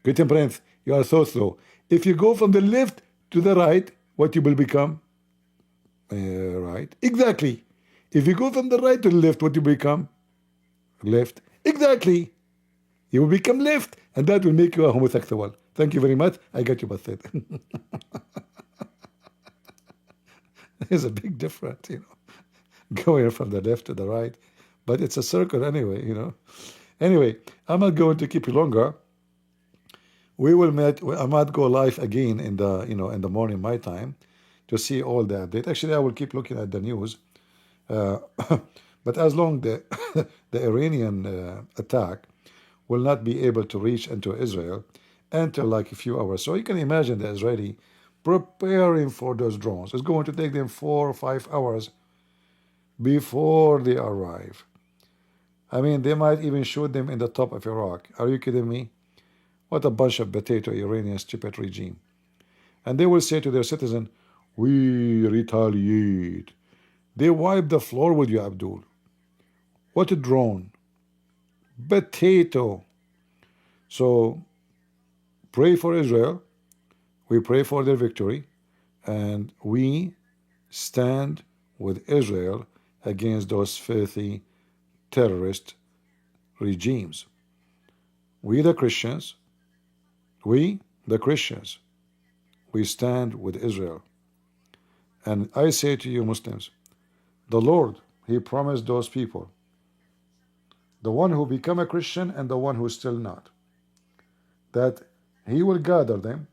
Get a breath. You are so slow. If you go from the left to the right, what you will become? Right. Exactly. If you go from the right to the left, what you become? Left. Exactly. You will become left, and that will make you a homosexual. Thank you very much. I got you busted. There's a big difference, going from the left to the right. But it's a circle anyway, Anyway, I'm not going to keep you longer. We will meet. I might go live again in the in the morning my time to see all the update. Actually, I will keep looking at the news. But as long the the Iranian attack will not be able to reach into Israel until like a few hours. So you can imagine the Israeli preparing for those drones. It's going to take them 4 or 5 hours before they arrive. I mean, they might even shoot them in the top of Iraq. Are you kidding me? What a bunch of potato Iranian stupid regime. And they will say to their citizen, we retaliate. They wipe the floor with you, Abdul. What a drone. Potato. So, pray for Israel. We pray for their victory. And we stand with Israel against those filthy terrorist regimes. We the Christians, we stand with Israel. And I say to you Muslims, the Lord, He promised those people, the one who become a Christian and the one who's still not, that He will gather them,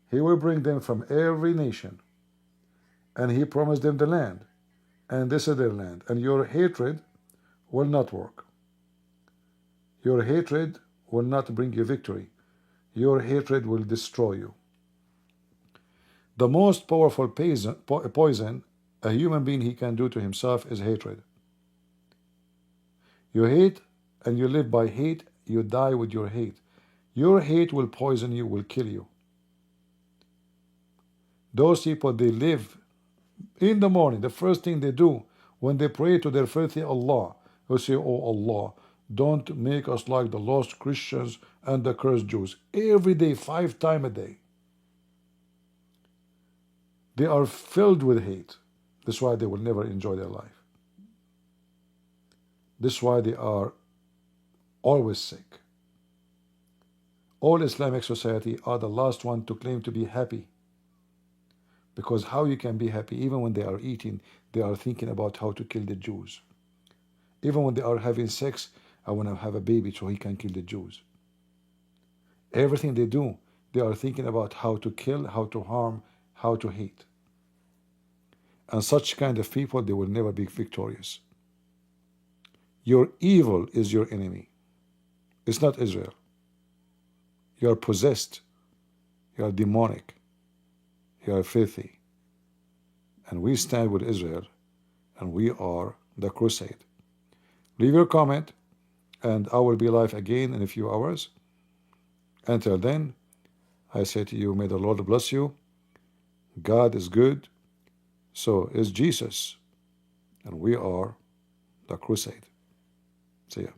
He will bring them from every nation, and He promised them the land, and this is their land, and your hatred will not work. Your hatred will not bring you victory. Your hatred will destroy you. The most powerful poison a human being he can do to himself is hatred. You hate and you live by hate, you die with your hate. Your hate will poison you, will kill you. Those people, they live in the morning, the first thing they do when they pray to their filthy Allah, they say, oh Allah, don't make us like the lost Christians and the cursed Jews. Every day, 5 times a day. They are filled with hate. That's why they will never enjoy their life. That's why they are always sick. All Islamic society are the last one to claim to be happy. Because how you can be happy, even when they are eating, they are thinking about how to kill the Jews. Even when they are having sex, I want to have a baby so he can kill the Jews. Everything they do, they are thinking about how to kill, how to harm, how to hate. And such kind of people, they will never be victorious. Your evil is your enemy. It's not Israel. You are possessed. You are demonic. You are filthy. And we stand with Israel, and we are the crusade. Leave your comment, and I will be live again in a few hours. Until then, I say to you, may the Lord bless you. God is good. So is Jesus. And we are the crusade. See ya.